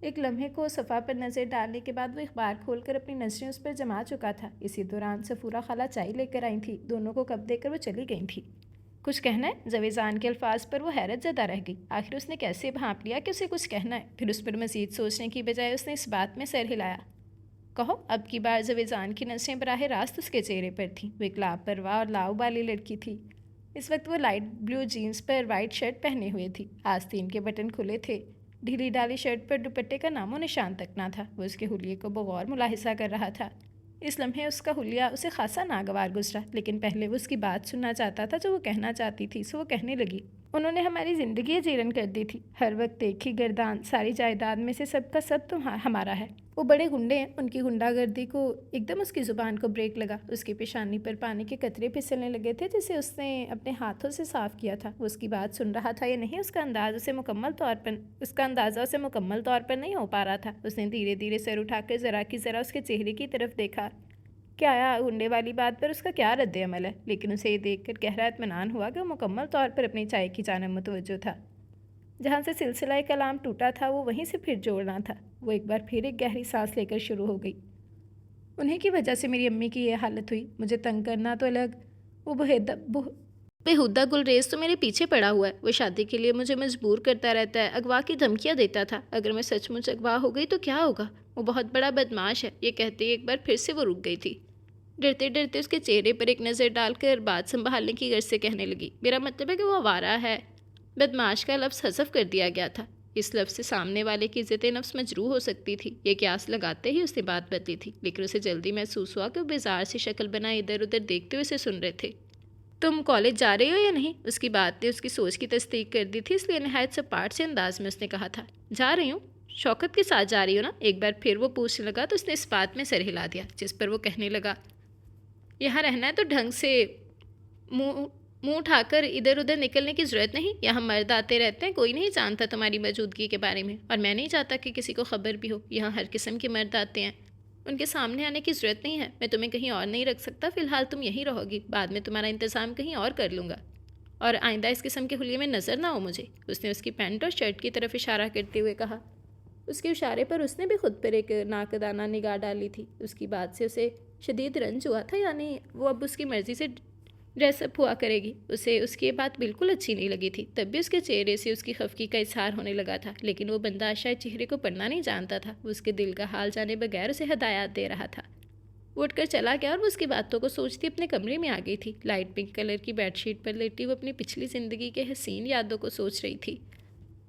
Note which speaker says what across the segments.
Speaker 1: ایک لمحے کو صفا پر نظر ڈالنے کے بعد وہ اخبار کھول کر اپنی نظریں اس پر جما چکا تھا۔ اسی دوران سفورہ خالہ چائے لے کر آئی تھیں۔ دونوں کو کپ دے کر وہ چلی گئی تھیں۔ کچھ کہنا ہے؟ زویزان کے الفاظ پر وہ حیرت زدہ رہ گئی۔ آخر اس نے کیسے بھانپ لیا کہ اسے کچھ کہنا ہے؟ پھر اس پر مزید سوچنے کی بجائے اس نے اس بات میں سر ہلایا۔ کہو۔ اب کی بار زویزان کی نظریں براہ راست اس کے چہرے پر تھیں۔ وہ ایک لاپرواہ اور لاؤبالی لڑکی تھی۔ اس وقت وہ لائٹ بلو جینس پر وائٹ شرٹ پہنے ہوئے تھی۔ آستین کے بٹن کھلے تھے۔ ڈھیلی ڈالی شرٹ پر دوپٹے کا نام و نشان تک نہ تھا۔ وہ اس کے حلیے کو بغور ملاحظہ کر رہا تھا۔ اس لمحے اس کا حلیہ اسے خاصا ناگوار گزرا، لیکن پہلے وہ اس کی بات سننا چاہتا تھا جو وہ کہنا چاہتی تھی، سو وہ کہنے لگی۔ انہوں نے ہماری زندگی جیرن کر دی تھی۔ ہر وقت ایک ہی گردان، ساری جائیداد میں سے سب کا سب ہمارا ہے۔ وہ بڑے گنڈے ہیں۔ ان کی گنڈا گردی کو ایک دم اس کی زبان کو بریک لگا۔ اس کی پیشانی پر پانی کے قطرے پھسلنے لگے تھے جسے اس نے اپنے ہاتھوں سے صاف کیا تھا۔ وہ اس کی بات سن رہا تھا یا نہیں، اس کا اندازہ اسے مکمل طور پر نہیں ہو پا رہا تھا۔ اس نے دھیرے دھیرے سر اٹھا کر ذرا کی ذرا اس کے چہرے کی طرف دیکھا۔ کیا آیا گنڈے والی بات پر اس کا کیا رد عمل ہے؟ لیکن اسے یہ دیکھ کر گہرا اطمینان ہوا کہ وہ مکمل طور پر اپنی چائے کی جانب متوجہ تھا۔ جہاں سے سلسلہ کلام ٹوٹا تھا وہ وہیں سے پھر جوڑنا تھا۔ وہ ایک بار پھر ایک گہری سانس لے کر شروع ہو گئی۔ انہیں کی وجہ سے میری امی کی یہ حالت ہوئی۔ مجھے تنگ کرنا تو الگ، وہ بےہودہ گلریز تو میرے پیچھے پڑا ہوا ہے۔ وہ شادی کے لیے مجھے مجبور کرتا رہتا ہے، اغوا کی دھمکیاں دیتا تھا۔ اگر میں سچ مچ اغوا ہو گئی تو کیا ہوگا؟ وہ بہت بڑا بدماش ہے۔ یہ کہتے ہی ایک بار پھر سے وہ رک گئی تھی۔ ڈرتے ڈرتے اس کے چہرے پر ایک نظر ڈال کر بات سنبھالنے کی غرض سے کہنے لگی۔ میرا مطلب ہے کہ وہ آوارہ ہے۔ بدماش کا لفظ حذف کر دیا گیا تھا۔ اس لفظ سے سامنے والے کی عزت نفس مجروح ہو سکتی تھی۔ یہ قیاس لگاتے ہی اس نے بات بدلی تھی، لیکن اسے جلدی محسوس ہوا کہ وہ بیزار سی شکل بنائے ادھر ادھر دیکھتے ہوئے اسے سن رہے تھے۔ تم کالج جا رہے ہو یا نہیں؟ اس کی بات نے اس کی سوچ کی تصدیق کر دی تھی، اس لیے نہایت سپاٹ سے انداز میں اس نے کہا تھا۔ جا رہی ہوں؟ شوکت کے ساتھ جا رہی ہو نا؟ ایک بار پھر وہ پوچھنے لگا تو اس نے اس بات میں سر ہلا دیا، جس پر وہ کہنے لگا، یہاں رہنا ہے تو ڈھنگ سے منہ اٹھا کر ادھر ادھر نکلنے کی ضرورت نہیں۔ یہاں مرد آتے رہتے ہیں، کوئی نہیں جانتا تمہاری موجودگی کے بارے میں، اور میں نہیں چاہتا کہ کسی کو خبر بھی ہو۔ یہاں ہر قسم کے مرد آتے ہیں، ان کے سامنے آنے کی ضرورت نہیں ہے۔ میں تمہیں کہیں اور نہیں رکھ سکتا، فی الحال تم یہیں رہو گی، بعد میں تمہارا انتظام کہیں اور کر لوں گا، اور آئندہ اس قسم کے حلیے میں نظر نہ ہو مجھے۔ اس نے اس کی پینٹ اور شرٹ کی طرف اشارہ کرتے ہوئے کہا۔ اس کے اشارے پر اس نے بھی خود پر ایک ناقدانہ نگاہ ڈالی تھی۔ اس کی بات سے اسے شدید رنج ہوا تھا، یعنی وہ اب اس کی مرضی سے ڈریس اپ ہوا کرے گی۔ اسے اس کی یہ بات بالکل اچھی نہیں لگی تھی۔ تب بھی اس کے چہرے سے اس کی خفگی کا اظہار ہونے لگا تھا، لیکن وہ بندہ شاید چہرے کو پڑھنا نہیں جانتا تھا۔ وہ اس کے دل کا حال جانے بغیر اسے ہدایات دے رہا تھا۔ وہ اٹھ کر چلا گیا اور وہ اس کی باتوں کو سوچتی اپنے کمرے میں آ گئی تھی۔ لائٹ پنک کلر کی بیڈ شیٹ پر لیٹی وہ اپنی پچھلی زندگی کے حسین یادوں کو سوچ رہی تھی۔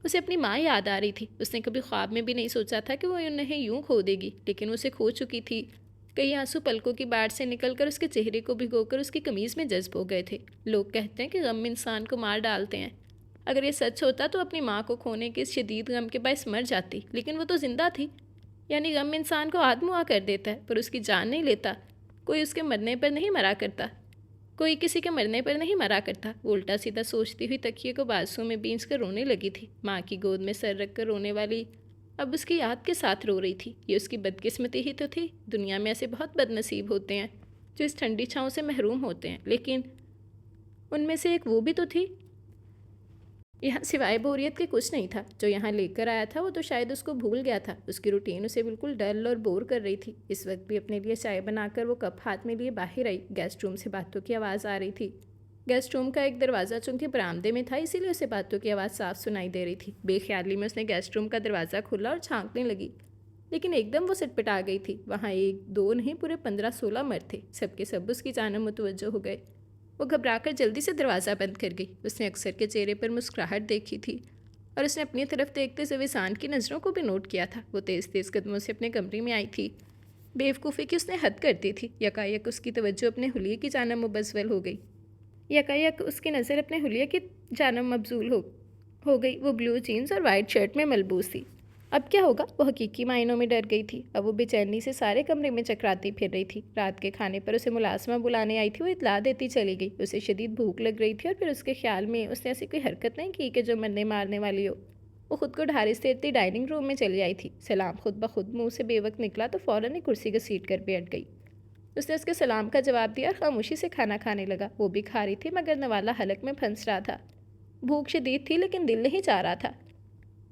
Speaker 1: اسے اپنی ماں یاد آ رہی تھی۔ اس نے کبھی خواب میں بھی نہیں سوچا تھا کہ وہ انہیں یوں کھو دے گی، لیکن وہ اسے کھو چکی تھی۔ کئی آنسو پلکوں کی باڑ سے نکل کر اس کے چہرے کو بھگو کر اس کی قمیض میں جذب ہو گئے تھے۔ لوگ کہتے ہیں کہ غم انسان کو مار ڈالتے ہیں۔ اگر یہ سچ ہوتا تو اپنی ماں کو کھونے کے اس شدید غم کے باعث مر جاتی، لیکن وہ تو زندہ تھی۔ یعنی غم انسان کو آدموا کر دیتا ہے، پر اس کی جان نہیں لیتا۔ کوئی اس کے مرنے پر نہیں مرا کرتا، کوئی کسی کے مرنے پر نہیں مرا کرتا۔ وہ الٹا سیدھا سوچتی ہوئی تکیے کو بازو میں بینچ کر رونے لگی تھی۔ ماں کی گود میں سر رکھ کر رونے والی اب اس کی یاد کے ساتھ رو رہی تھی۔ یہ اس کی بدقسمتی ہی تو تھی۔ دنیا میں ایسے بہت بد نصیب ہوتے ہیں جو اس ٹھنڈی چھاؤں سے محروم ہوتے ہیں، لیکن ان میں سے ایک وہ بھی تو تھی۔ یہاں سوائے بوریت کے کچھ نہیں تھا۔ جو یہاں لے کر آیا تھا وہ تو شاید اس کو بھول گیا تھا۔ اس کی روٹین اسے بالکل ڈل اور بور کر رہی تھی۔ اس وقت بھی اپنے لیے چائے بنا کر وہ کپ ہاتھ میں لیے باہر آئی۔ گیسٹ روم سے باتوں کی آواز آ رہی تھی۔ گیسٹ روم کا ایک دروازہ چونکہ برآمدے میں تھا، اسی لیے اسے باتوں کی آواز صاف سنائی دے رہی تھی۔ بے خیالی میں اس نے گیسٹ روم کا دروازہ کھولا اور جھانکنے لگی، لیکن ایک دم وہ سٹپٹا گئی تھی۔ وہاں ایک دو نہیں، پورے 15-16 مرد تھے۔ سب کے سب اس کی جانب متوجہ ہو گئے۔ وہ گھبرا کر جلدی سے دروازہ بند کر گئی۔ اس نے اکثر کے چہرے پر مسکراہٹ دیکھی تھی، اور اس نے اپنی طرف دیکھتے زویزان کی نظروں کو بھی نوٹ کیا تھا۔ وہ تیز تیز قدموں سے اپنے کمرے میں آئی تھی۔ بیوقوفی کی اس نے حد کر دی تھی۔ یکایک اس کی توجہ اپنے حلیے کی جانب مبذول ہو گئی۔ یکایک اس کی نظر اپنے حلیے کی جانب مبذول ہو گئی۔ وہ بلو جینس اور وائٹ شرٹ میں ملبوس تھی۔ اب کیا ہوگا؟ وہ حقیقی معنوں میں ڈر گئی تھی۔ اب وہ بے چینی سے سارے کمرے میں چکراتی پھر رہی تھی۔ رات کے کھانے پر اسے ملازمہ بلانے آئی تھی، وہ اطلاع دیتی چلی گئی۔ اسے شدید بھوک لگ رہی تھی، اور پھر اس کے خیال میں اس نے ایسی کوئی حرکت نہیں کی کہ جو مرنے مارنے والی ہو۔ وہ خود کو ڈھارس دیتی ڈائننگ روم میں چلی آئی تھی۔ سلام خود بخود منہ سے بے وقت نکلا تو فوراً ایک کرسی گھسیٹ کر بیٹھ گئی۔ اس نے اس کے سلام کا جواب دیا اور خاموشی سے کھانا کھانے لگا۔ وہ بھی کھا رہی تھی، مگر نوالا حلق میں پھنس رہا تھا۔ بھوک شدید تھی، لیکن دل نہیں چاہ رہا تھا۔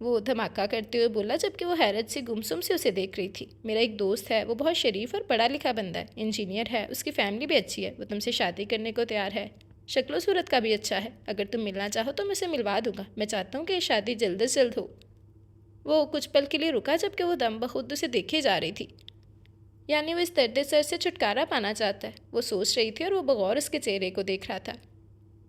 Speaker 1: وہ دھماکہ کرتے ہوئے بولا جبکہ وہ حیرت سے گمسم سے اسے دیکھ رہی تھی۔ میرا ایک دوست ہے، وہ بہت شریف اور پڑھا لکھا بندہ ہے، انجینئر ہے، اس کی فیملی بھی اچھی ہے، وہ تم سے شادی کرنے کو تیار ہے، شکل و صورت کا بھی اچھا ہے، اگر تم ملنا چاہو تو میں اسے ملوا دوں گا، میں چاہتا ہوں کہ یہ شادی جلد از جلد ہو۔ وہ کچھ پل کے لیے رکا جبکہ وہ دم بخود اسے دیکھے جا رہی تھی، یعنی وہ اس درد سر سے چھٹکارا پانا چاہتا ہے، وہ سوچ رہی تھی اور وہ بغور اس کے چہرے کو دیکھ رہا تھا۔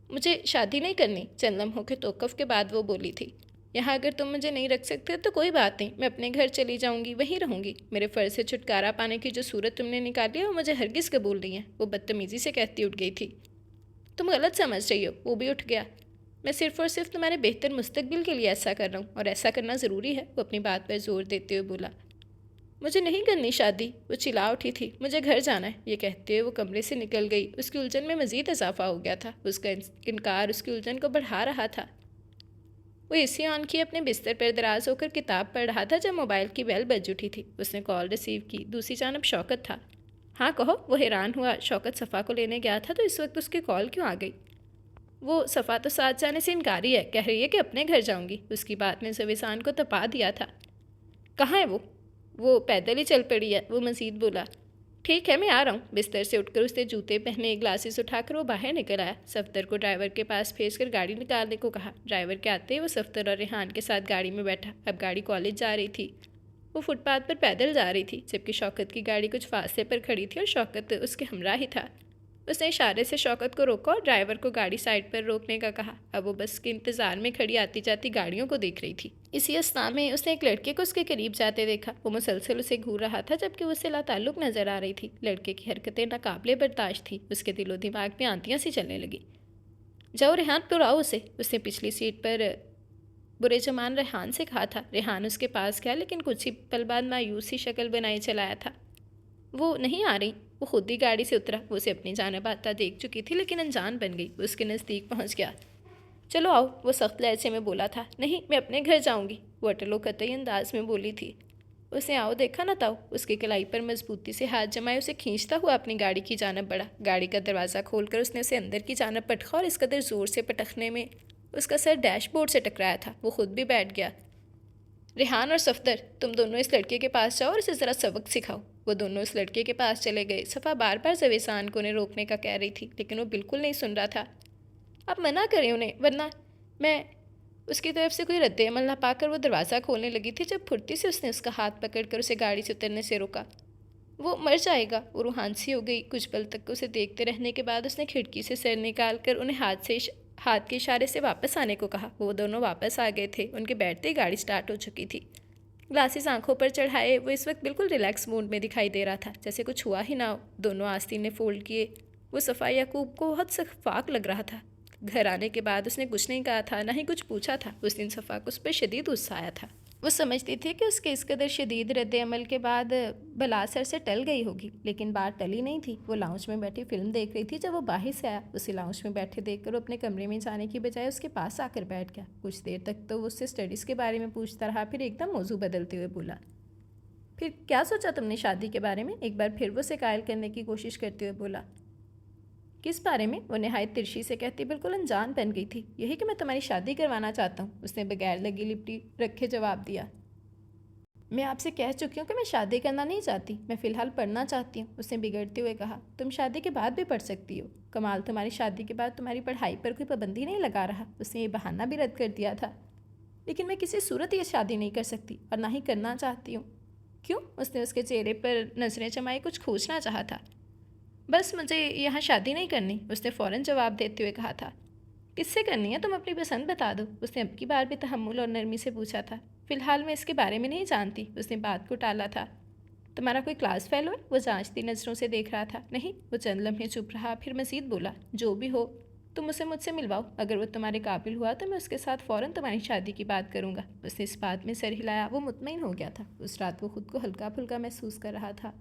Speaker 1: مجھے شادی نہیں کرنی، چند لمحوں کے توقف کے بعد وہ بولی تھی۔ یہاں اگر تم مجھے نہیں رکھ سکتے تو کوئی بات نہیں، میں اپنے گھر چلی جاؤں گی، وہیں رہوں گی، میرے فرض سے چھٹکارا پانے کی جو صورت تم نے نکالی ہے وہ مجھے ہرگز قبول نہیں ہے، وہ بدتمیزی سے کہتی اٹھ گئی تھی۔ تم غلط سمجھ رہی ہو، وہ بھی اٹھ گیا۔ میں صرف اور صرف تمہارے بہتر مستقبل کے لیے ایسا کر رہا ہوں، اور ایسا کرنا ضروری ہے، وہ اپنی بات پر زور دیتے ہوئے بولا۔ مجھے نہیں کرنی شادی، وہ چلا اٹھی تھی، مجھے گھر جانا ہے، یہ کہتے ہوئے وہ کمرے سے نکل گئی۔ اس کی الجھن میں مزید اضافہ ہو گیا تھا، اس کا انکار اس کی الجھن کو بڑھا رہا تھا۔ وہ اے سی آن کیے اپنے بستر پر دراز ہو کر کتاب پڑھ رہا تھا جب موبائل کی بیل بج اٹھی تھی۔ اس نے کال ریسیو کی، دوسری جانب شوکت تھا۔ ہاں کہو، وہ حیران ہوا۔ شوکت صفا کو لینے گیا تھا تو اس وقت اس کی کال کیوں آ گئی؟ وہ صفا تو ساتھ جانے سے انکاری ہے، کہہ رہی ہے کہ اپنے گھر جاؤں گی۔ اس کی بات نے زویسان کو تپا دیا تھا۔ کہاں ہے وہ پیدل ہی چل پڑی ہے، وہ مزید بولا۔ ٹھیک ہے، میں آ رہا ہوں۔ بستر سے اٹھ کر اس نے جوتے پہنے گلاسز اٹھا کر وہ باہر نکل آیا۔ صفدر کو ڈرائیور کے پاس بھیج کر گاڑی نکالنے کو کہا۔ ڈرائیور کے آتے ہی وہ صفدر اور ریحان کے ساتھ گاڑی میں بیٹھا۔ اب گاڑی کالج جا رہی تھی۔ وہ فٹ پاتھ پر پیدل جا رہی تھی جبکہ شوکت کی گاڑی کچھ فاصلے پر کھڑی تھی اور شوکت اس کے ہمراہ ہی تھا۔ اس نے اشارے سے شوکت کو روکا اور ڈرائیور کو گاڑی سائڈ پر روکنے کا کہا۔ اب وہ بس کے انتظار میں کھڑی آتی جاتی گاڑیوں کو دیکھ رہی تھی۔ اسی اثناء میں اس نے ایک لڑکے کو اس کے قریب جاتے دیکھا۔ وہ مسلسل اسے گھور رہا تھا جبکہ وہ اسے لاتعلق نظر آ رہی تھی۔ لڑکے کی حرکتیں ناقابل برداشت تھیں۔ اس کے دل و دماغ میں آنتیاں سی چلنے لگی۔ جاؤ ریحان، بلاؤ اسے، اس نے پچھلی سیٹ پر برے جمان ریحان سے کہا تھا۔ ریحان اس کے پاس گیا لیکن کچھ ہی پل بعد مایوس سی شکل بنائے چلایا تھا۔ وہ نہیں آ رہی۔ وہ خود ہی گاڑی سے اترا۔ وہ اسے اپنی جانب آتا دیکھ چکی تھی لیکن انجان بن گئی۔ وہ اس کے نزدیک پہنچ گیا۔ چلو آؤ، وہ سخت لہجے میں بولا تھا۔ نہیں، میں اپنے گھر جاؤں گی، وہ اٹل و قطعی انداز میں بولی تھی۔ اس نے آؤ دیکھا نہ تاؤ، اس کی کلائی پر مضبوطی سے ہاتھ جمائے اسے کھینچتا ہوا اپنی گاڑی کی جانب بڑھا۔ گاڑی کا دروازہ کھول کر اس نے اسے اندر کی جانب پٹخا اور اس قدر زور سے پٹخنے میں اس کا سر ڈیش بورڈ سے ٹکرایا تھا، وہ خود بھی بیٹھ گیا۔ ریحان اور صفدر، تم دونوں اس لڑکے کے پاس جاؤ اور اسے ذرا سبق سکھاؤ۔ وہ دونوں اس لڑکے کے پاس چلے گئے۔ صفا بار بار زویسان کو انہیں روکنے کا کہہ رہی تھی لیکن وہ بالکل نہیں سن رہا تھا۔ اب منع کریں انہیں، ورنہ میں اس کی طرف سے کوئی رد عمل نہ پا کر وہ دروازہ کھولنے لگی تھی جب پھرتی سے اس نے اس کا ہاتھ پکڑ کر اسے گاڑی سے اترنے سے روکا۔ وہ مر جائے گا، وہ روحان سی ہو گئی۔ کچھ پل تک اسے دیکھتے رہنے کے بعد اس نے کھڑکی سے سر نکال کر انہیں ہاتھ کے اشارے سے واپس آنے کو کہا۔ وہ دونوں واپس آ گئے تھے۔ ان کے بیٹھتے ہی گاڑی سٹارٹ ہو چکی تھی۔ گلاسز آنکھوں پر چڑھائے وہ اس وقت بالکل ریلیکس موڈ میں دکھائی دے رہا تھا، جیسے کچھ ہوا ہی نہ ہو۔ دونوں آستین نے فولڈ کیے۔ وہ صفا یعقوب کو بہت شفاق لگ رہا تھا۔ گھر آنے کے بعد اس نے کچھ نہیں کہا تھا، نہ ہی کچھ پوچھا تھا۔ اس دن صفا کو اس پر شدید غصہ آیا تھا۔ وہ سمجھتی تھی کہ اس کے اس قدر شدید رد عمل کے بعد بلا سر سے ٹل گئی ہوگی، لیکن بات ٹلی نہیں تھی۔ وہ لاؤنج میں بیٹھی فلم دیکھ رہی تھی جب وہ باہر سے آیا۔ اسے لاؤنج میں بیٹھے دیکھ کر وہ اپنے کمرے میں جانے کی بجائے اس کے پاس آ کر بیٹھ گیا۔ کچھ دیر تک تو وہ اس سے اسٹڈیز کے بارے میں پوچھتا رہا، پھر ایک دم موضوع بدلتے ہوئے بولا، پھر کیا سوچا تم نے شادی کے بارے میں؟ ایک بار پھر وہ اسے قائل کرنے کی کوشش کرتے ہوئے بولا۔ کس بارے میں؟ وہ نہایت ترشی سے کہتی بالکل انجان بن گئی تھی۔ یہی کہ میں تمہاری شادی کروانا چاہتا ہوں، اس نے بغیر لگی لپٹی رکھے جواب دیا۔ میں آپ سے کہہ چکی ہوں کہ میں شادی کرنا نہیں چاہتی، میں فی الحال پڑھنا چاہتی ہوں، اس نے بگڑتے ہوئے کہا۔ تم شادی کے بعد بھی پڑھ سکتی ہو، کمال تمہاری شادی کے بعد تمہاری پڑھائی پر کوئی پابندی نہیں لگا رہا، اس نے یہ بہانہ بھی رد کر دیا تھا۔ لیکن میں کسی صورت یہ شادی نہیں کر سکتی اور نہ ہی کرنا چاہتی ہوں۔ کیوں؟ اس نے اس کے چہرے پر نظریں جمائی، کچھ کھوجنا چاہا تھا۔ بس مجھے یہاں شادی نہیں کرنی، اس نے فوراً جواب دیتے ہوئے کہا تھا۔ کس سے کرنی ہے؟ تم اپنی پسند بتا دو، اس نے اب کی بار بھی تحمل اور نرمی سے پوچھا تھا۔ فی الحال میں اس کے بارے میں نہیں جانتی، اس نے بات کو ٹالا تھا۔ تمہارا کوئی کلاس فیلو ہے؟ وہ جانچتی نظروں سے دیکھ رہا تھا۔ نہیں، وہ چند لمحے چپ رہا، پھر مزید بولا، جو بھی ہو تم اسے مجھ سے ملواؤ، اگر وہ تمہارے قابل ہوا تو میں اس کے ساتھ فوراً تمہاری شادی کی بات کروں گا۔ اس نے اس بات میں سر ہلایا، وہ مطمئن ہو گیا تھا۔ اس رات وہ خود کو ہلکا پھلکا محسوس کر رہا تھا۔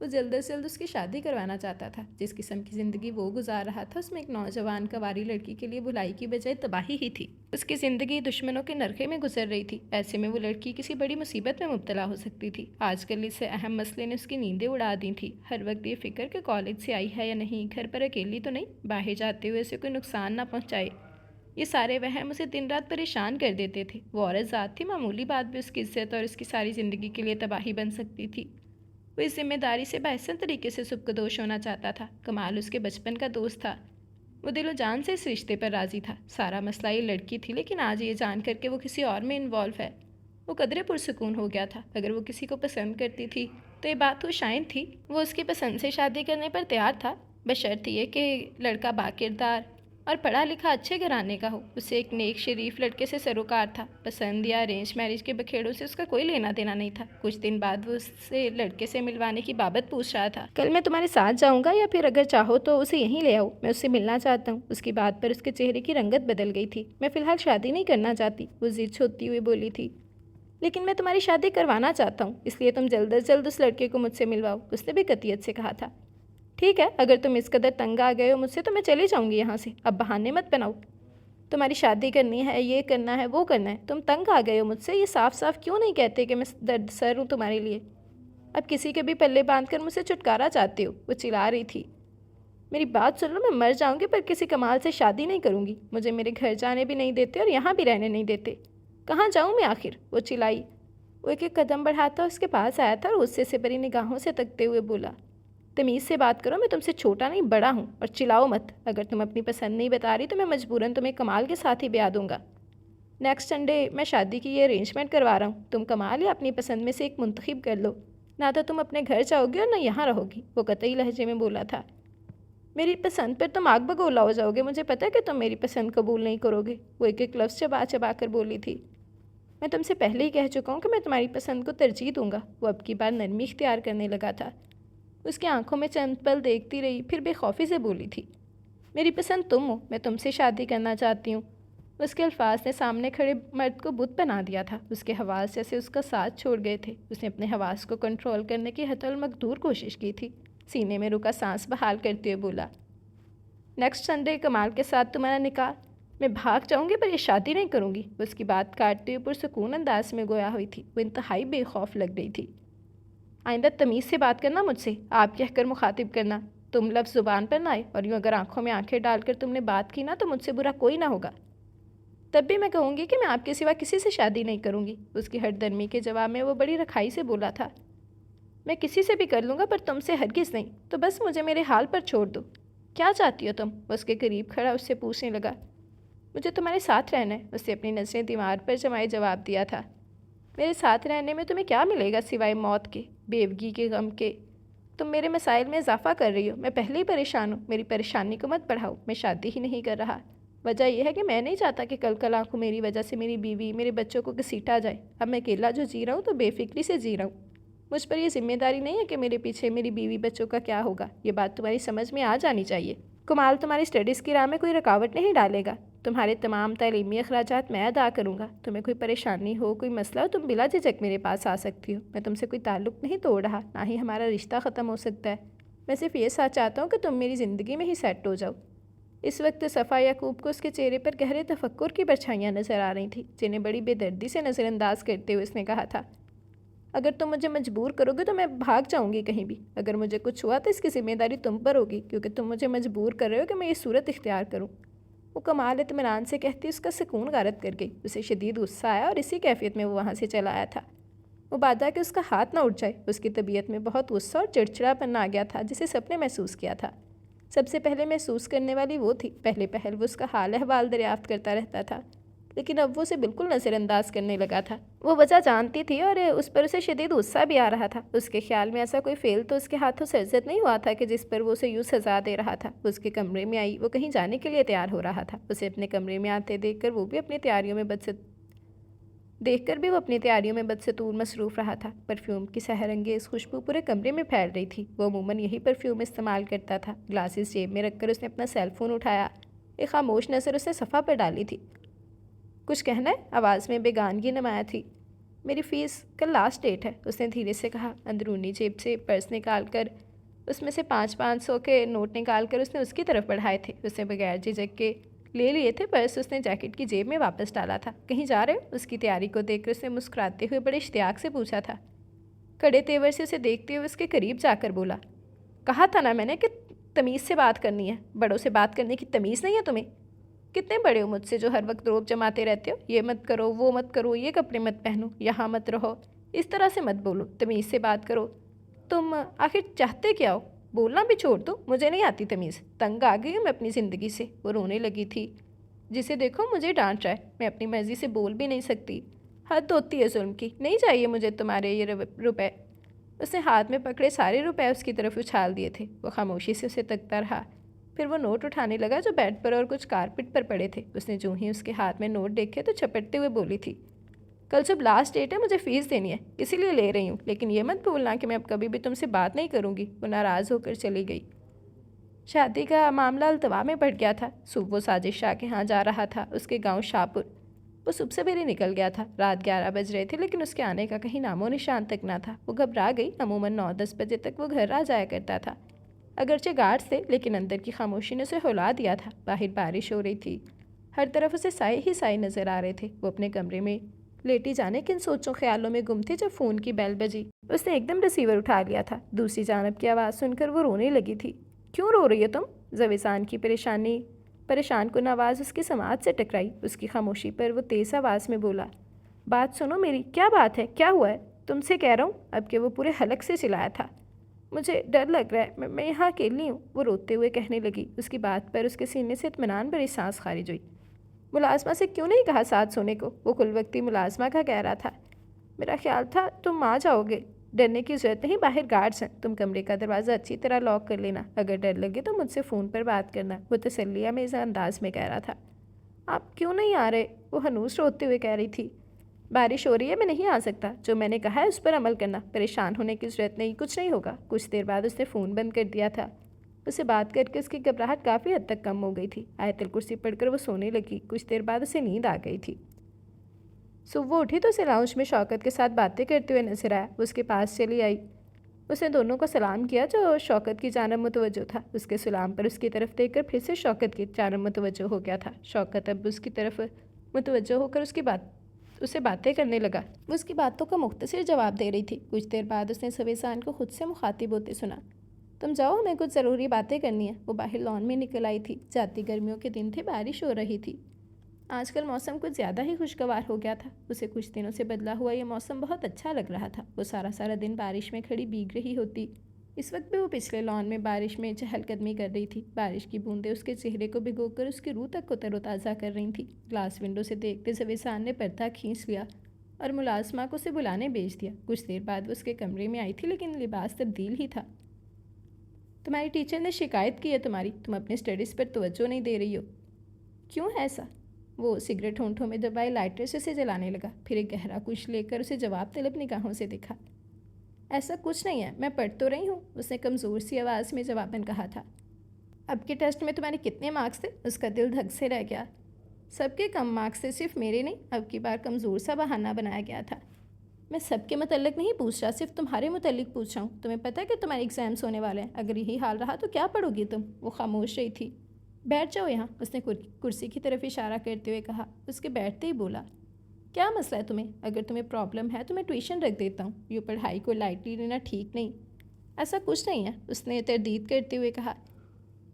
Speaker 1: وہ جلد از جلد اس کی شادی کروانا چاہتا تھا۔ جس قسم کی زندگی وہ گزار رہا تھا اس میں ایک نوجوان کنواری لڑکی کے لیے بھلائی کی بجائے تباہی ہی تھی۔ اس کی زندگی دشمنوں کے نرخے میں گزر رہی تھی، ایسے میں وہ لڑکی کسی بڑی مصیبت میں مبتلا ہو سکتی تھی۔ آج کل اس سے اہم مسئلے نے اس کی نیندیں اڑا دی تھیں۔ ہر وقت یہ فکر کہ کالج سے آئی ہے یا نہیں، گھر پر اکیلی تو نہیں، باہر جاتے ہوئے اسے کوئی نقصان نہ پہنچائے۔ یہ سارے وہم اسے دن رات پریشان کر دیتے تھے۔ وہ عورت ذات تھی، معمولی بات بھی اس کی عزت اور اس کی ساری زندگی کے لیے تباہی بن سکتی تھی۔ وہ اس ذمہ داری سے باحسن طریقے سے سبکدوش ہونا چاہتا تھا۔ کمال اس کے بچپن کا دوست تھا، وہ دل و جان سے اس رشتے پر راضی تھا۔ سارا مسئلہ یہ لڑکی تھی، لیکن آج یہ جان کر کے وہ کسی اور میں انوالو ہے، وہ قدرے پرسکون ہو گیا تھا۔ اگر وہ کسی کو پسند کرتی تھی تو یہ بات تو شائن تھی، وہ اس کی پسند سے شادی کرنے پر تیار تھا، بشرط یہ کہ لڑکا باکردار اور پڑھا لکھا اچھے گھرانے کا ہو۔ اسے ایک نیک شریف لڑکے سے سروکار تھا۔ پسند یا ارینج میرج کے بکھیڑوں سے اس کا کوئی لینا دینا نہیں تھا۔ کچھ دن بعد وہ اس سے لڑکے سے ملوانے کی بابت پوچھ رہا تھا۔ کل میں تمہارے ساتھ جاؤں گا یا پھر اگر چاہو تو اسے یہیں لے آؤ، میں اس سے ملنا چاہتا ہوں۔ اس کی بات پر اس کے چہرے کی رنگت بدل گئی تھی۔ میں فی الحال شادی نہیں کرنا چاہتی، وہ ضد چھوڑتی ہوئی بولی تھی۔ لیکن میں تمہاری شادی کروانا چاہتا ہوں، اس لیے تم جلد از جلد اس لڑکے کو مجھ سے ملواؤ، اس نے بھی قطعیت سے کہا تھا۔ ٹھیک ہے، اگر تم اس قدر تنگ آ گئے ہو مجھ سے تو میں چلی جاؤں گی یہاں سے، اب بہانے مت بناؤ۔ تمہاری شادی کرنی ہے، یہ کرنا ہے، وہ کرنا ہے، تم تنگ آ گئے ہو مجھ سے، یہ صاف صاف کیوں نہیں کہتے کہ میں درد سر ہوں تمہارے لیے؟ اب کسی کے بھی پلے باندھ کر مجھ سے چھٹکارا چاہتے ہو، وہ چلا رہی تھی۔ میری بات سن لو، میں مر جاؤں گی پر کسی کمال سے شادی نہیں کروں گی، مجھے میرے گھر جانے بھی نہیں دیتے اور یہاں بھی رہنے نہیں دیتے، کہاں جاؤں میں آخر؟ وہ چلائی۔ وہ ایک ایک قدم بڑھاتا اس کے پاس آیا تھا اور غصے سے بھری نگاہوں سے تکتے ہوئے بولا، تمیز سے بات کرو، میں تم سے چھوٹا نہیں بڑا ہوں، اور چلاؤ مت۔ اگر تم اپنی پسند نہیں بتا رہی تو میں مجبوراً تمہیں کمال کے ساتھ ہی بیاہ دوں گا۔ نیکسٹ سنڈے میں شادی کی یہ ارینجمنٹ کروا رہا ہوں، تم کمال یا اپنی پسند میں سے ایک منتخب کر لو، نہ تو تم اپنے گھر جاؤ گی اور نہ یہاں رہو گی، وہ قطعی لہجے میں بولا تھا۔ میری پسند پر تم آگ بگولا ہو جاؤ گے، مجھے پتہ ہے کہ تم میری پسند قبول نہیں کرو گے، وہ ایک ایک لفظ چبا چبا کر بولی تھی۔ میں تم سے پہلے ہی کہہ چکا ہوں کہ میں تمہاری پسند کو ترجیح دوں گا، وہ اب کی بار نرمی اختیار کرنے لگا تھا۔ اس کی آنکھوں میں چند پل دیکھتی رہی، پھر بے خوفی سے بولی تھی، میری پسند تم ہو، میں تم سے شادی کرنا چاہتی ہوں۔ اس کے الفاظ نے سامنے کھڑے مرد کو بت بنا دیا تھا، اس کے حواس جیسے اس کا ساتھ چھوڑ گئے تھے۔ اس نے اپنے حواس کو کنٹرول کرنے کی حتی المقدور کوشش کی تھی، سینے میں رکا سانس بحال کرتے ہوئے بولا، نیکسٹ سنڈے کمال کے ساتھ تمہارا نکاح، میں بھاگ جاؤں گی پر یہ شادی نہیں کروں گی، وہ اس کی بات کاٹتے ہوئے پرسکون انداز میں گویا ہوئی تھی، وہ انتہائی بے خوف لگ رہی تھی۔ آئندہ تمیز سے بات کرنا مجھ سے، آپ کہہ کر مخاطب کرنا، تم لفظ زبان پر نہ آئے، اور یوں اگر آنکھوں میں آنکھیں ڈال کر تم نے بات کی نا تو مجھ سے برا کوئی نہ ہوگا، تب بھی میں کہوں گی کہ میں آپ کے سوا کسی سے شادی نہیں کروں گی۔ اس کی ہٹ درمی کے جواب میں وہ بڑی رکھائی سے بولا تھا، میں کسی سے بھی کر لوں گا پر تم سے ہرگز نہیں، تو بس مجھے میرے حال پر چھوڑ دو۔ کیا چاہتی ہو تم؟ وہ اس کے قریب کھڑا اس سے پوچھنے لگا۔ مجھے تمہارے ساتھ رہنا ہے، اس نے اپنی نظریں دیوار پر جمائے جواب دیا تھا۔ میرے ساتھ رہنے میں تمہیں کیا ملے گا سوائے موت کے، بیوگی کے غم کے؟ تم میرے مسائل میں اضافہ کر رہی ہو، میں پہلے ہی پریشان ہوں، میری پریشانی کو مت بڑھاؤ، میں شادی ہی نہیں کر رہا۔ وجہ یہ ہے کہ میں نہیں چاہتا کہ کل کل آنکھوں میری وجہ سے میری بیوی، میرے بچوں کو گھسیٹا جائے۔ اب میں اکیلا جو جی رہا ہوں تو بے فکری سے جی رہا ہوں، مجھ پر یہ ذمہ داری نہیں ہے کہ میرے پیچھے میری بیوی بچوں کا کیا ہوگا، یہ بات تمہاری سمجھ میں آ جانی چاہیے۔ کمال تمہاری اسٹڈیز کی راہ میں کوئی رکاوٹ نہیں ڈالے گا، تمہارے تمام تعلیمی اخراجات میں ادا کروں گا، تمہیں کوئی پریشانی ہو، کوئی مسئلہ ہو، تم بلا جھجک میرے پاس آ سکتی ہو، میں تم سے کوئی تعلق نہیں توڑ رہا، نہ ہی ہمارا رشتہ ختم ہو سکتا ہے، میں صرف یہ ساتھ چاہتا ہوں کہ تم میری زندگی میں ہی سیٹ ہو جاؤ۔ اس وقت صفا یعقوب کو اس کے چہرے پر گہرے تفکر کی پرچھائیاں نظر آ رہی تھیں، جنہیں بڑی بے دردی سے نظر انداز کرتے ہوئے اس نے کہا تھا، اگر تم مجھے مجبور کرو گے تو میں بھاگ جاؤں گی کہیں بھی، اگر مجھے کچھ ہوا تو اس کی ذمہ داری تم پر ہوگی، کیونکہ تم مجھے مجبور کر رہے ہو کہ میں یہ صورت اختیار کروں۔ وہ کمال اطمینان سے کہتی اس کا سکون غارت کر گئی، اسے شدید غصہ آیا اور اسی کیفیت میں وہ وہاں سے چلا آیا تھا۔ وہ بادا کہ اس کا ہاتھ نہ اٹھ جائے، اس کی طبیعت میں بہت غصہ اور چڑچڑا پن آ گیا تھا جسے سب نے محسوس کیا تھا۔ سب سے پہلے محسوس کرنے والی وہ تھی، پہلے پہل وہ اس کا حال احوال دریافت کرتا رہتا تھا، لیکن اب وہ اسے بالکل نظر انداز کرنے لگا تھا۔ وہ وجہ جانتی تھی اور اس پر اسے شدید غصہ بھی آ رہا تھا۔ اس کے خیال میں ایسا کوئی فعل تو اس کے ہاتھوں سرزد نہیں ہوا تھا کہ جس پر وہ اسے یوں سزا دے رہا تھا۔ وہ اس کے کمرے میں آئی، وہ کہیں جانے کے لیے تیار ہو رہا تھا، اسے اپنے کمرے میں آتے دیکھ کر وہ اپنی تیاریوں میں بدستور مصروف رہا تھا۔ پرفیوم کی سحر انگیز خوشبو پورے کمرے میں پھیل رہی تھی، وہ عموماً یہی پرفیوم استعمال کرتا تھا۔ گلاسز جیب میں رکھ کر اس نے اپنا سیل فون اٹھایا، ایک خاموش نظر اس نے صفحہ پر ڈالی تھی۔ کچھ کہنا ہے؟ آواز میں بیگانگی نمایاں تھی۔ میری فیس کل لاسٹ ڈیٹ ہے، اس نے دھیرے سے کہا۔ اندرونی جیب سے پرس نکال کر اس میں سے 500 کے نوٹ نکال کر اس نے اس کی طرف بڑھائے تھے، اس نے بغیر جھجک کے لے لیے تھے۔ پرس اس نے جیکٹ کی جیب میں واپس ڈالا تھا۔ کہیں جا رہے ہو؟ اس کی تیاری کو دیکھ کر اس نے مسکراتے ہوئے بڑے اشتیاق سے پوچھا تھا۔ کڑے تیور سے اسے دیکھتے ہوئے اس کے قریب جا کر بولا، کہا تھا نا میں نے کہ تمیز سے بات کرنی ہے، بڑوں سے بات کرنے کی تمیز نہیں ہے تمہیں؟ کتنے بڑے ہو مجھ سے جو ہر وقت روب جماتے رہتے ہو؟ یہ مت کرو، وہ مت کرو، یہ کپڑے مت پہنو، یہاں مت رہو، اس طرح سے مت بولو، تمیز سے بات کرو۔ تم آخر چاہتے کیا ہو؟ بولنا بھی چھوڑ دو، مجھے نہیں آتی تمیز، تنگ آ گئی ہوں میں اپنی زندگی سے۔ وہ رونے لگی تھی۔ جسے دیکھو مجھے ڈانٹ رہا ہے، میں اپنی مرضی سے بول بھی نہیں سکتی۔ حد ہوتی ہے ظلم کی، نہیں چاہیے مجھے تمہارے یہ روپے۔ اس نے ہاتھ میں پکڑے سارے روپے اس کی طرف اچھال دیے تھے۔ وہ خاموشی سے اسے تکتا رہا۔ پھر وہ نوٹ اٹھانے لگا جو بیڈ پر اور کچھ کارپٹ پر پڑے تھے۔ اس نے جو ہی اس کے ہاتھ میں نوٹ دیکھے تو چھپٹتے ہوئے بولی تھی، کل جب لاسٹ ڈیٹ ہے مجھے فیس دینی ہے، اسی لیے لے رہی ہوں، لیکن یہ مت بھولنا کہ میں اب کبھی بھی تم سے بات نہیں کروں گی۔ وہ ناراض ہو کر چلی گئی۔ شادی کا معاملہ التوا میں پڑ گیا تھا۔ صبح وہ ساجد شاہ کے ہاں جا رہا تھا، اس کے گاؤں شاہپور۔ وہ صبح سویرے نکل گیا تھا۔ رات 11 بج رہے تھے لیکن اس کے آنے کا کہیں نام و نشان تک نہ تھا۔ وہ گھبرا گئی۔ عموماً 9-10 بجے تک وہ گھر آ جایا کرتا تھا۔ اگرچہ گارڈز تھے لیکن اندر کی خاموشی نے اسے ہلا دیا تھا۔ باہر بارش ہو رہی تھی، ہر طرف اسے سائے ہی سائے نظر آ رہے تھے۔ وہ اپنے کمرے میں لیٹی جانے کن سوچوں خیالوں میں گم تھی جب فون کی بیل بجی۔ اس نے ایک دم ریسیور اٹھا لیا تھا۔ دوسری جانب کی آواز سن کر وہ رونے لگی تھی۔ کیوں رو رہی ہے تم؟ زویزان کی پریشان کن آواز اس کی سماعت سے ٹکرائی۔ اس کی خاموشی پر وہ تیز آواز میں بولا، بات سنو میری، کیا بات ہے، کیا ہوا ہے؟ تم سے کہہ رہا ہوں۔ اب کہ وہ پورے حلق سے چلایا تھا، مجھے ڈر لگ رہا ہے، میں یہاں اکیلی ہوں۔ وہ روتے ہوئے کہنے لگی۔ اس کی بات پر اس کے سینے سے اطمینان بھری سانس خارج ہوئی۔ ملازمہ سے کیوں نہیں کہا ساتھ سونے کو؟ وہ کل وقتی ملازمہ کا کہہ رہا تھا، میرا خیال تھا تم آ جاؤ گے۔ ڈرنے کی ضرورت نہیں، باہر گارڈز ہیں، تم کمرے کا دروازہ اچھی طرح لاک کر لینا، اگر ڈر لگے تو مجھ سے فون پر بات کرنا۔ وہ تسلیہ میز انداز میں کہہ رہا تھا۔ آپ کیوں نہیں آ رہے؟ وہ ہنوس روتے ہوئے کہہ رہی تھی، بارش ہو رہی ہے، میں نہیں آ سکتا، جو میں نے کہا ہے اس پر عمل کرنا، پریشان ہونے کی ضرورت نہیں، کچھ نہیں ہوگا۔ کچھ دیر بعد اس نے فون بند کر دیا تھا۔ اسے بات کر کے اس کی گھبراہٹ کافی حد تک کم ہو گئی تھی۔ آیت الکرسی پڑھ کر وہ سونے لگی۔ کچھ دیر بعد اسے نیند آ گئی تھی۔ صبح وہ اٹھی تو اسے لاؤنج میں شوکت کے ساتھ باتیں کرتے ہوئے نظر آیا۔ وہ اس کے پاس چلی آئی۔ اس نے دونوں کو سلام کیا جو شوکت کی جانب متوجہ تھا۔ اس کے سلام پر اس کی طرف دیکھ کر پھر سے شوکت کی جانب متوجہ ہو گیا تھا۔ شوکت اب اس کی طرف متوجہ ہو کر اسے باتیں کرنے لگا۔ وہ اس کی باتوں کا مختصر جواب دے رہی تھی۔ کچھ دیر بعد اس نے سویسان کو خود سے مخاطب ہوتے سنا، تم جاؤ، ہمیں کچھ ضروری باتیں کرنی ہیں۔ وہ باہر لان میں نکل آئی تھی۔ جاتی گرمیوں کے دن تھے، بارش ہو رہی تھی۔ آج کل موسم کچھ زیادہ ہی خوشگوار ہو گیا تھا۔ اسے کچھ دنوں سے بدلا ہوا یہ موسم بہت اچھا لگ رہا تھا۔ وہ سارا دن بارش میں کھڑی بھیگ رہی ہوتی۔ اس وقت بھی وہ پچھلے لان میں بارش میں چہل قدمی کر رہی تھی۔ بارش کی بوندیں اس کے چہرے کو بھگو کر اس کی روح تک کو تر و تازہ کر رہی تھیں۔ گلاس ونڈو سے دیکھتے زویسان نے پردہ کھینچ لیا اور ملازمہ کو اسے بلانے بھیج دیا۔ کچھ دیر بعد وہ اس کے کمرے میں آئی تھی لیکن لباس تبدیل ہی تھا۔ تمہاری ٹیچر نے شکایت کی ہے تم اپنی اسٹڈیز پر توجہ نہیں دے رہی ہو۔ کیوں ہے ایسا؟ وہ سگریٹ ہونٹوں میں دبائے لائٹر سے اسے جلانے لگا، پھر ایک گہرا کش لے کر اسے جواب طلب نگاہوں سے دیکھا۔ ایسا کچھ نہیں ہے، میں پڑھ تو رہی ہوں، اس نے کمزور سی آواز میں جواباً کہا تھا۔ اب کے ٹیسٹ میں تمہارے کتنے مارکس تھے؟ اس کا دل دھک سے رہ گیا۔ سب کے کم مارکس تھے، صرف میرے نہیں۔ اب کی بار کمزور سا بہانہ بنایا گیا تھا۔ میں سب کے متعلق نہیں پوچھ رہا، صرف تمہارے متعلق پوچھ رہا ہوں۔ تمہیں پتہ ہے کہ تمہارے ایگزامس ہونے والے ہیں، اگر یہی حال رہا تو کیا پڑھو گی تم؟ وہ خاموش رہی تھی۔ بیٹھ جاؤ یہاں، اس نے کرسی کی طرف اشارہ کرتے ہوئے کہا۔ اس کے بیٹھتے ہی بولا، کیا مسئلہ ہے تمہیں؟ اگر تمہیں پرابلم ہے تو میں ٹیوشن رکھ دیتا ہوں، یہ پڑھائی کو لائٹلی لینا ٹھیک نہیں۔ ایسا کچھ نہیں ہے، اس نے تردید کرتے ہوئے کہا۔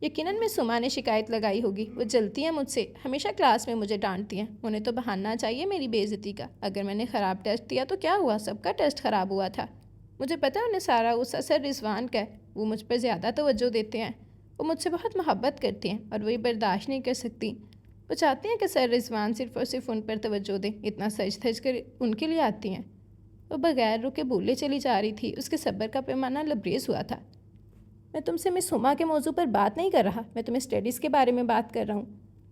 Speaker 1: یقیناً میں سما نے شکایت لگائی ہوگی، وہ جلتی ہیں مجھ سے، ہمیشہ کلاس میں مجھے ڈانٹتی ہیں۔ انہیں تو بہانہ چاہیے میری بے عزتی کا۔ اگر میں نے خراب ٹیسٹ دیا تو کیا ہوا، سب کا ٹیسٹ خراب ہوا تھا۔ مجھے پتہ ہے انہیں سارا غصہ سر رضوان کا ہے، وہ مجھ پر زیادہ توجہ دیتے ہیں، وہ مجھ سے بہت محبت کرتے ہیں اور وہ یہ برداشت نہیں کر سکتی۔ وہ چاہتی ہیں کہ سر رضوان صرف اور صرف ان پر توجہ دیں، اتنا سج دھج کر ان کے لیے آتی ہیں۔ وہ بغیر رکے بولے چلی جا رہی تھی، اس کے صبر کا پیمانہ لبریز ہوا تھا۔ میں تم سے مس ہما کے موضوع پر بات نہیں کر رہا، میں تمہیں اسٹڈیز کے بارے میں بات کر رہا ہوں۔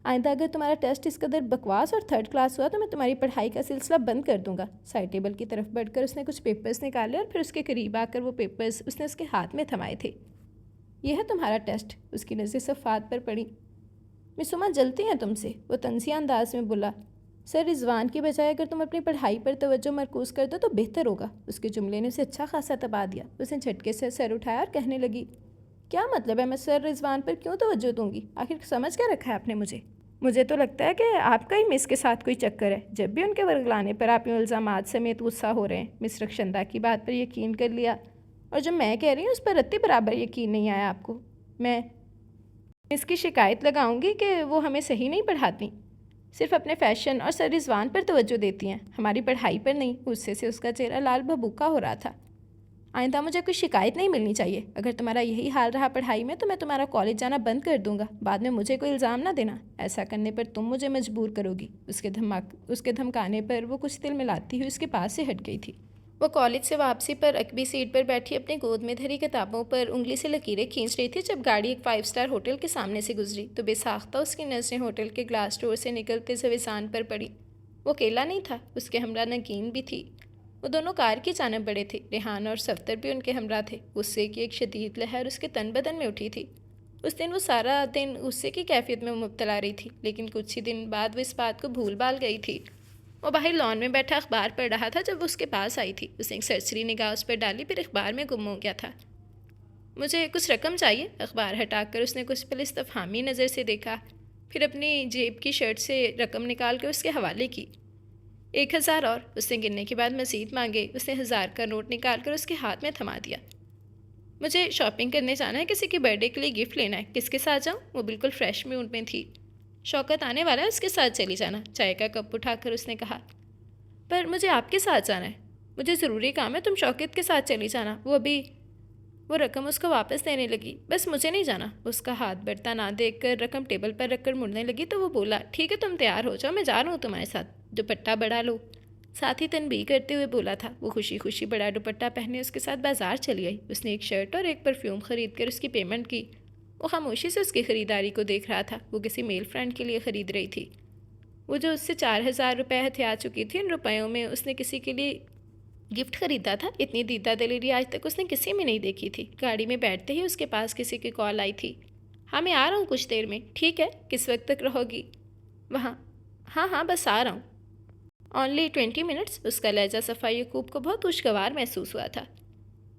Speaker 1: آئندہ اگر تمہارا ٹیسٹ اس قدر بکواس اور تھرڈ کلاس ہوا تو میں تمہاری پڑھائی کا سلسلہ بند کر دوں گا۔ سائڈ ٹیبل کی طرف بڑھ کر اس نے کچھ پیپرز نکالے اور پھر اس کے قریب آ کر وہ پیپرز اس نے اس کے ہاتھ میں تھمائے تھے۔ یہ ہے تمہارا ٹیسٹ۔ اس کی نظر صفحات پر پڑی۔ مس ہما جلتی ہیں تم سے، وہ طنزیہ انداز میں بولا۔ سر رضوان کی بجائے اگر تم اپنی پڑھائی پر توجہ مرکوز کر دو تو بہتر ہوگا۔ اس کے جملے نے اسے اچھا خاصا تبا دیا۔ اس نے جھٹکے سے سر اٹھایا اور کہنے لگی، کیا مطلب ہے میں سر رضوان پر کیوں توجہ دوں گی؟ آخر سمجھ کیا رکھا ہے آپ نے مجھے تو لگتا ہے کہ آپ کا ہی مس کے ساتھ کوئی چکر ہے، جب بھی ان کے ورگلانے پر آپ یوں الزامات سمیت غصہ ہو رہے ہیں۔ مس رخشندہ کی بات پر یقین کر لیا، اور جو میں کہہ رہی ہوں اس پر رتی برابر یقین نہیں آیا آپ کو؟ میں اس کی شکایت لگاؤں گی کہ وہ ہمیں صحیح نہیں پڑھاتی، صرف اپنے فیشن اور سر رضوان پر توجہ دیتی ہیں، ہماری پڑھائی پر نہیں۔ غصے سے اس کا چہرہ لال بھبوکا ہو رہا تھا۔ آئندہ مجھے کوئی شکایت نہیں ملنی چاہیے، اگر تمہارا یہی حال رہا پڑھائی میں تو میں تمہارا کالج جانا بند کر دوں گا، بعد میں مجھے کوئی الزام نہ دینا، ایسا کرنے پر تم مجھے مجبور کرو گی۔ اس کے دھمکانے پر وہ کچھ دل ملاتی ہوئی اس کے پاس سے ہٹ گئی تھی۔ وہ کالج سے واپسی پر رقبی سیٹ پر بیٹھی اپنی گود میں دھری کتابوں پر انگلی سے لکیریں کھینچ رہی تھی جب گاڑی ایک 5 اسٹار ہوٹل کے سامنے سے گزری تو بے ساختہ اس کی نظریں ہوٹل کے گلاس ڈور سے نکلتے زویزان پر پڑی۔ وہ اکیلا نہیں تھا، اس کے ہمراہ نگین بھی تھی۔ وہ دونوں کار کی جانب بڑھے تھے، ریحان اور صفدر بھی ان کے ہمراہ تھے۔ غصے کی ایک شدید لہر اس کے تن بدن میں اٹھی تھی۔ اس دن وہ سارا دن غصے کی کیفیت میں مبتلا رہی تھی، لیکن کچھ ہی دن بعد وہ اس بات کو بھول بھال گئی تھی۔ وہ باہر لان میں بیٹھا اخبار پڑھ رہا تھا جب وہ اس کے پاس آئی تھی۔ اس نے ایک سرسری نگاہ اس پر ڈالی، پھر اخبار میں گم ہو گیا تھا۔ مجھے کچھ رقم چاہیے، اخبار ہٹا کر اس نے کچھ پل استفہامی نظر سے دیکھا، پھر اپنی جیب کی شرٹ سے رقم نکال کر اس کے حوالے کی۔ 1000 اور، اس نے گننے کے بعد مزید مانگے۔ اس نے 1000 کا نوٹ نکال کر اس کے ہاتھ میں تھما دیا۔ مجھے شاپنگ کرنے جانا ہے، کسی کے برتھ ڈے کے لیے گفٹ لینا ہے، کس کے ساتھ جاؤں؟ وہ بالکل فریش موڈ میں تھی۔ شوکت آنے والا ہے، اس کے ساتھ چلی جانا، چائے کا کپ اٹھا کر اس نے کہا۔ پر مجھے آپ کے ساتھ جانا ہے، مجھے ضروری کام ہے، تم شوکت کے ساتھ چلی جانا، وہ رقم اس کو واپس دینے لگی۔ بس مجھے نہیں جانا۔ اس کا ہاتھ بڑھتا نہ دیکھ کر رقم ٹیبل پر رکھ کر مڑنے لگی تو وہ بولا، ٹھیک ہے تم تیار ہو جاؤ، میں جا رہا ہوں تمہارے ساتھ، دوپٹہ بڑھا لو۔ ساتھ ہی تنبیہ کرتے ہوئے بولا تھا۔ وہ خوشی خوشی بڑا دوپٹہ پہنے اس کے ساتھ بازار چلی آئی۔ اس نے ایک شرٹ اور ایک پرفیوم خرید کر اس کی پیمنٹ کی۔ وہ خاموشی سے اس کی خریداری کو دیکھ رہا تھا۔ وہ کسی میل فرینڈ کے لیے خرید رہی تھی۔ وہ جو اس سے 4000 روپے ہتھیا چکی تھی، ان روپیوں میں اس نے کسی کے لیے گفٹ خریدا تھا۔ اتنی دیدہ دلیری آج تک اس نے کسی میں نہیں دیکھی تھی۔ گاڑی میں بیٹھتے ہی اس کے پاس کسی کی کال آئی تھی۔ ہاں میں آ رہا ہوں کچھ دیر میں۔ ٹھیک ہے، کس وقت تک رہو گی وہاں؟ ہاں بس آ رہا ہوں۔ Only 20 minutes. اس کا لہجہ صفائی یعقوب کو بہت خوشگوار محسوس ہوا تھا۔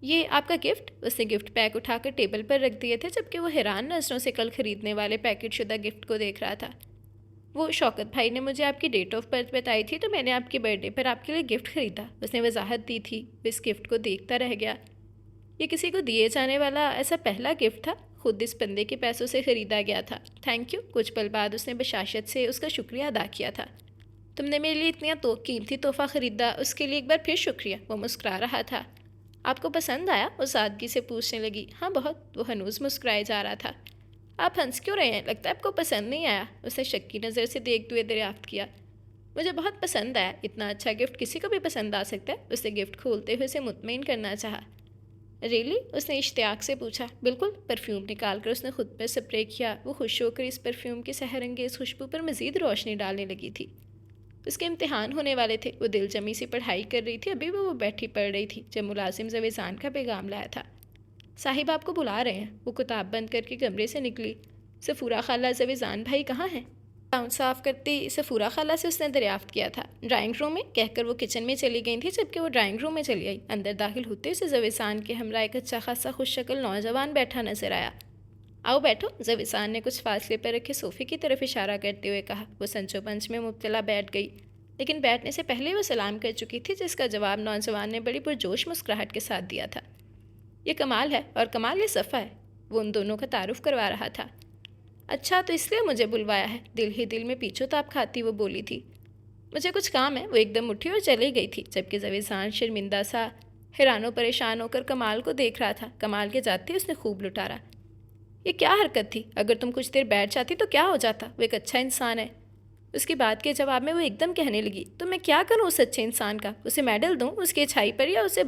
Speaker 1: یہ آپ کا گفٹ؟ اس نے گفٹ پیک اٹھا کر ٹیبل پر رکھ دیے تھے جبکہ وہ حیران نظروں سے کل خریدنے والے پیکٹ شدہ گفٹ کو دیکھ رہا تھا۔ وہ شوکت بھائی نے مجھے آپ کی ڈیٹ آف برتھ بتائی تھی تو میں نے آپ کے برتھ ڈے پر آپ کے لیے گفٹ خریدا، اس نے وضاحت دی تھی۔ وہ اس گفٹ کو دیکھتا رہ گیا۔ یہ کسی کو دیے جانے والا ایسا پہلا گفٹ تھا، خود اس بندے کے پیسوں سے خریدا گیا تھا۔ Thank you. کچھ پل بعد اس نے بشاشت سے اس کا شکریہ ادا کیا تھا۔ تم نے میرے لیے اتنا قیمتی تحفہ خریدا، اس کے لیے ایک بار پھر شکریہ۔ وہ مسکرا رہا تھا۔ آپ کو پسند آیا؟ وہ سادگی سے پوچھنے لگی۔ ہاں بہت۔ وہ ہنوز مسکرائے جا رہا تھا۔ آپ ہنس کیوں رہے ہیں؟ لگتا ہے آپ کو پسند نہیں آیا، اسے شک کی نظر سے دیکھتے ہوئے دریافت کیا۔ مجھے بہت پسند آیا، اتنا اچھا گفٹ کسی کو بھی پسند آ سکتا ہے، اسے گفٹ کھولتے ہوئے اسے مطمئن کرنا چاہا۔ ریلی؟ اس نے اشتیاق سے پوچھا۔ بالکل۔ پرفیوم نکال کر اس نے خود پر سپرے کیا۔ وہ خوش ہو کر اس پرفیوم کی سحر انگیز خوشبو پر مزید روشنی ڈالنے لگی تھی۔ اس کے امتحان ہونے والے تھے، وہ دل جمی سے پڑھائی کر رہی تھی۔ ابھی وہ بیٹھی پڑھ رہی تھی جب ملازم زویزان کا پیغام لایا تھا۔ صاحب آپ کو بلا رہے ہیں۔ وہ کتاب بند کر کے کمرے سے نکلی۔ سفورہ خالہ، زویزان بھائی کہاں ہیں؟ گراؤنڈ صاف کرتی سفورہ خالہ سے اس نے دریافت کیا تھا۔ ڈرائنگ روم میں، کہہ کر وہ کچن میں چلی گئی تھی جبکہ وہ ڈرائنگ روم میں چلی آئی۔ اندر داخل ہوتے اسے زویزان کے ہمراہ ایک اچھا خاصا خوش شکل نوجوان بیٹھا نظر آیا۔ آؤ بیٹھو، زویزان نے کچھ فاصلے پر رکھے صوفے کی طرف اشارہ کرتے ہوئے کہا۔ وہ سنچو پنچ میں مبتلا بیٹھ گئی، لیکن بیٹھنے سے پہلے وہ سلام کر چکی تھی جس کا جواب نوجوان نے بڑی پرجوش مسکراہٹ کے ساتھ دیا تھا۔ یہ کمال ہے اور کمال یہ صفا ہے، وہ ان دونوں کا تعارف کروا رہا تھا۔ اچھا تو اس لیے مجھے بلوایا ہے؟ دل ہی دل میں پیچھو تاپ کھاتی وہ بولی تھی۔ مجھے کچھ کام ہے۔ وہ ایک دم اٹھی اور چلی گئی تھی جبکہ زویزان شرمندہ سا حیران و پریشان ہو کر کمال کو دیکھ رہا تھا۔ کمال کے جاتے اس نے خوب لٹارا۔ یہ کیا حرکت تھی؟ اگر تم کچھ دیر بیٹھ جاتی تو کیا ہو جاتا؟ وہ ایک اچھا انسان ہے۔ اس کی بات کے جواب میں وہ ایک دم کہنے لگی، تو میں کیا کروں اس اچھے انسان کا؟ اسے میڈل دوں اس کی اچھائی پر یا اسے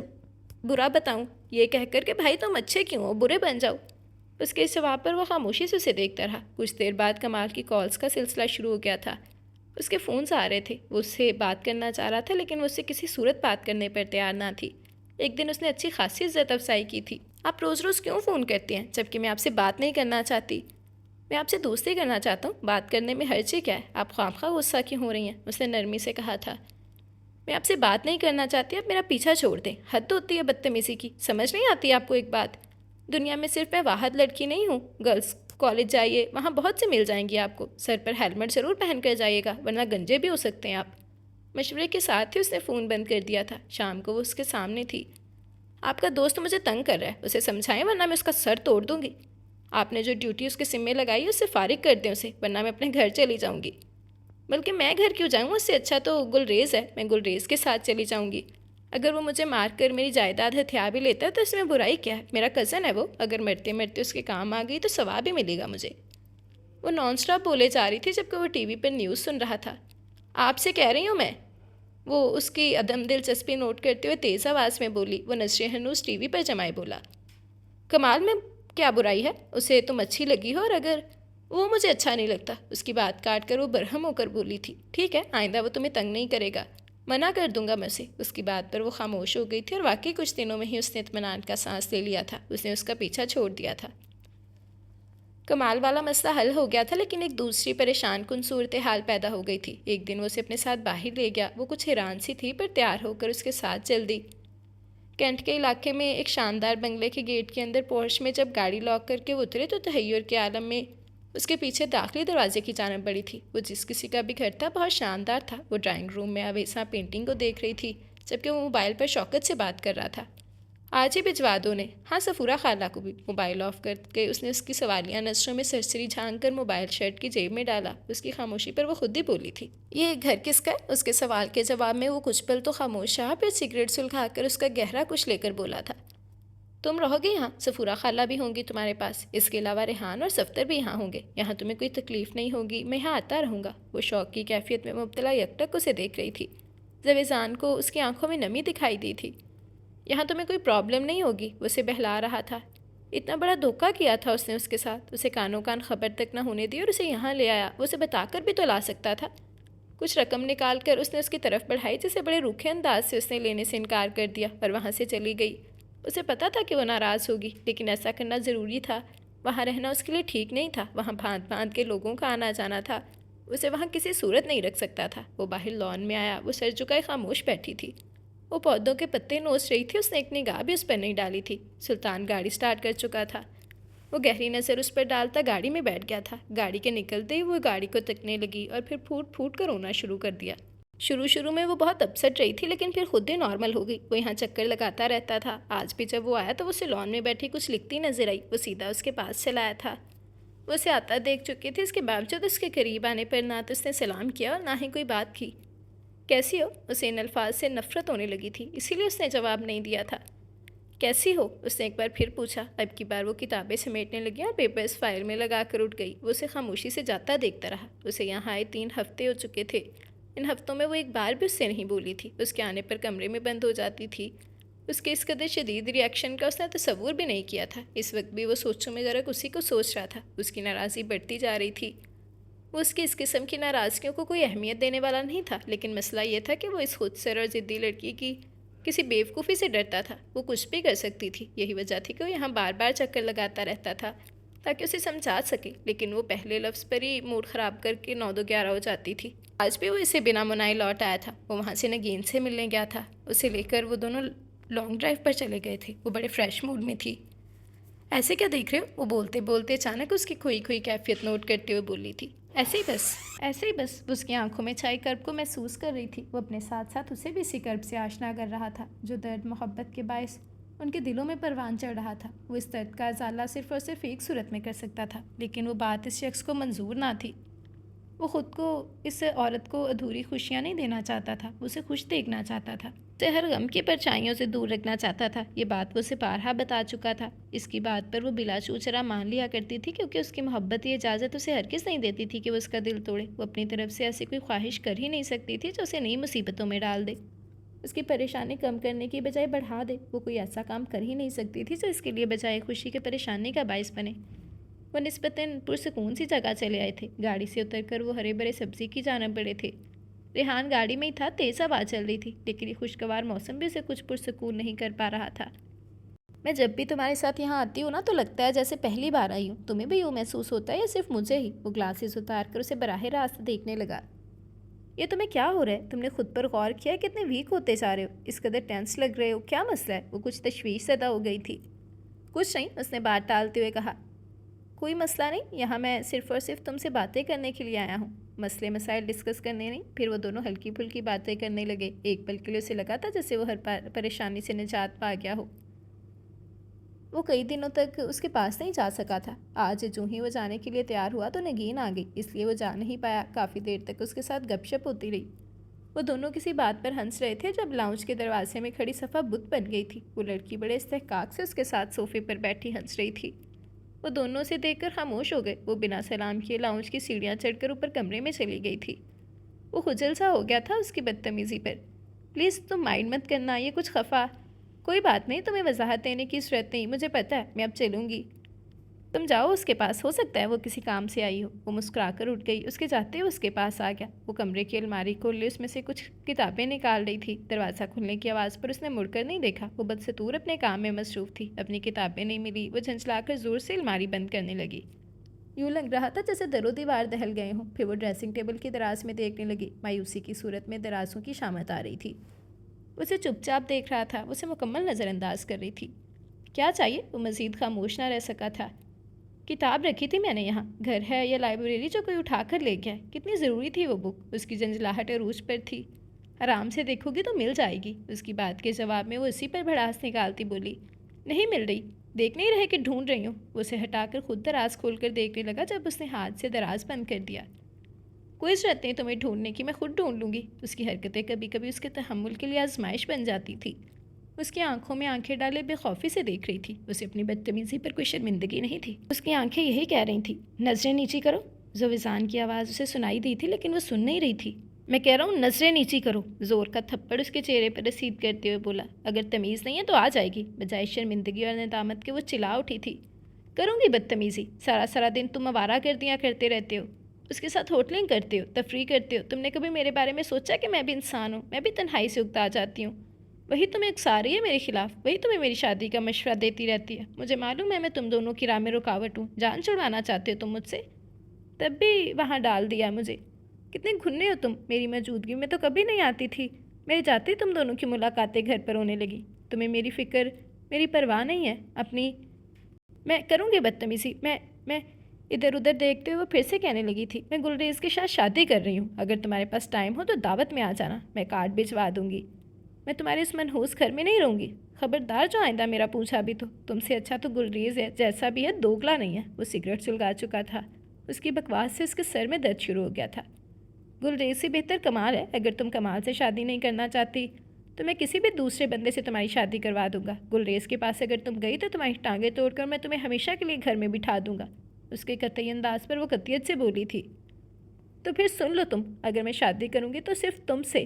Speaker 1: برا بتاؤں یہ کہہ کر کہ بھائی تم اچھے کیوں ہو، برے بن جاؤ؟ اس کے اس جواب پر وہ خاموشی سے اسے دیکھتا رہا۔ کچھ دیر بعد کمال کی کالز کا سلسلہ شروع ہو گیا تھا۔ اس کے فونز آ رہے تھے۔ وہ اس سے بات کرنا چاہ رہا تھا لیکن وہ اس سے کسی صورت بات کرنے پر تیار نہ تھی۔ ایک دن اس نے اچھی خاصی عزت افزائی کی تھی۔ آپ روز روز کیوں فون کرتے ہیں جبکہ میں آپ سے بات نہیں کرنا چاہتی؟ میں آپ سے دوستی کرنا چاہتا ہوں، بات کرنے میں حرج کیا ہے؟ آپ خواہ غصہ کیوں ہو رہی ہیں؟ اس نے نرمی سے کہا تھا۔ میں آپ سے بات نہیں کرنا چاہتی، آپ میرا پیچھا چھوڑ دیں۔ حد ہوتی ہے بدتمیزی کی، سمجھ نہیں آتی آپ کو ایک بات؟ دنیا میں صرف میں واحد لڑکی نہیں ہوں۔ گرلز کالج جائیے، وہاں بہت سے مل جائیں گی آپ کو۔ سر پر ہیلمٹ ضرور پہن کر جائیے گا ورنہ گنجے بھی ہو سکتے ہیں آپ۔ مشورے کے ساتھ ہی اس نے فون بند کر دیا تھا۔ شام کو وہ اس کے سامنے تھی۔ آپ کا دوست مجھے تنگ کر رہا ہے، اسے سمجھائیں ورنہ میں اس کا سر توڑ دوں گی۔ آپ نے جو ڈیوٹی اس کے سم میں لگائی ہے اس سے فارغ کر دیں اسے، ورنہ میں اپنے گھر چلی جاؤں گی۔ بلکہ میں گھر کیوں جاؤں، اس سے اچھا تو گلریز ہے، میں گلریز کے ساتھ چلی جاؤں گی۔ اگر وہ مجھے مار کر میری جائیداد ہتھیا بھی لیتا ہے تو اس میں برائی کیا ہے، میرا کزن ہے وہ، اگر مرتے مرتے اس کے کام آ گئی تو ثواب بھی ملے گا مجھے۔ وہ نان اسٹاپ بولے جا رہی تھی جبکہ وہ ٹی وی پر نیوز سن رہا تھا۔ آپ سے کہہ رہی ہوں میں، وہ اس کی عدم دلچسپی نوٹ کرتے ہوئے تیز آواز میں بولی۔ وہ نظریں ہنوز ٹی وی پر جمائے بولا، کمال میں کیا برائی ہے، اسے تم اچھی لگی ہو، اور اگر وہ مجھے اچھا نہیں لگتا۔ اس کی بات کاٹ کر وہ برہم ہو کر بولی تھی، ٹھیک ہے آئندہ وہ تمہیں تنگ نہیں کرے گا، منع کر دوں گا میں اسے۔ اس کی بات پر وہ خاموش ہو گئی تھی، اور واقعی کچھ دنوں میں ہی اس نے اطمینان کا سانس لے لیا تھا، اس نے اس کا پیچھا چھوڑ دیا تھا۔ کمال والا مسئلہ حل ہو گیا تھا، لیکن ایک دوسری پریشان کن صورتحال پیدا ہو گئی تھی۔ ایک دن وہ اسے اپنے ساتھ باہر لے گیا، وہ کچھ حیران سی تھی پر تیار ہو کر اس کے ساتھ چل دی۔ کینٹ کے علاقے میں ایک شاندار بنگلے کے گیٹ کے اندر پورش میں جب گاڑی لاک کر کے وہ اترے تو تحیر کے عالم میں اس کے پیچھے داخلی دروازے کی جانب بڑھی تھی۔ وہ جس کسی کا بھی گھر تھا بہت شاندار تھا۔ وہ ڈرائنگ روم میں اویسا پینٹنگ کو دیکھ رہی تھی جبکہ وہ موبائل پر شوکت سے بات کر رہا تھا۔ آج ہی بھجوا دو نے، ہاں صفورہ خالہ کو بھی۔ موبائل آف کر کے اس نے اس کی سوالیہ نظروں میں سرسری جھانک کر موبائل شرٹ کی جیب میں ڈالا۔ اس کی خاموشی پر وہ خود ہی بولی تھی، یہ گھر کس کا ہے؟ اس کے سوال کے جواب میں وہ کچھ پل تو خاموش رہا، پھر سگریٹ سلگھا کر اس کا گہرا کچھ لے کر بولا تھا، تم رہو گے یہاں، صفورہ خالہ بھی ہوں گی تمہارے پاس، اس کے علاوہ ریحان اور صفتر بھی یہاں ہوں گے، یہاں تمہیں کوئی تکلیف نہیں ہوگی، میں یہاں آتا رہوں گا۔ وہ شوق کی کیفیت میں مبتلا یکٹک اسے دیکھ رہی تھی۔ زویزان کو اس کی آنکھوں میں نمی دکھائی دی تھی۔ یہاں تمہیں کوئی پرابلم نہیں ہوگی، وہ اسے بہلا رہا تھا۔ اتنا بڑا دھوکہ کیا تھا اس نے اس کے ساتھ، اسے کانوں کان خبر تک نہ ہونے دی اور اسے یہاں لے آیا۔ وہ اسے بتا کر بھی تو لا سکتا تھا۔ کچھ رقم نکال کر اس نے اس کی طرف بڑھائی جسے بڑے روکھے انداز سے اس نے لینے سے انکار کر دیا اور وہاں سے چلی گئی۔ اسے پتا تھا کہ وہ ناراض ہوگی، لیکن ایسا کرنا ضروری تھا۔ وہاں رہنا اس کے لیے ٹھیک نہیں تھا، وہاں بھانت بھانت کے لوگوں کا آنا جانا تھا، اسے وہاں کسی صورت نہیں رکھ سکتا تھا۔ وہ باہر لان میں آیا، وہ سر جھکائے خاموش بیٹھی تھی۔ وہ پودوں کے پتے نوچ رہی تھی، اس نے ایک نگاہ بھی اس پر نہیں ڈالی تھی۔ سلطان گاڑی سٹارٹ کر چکا تھا۔ وہ گہری نظر اس پر ڈالتا گاڑی میں بیٹھ گیا تھا۔ گاڑی کے نکلتے ہی وہ گاڑی کو تکنے لگی اور پھر پھوٹ پھوٹ کر رونا شروع کر دیا۔ شروع میں وہ بہت اپسٹ رہی تھی، لیکن پھر خود ہی نارمل ہو گئی۔ وہ یہاں چکر لگاتا رہتا تھا۔ آج بھی جب وہ آیا تو وہ اسے لان میں بیٹھی کچھ لکھتی نظر آئی۔ وہ سیدھا اس کے پاس چلا آیا تھا۔ وہ اسے آتا دیکھ چکی تھی، اس کے باوجود اس کے قریب آنے پر نہ تو اس نے سلام کیا اور نہ ہی کوئی بات کی۔ کیسی ہو؟ اسے ان الفاظ سے نفرت ہونے لگی تھی، اسی لیے اس نے جواب نہیں دیا تھا۔ کیسی ہو؟ اس نے ایک بار پھر پوچھا۔ اب کی بار وہ کتابیں سمیٹنے لگی اور پیپرز فائل میں لگا کر اٹھ گئی۔ وہ اسے خاموشی سے جاتا دیکھتا رہا۔ اسے یہاں آئے 3 ہفتے ہو چکے تھے۔ ان ہفتوں میں وہ ایک بار بھی اس سے نہیں بولی تھی۔ اس کے آنے پر کمرے میں بند ہو جاتی تھی۔ اس کے اس قدر شدید ریاکشن کا اس نے تصور بھی نہیں کیا تھا۔ اس وقت بھی وہ سوچوں میں غرق اسی کو سوچ رہا تھا۔ اس کی ناراضی بڑھتی جا رہی تھی۔ وہ اس کی اس قسم کی ناراضگیوں کو کوئی اہمیت دینے والا نہیں تھا، لیکن مسئلہ یہ تھا کہ وہ اس خود سر اور ضدی لڑکی کی کسی بیوقوفی سے ڈرتا تھا۔ وہ کچھ بھی کر سکتی تھی، یہی وجہ تھی کہ وہ یہاں بار بار چکر لگاتا رہتا تھا تاکہ اسے سمجھا سکے، لیکن وہ پہلے لفظ پر ہی موڈ خراب کر کے 9-11 ہو جاتی تھی۔ آج بھی وہ اسے بنا منائے لوٹ آیا تھا۔ وہ وہاں سے نگین سے ملنے گیا تھا، اسے لے کر وہ دونوں لانگ ڈرائیو پر چلے گئے تھے۔ وہ بڑے فریش موڈ میں تھی۔ ایسے کیا دیکھ رہے ہو؟ وہ بولتے بولتے اچانک اس کی کھوئی کھوئی کیفیت نوٹ کرتے ہوئے بولی تھی۔ ایسے ہی بس۔ وہ اس کی آنکھوں میں چھائی کرب کو محسوس کر رہی تھی۔ وہ اپنے ساتھ ساتھ اسے بھی اسی کرب سے آشنا کر رہا تھا جو درد محبت کے باعث ان کے دلوں میں پروان چڑھ رہا تھا۔ وہ اس درد کا ازالہ صرف اور صرف ایک صورت میں کر سکتا تھا، لیکن وہ بات اس شخص کو منظور نہ تھی۔ وہ خود کو اس عورت کو ادھوری خوشیاں نہیں دینا چاہتا تھا، وہ اسے خوش دیکھنا چاہتا تھا، اسے ہر غم کی پرچھائیوں سے دور رکھنا چاہتا تھا۔ یہ بات وہ اسے بارہا بتا چکا تھا۔ اس کی بات پر وہ بلا چوچرا مان لیا کرتی تھی، کیونکہ اس کی محبت یہ اجازت اسے ہرگز نہیں دیتی تھی کہ وہ اس کا دل توڑے۔ وہ اپنی طرف سے ایسی کوئی خواہش کر ہی نہیں سکتی تھی جو اسے نئی مصیبتوں میں ڈال دے، اس کی پریشانی کم کرنے کی بجائے بڑھا دے۔ وہ کوئی ایسا کام کر ہی نہیں سکتی تھی جو اس کے لیے بجائے خوشی کے پریشانی کا باعث بنے۔ وہ نسبتاً پرسکون سی جگہ چلے آئے تھے۔ گاڑی سے اتر کر وہ ہرے بھرے سبزی کی جانب بڑھے تھے۔ ریحان گاڑی میں ہی تھا، تیز ہوا چل رہی تھی، لیکن یہ خوشگوار موسم بھی اسے کچھ پرسکون نہیں کر پا رہا تھا۔ میں جب بھی تمہارے ساتھ یہاں آتی ہوں نا تو لگتا ہے جیسے پہلی بار آئی ہوں۔ تمہیں بھی یوں محسوس ہوتا ہے یا صرف مجھے ہی؟ وہ گلاسز اتار کر اسے براہ راست دیکھنے لگا۔ یہ تمہیں کیا ہو رہا ہے؟ تم نے خود پر غور کیا ہے کتنے ویک ہوتے جا رہے ہو؟ اس قدر ٹینس لگ رہے ہو، کیا مسئلہ ہے؟ وہ کچھ تشویش زدہ ہو گئی تھی۔ کچھ نہیں، اس نے بات ٹالتے ہوئے کہا۔ کوئی مسئلہ نہیں، یہاں میں صرف اور صرف تم سے باتیں کرنے کے لیے آیا ہوں، مسئلے مسائل ڈسکس کرنے نہیں۔ پھر وہ دونوں ہلکی پھلکی باتیں کرنے لگے۔ ایک پل کے لیے اسے لگا تھا جیسے وہ ہر پریشانی سے نجات پا گیا ہو۔ وہ کئی دنوں تک اس کے پاس نہیں جا سکا تھا۔ آج جو ہی وہ جانے کے لیے تیار ہوا تو نگین آ گئی، اس لیے وہ جا نہیں پایا۔ کافی دیر تک اس کے ساتھ گپ شپ ہوتی رہی۔ وہ دونوں کسی بات پر ہنس رہے تھے جب لاؤنج کے دروازے میں کھڑی صفا بت بن گئی تھی۔ وہ لڑکی بڑے استحقاق سے اس کے ساتھ صوفے پر بیٹھی ہنس رہی تھی۔ وہ دونوں سے دیکھ کر خاموش ہو گئے۔ وہ بنا سلام کیے لاؤنج کی سیڑھیاں چڑھ کر اوپر کمرے میں چلی گئی تھی۔ وہ خجل سا ہو گیا تھا اس کی بدتمیزی پر۔ پلیز تم مائنڈ مت کرنا، یہ کچھ خفا۔ کوئی بات نہیں، تمہیں وضاحت دینے کی ضرورت نہیں، مجھے پتہ ہے، میں اب چلوں گی۔ تم جاؤ اس کے پاس، ہو سکتا ہے وہ کسی کام سے آئی ہو۔ وہ مسکرا کر اٹھ گئی۔ اس کے جاتے اس کے پاس آ گیا۔ وہ کمرے کی الماری کھول لی، اس میں سے کچھ کتابیں نکال رہی تھی۔ دروازہ کھلنے کی آواز پر اس نے مڑ کر نہیں دیکھا۔ وہ بدستور اپنے کام میں مصروف تھی۔ اپنی کتابیں نہیں ملی۔ وہ جھنجھلا کر زور سے الماری بند کرنے لگی۔ یوں لگ رہا تھا جیسے در و دیوار دہل گئے ہوں۔ پھر وہ ڈریسنگ ٹیبل کی دراز میں دیکھنے لگی۔ مایوسی کی صورت میں درازوں کی شامت آ رہی تھی۔ اسے چپ چاپ دیکھ رہا تھا، اسے مکمل نظر انداز کر رہی تھی۔ کیا چاہیے؟ وہ مزید خاموش نہ رہ سکا تھا۔ کتاب رکھی تھی میں نے یہاں، گھر ہے یا لائبریری جو کوئی اٹھا کر لے گیا ہے؟ کتنی ضروری تھی وہ بک؟ اس کی جھنجھلاہٹ عروج پر تھی۔ آرام سے دیکھو گی تو مل جائے گی۔ اس کی بات کے جواب میں وہ اسی پر بھڑاس نکالتی بولی، نہیں مل رہی، دیکھ نہیں رہے کہ ڈھونڈ رہی ہوں۔ وہ اسے ہٹا کر خود دراز کھول کر دیکھنے لگا جب اس نے ہاتھ سے دراز بند کر دیا۔ کوئی ضرورت نہیں تمہیں ڈھونڈنے کی، میں خود ڈھونڈ لوں گی۔ اس کی حرکتیں کبھی کبھی اس کے تحمل کے لیے آزمائش بن جاتی تھی۔ اس کی آنکھوں میں آنکھیں ڈالے بے خوفی سے دیکھ رہی تھی۔ اسے اپنی بدتمیزی پر کوئی شرمندگی نہیں تھی۔ اس کی آنکھیں یہی کہہ رہی تھیں، نظریں نیچی کرو۔ زویزان کی آواز اسے سنائی دی تھی لیکن وہ سن نہیں رہی تھی۔ میں کہہ رہا ہوں نظریں نیچی کرو۔ زور کا تھپڑ اس کے چہرے پر رسید کرتے ہوئے بولا، اگر تمیز نہیں ہے تو آ جائے گی۔ بجائے شرمندگی اور ندامت کے وہ چلا اٹھی تھی، کروں گی بدتمیزی؟ سارا دن تم آوارہ گردیاں کرتے رہتے ہو، اس کے ساتھ ہوٹلنگ کرتے ہو، تفریح کرتے ہو۔ تم نے کبھی میرے بارے میں سوچا کہ میں بھی انسان ہوں؟ میں بھی تنہائی سے اکتا جاتی ہوں۔ وہی تمہیں اکسا رہی ہے میرے خلاف، وہی تمہیں میری شادی کا مشورہ دیتی رہتی ہے۔ مجھے معلوم ہے میں تم دونوں کی راہ میں رکاوٹ ہوں، جان چھڑوانا چاہتے ہو تم مجھ سے، تب بھی وہاں ڈال دیا مجھے۔ کتنے گھنے ہو تم، میری موجودگی میں تو کبھی نہیں آتی تھی، میرے جاتے تم دونوں کی ملاقاتیں گھر پر ہونے لگی۔ تمہیں میری فکر، میری پرواہ نہیں ہے اپنی۔ میں کروں گی بدتمیزی، میں ادھر ادھر دیکھتے ہوئے وہ پھر سے کہنے لگی تھی، میں گلریز کے ساتھ شادی کر رہی ہوں، اگر تمہارے پاس ٹائم ہو تو دعوت میں آ جانا، میں کارڈ بھجوا دوں گی۔ میں تمہارے اس منحوس گھر میں نہیں رہوں گی، خبردار جو آئندہ میرا پوچھا بھی تو۔ تم سے اچھا تو گلریز ہے، جیسا بھی ہے دوگلا نہیں ہے۔ وہ سگریٹ سلگا چکا تھا، اس کی بکواس سے اس کے سر میں درد شروع ہو گیا تھا۔ گلریز سے بہتر کمال ہے، اگر تم کمال سے شادی نہیں کرنا چاہتی تو میں کسی بھی دوسرے بندے سے تمہاری شادی کروا دوں گا۔ گلریز کے پاس اگر تم گئی تو تمہاری ٹانگیں توڑ کر میں تمہیں ہمیشہ کے لیے گھر میں بٹھا دوں گا۔ اس کے قطعی انداز پر وہ قطعیت سے بولی تھی۔ تو پھر سن لو تم، اگر میں شادی کروں گی تو صرف تم سے،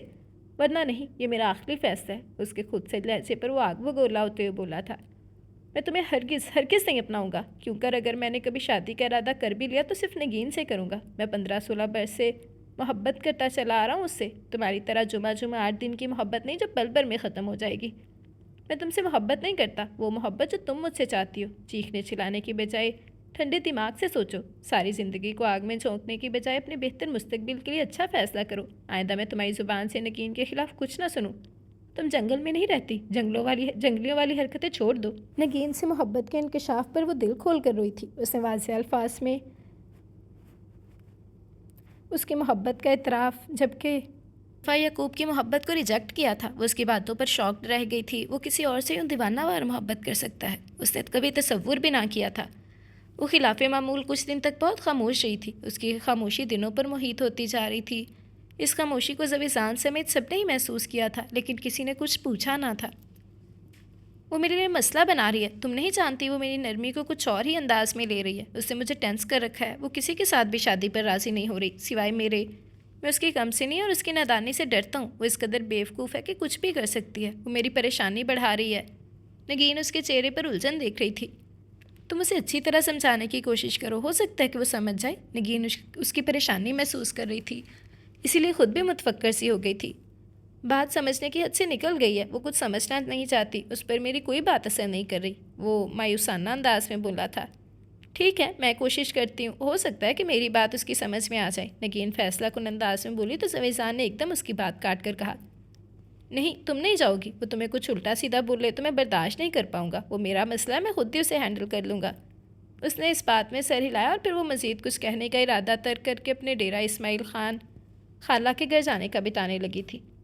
Speaker 1: ورنہ نہیں، یہ میرا آخری فیصلہ ہے۔ اس کے خود سے لہجے پر وہ آگ بگولا ہوتے ہوئے بولا تھا، میں تمہیں ہرگز نہیں اپناؤں گا، کیوں کر اگر میں نے کبھی شادی کا ارادہ کر بھی لیا تو صرف نگین سے کروں گا۔ میں 15-16 برس سے محبت کرتا چلا آ رہا ہوں اس سے، تمہاری طرح جمعہ 8 دن کی محبت نہیں جو پل بھر میں ختم ہو جائے گی۔ میں تم سے محبت نہیں کرتا، وہ محبت جو تم مجھ سے چاہتی ہو۔ چیخنے چلانے کی بجائے ٹھنڈے دماغ سے سوچو، ساری زندگی کو آگ میں جھونکنے کی بجائے اپنے بہتر مستقبل کے لیے اچھا فیصلہ کرو۔ آئندہ میں تمہاری زبان سے نگین کے خلاف کچھ نہ سنوں۔ تم جنگل میں نہیں رہتی، جنگلیوں والی حرکتیں چھوڑ دو۔ نگین سے محبت کے انکشاف پر وہ دل کھول کر روئی تھی۔ اس نے واضح الفاظ میں اس کی محبت کا اعتراف، جبکہ یعقوب کی محبت کو ریجیکٹ کیا تھا۔ وہ اس کی باتوں پر شاکڈ رہ گئی تھی۔ وہ کسی اور سے یوں دیوانہ وار محبت کر سکتا ہے، اس نے کبھی تصور بھی نہ کیا تھا۔ وہ خلاف معمول کچھ دن تک بہت خاموش رہی تھی۔ اس کی خاموشی دنوں پر محیط ہوتی جا رہی تھی۔ اس خاموشی کو زویزان سمیت سب نے ہی محسوس کیا تھا، لیکن کسی نے کچھ پوچھا نہ تھا۔ وہ میرے لیے مسئلہ بنا رہی ہے، تم نہیں جانتی وہ میری نرمی کو کچھ اور ہی انداز میں لے رہی ہے، اس نے مجھے ٹینس کر رکھا ہے۔ وہ کسی کے ساتھ بھی شادی پر راضی نہیں ہو رہی سوائے میرے۔ میں اس کی کم سنی اور اس کی نادانی سے ڈرتا ہوں۔ وہ اس قدر بیوقوف ہے کہ کچھ بھی کر سکتی ہے۔ وہ میری پریشانی بڑھا رہی ہے۔ نگین اس کے چہرے پر الجھن دیکھ رہی تھی۔ تم اسے اچھی طرح سمجھانے کی کوشش کرو، ہو سکتا ہے کہ وہ سمجھ جائے۔ نگین اس کی پریشانی محسوس کر رہی تھی، اسی لیے خود بھی متفکر سی ہو گئی تھی۔ بات سمجھنے کی حد سے نکل گئی ہے، وہ کچھ سمجھنا نہیں چاہتی، اس پر میری کوئی بات اثر نہیں کر رہی۔ وہ مایوسانہ انداز میں بولا تھا، ٹھیک ہے میں کوشش کرتی ہوں، ہو سکتا ہے کہ میری بات اس کی سمجھ میں آ جائے۔ نگین فیصلہ کن انداز میں بولی تو زویزان نے ایک دم اس کی بات کاٹ کر کہا، نہیں تم نہیں جاؤ گی، وہ تمہیں کچھ الٹا سیدھا بولے تو میں برداشت نہیں کر پاؤں گا، وہ میرا مسئلہ ہے، میں خود ہی اسے ہینڈل کر لوں گا۔ اس نے اس بات میں سر ہلایا اور پھر وہ مزید کچھ کہنے کا ارادہ ترک کر کے اپنے ڈیرہ اسماعیل خان خالہ کے گھر جانے کا بتانے لگی تھی۔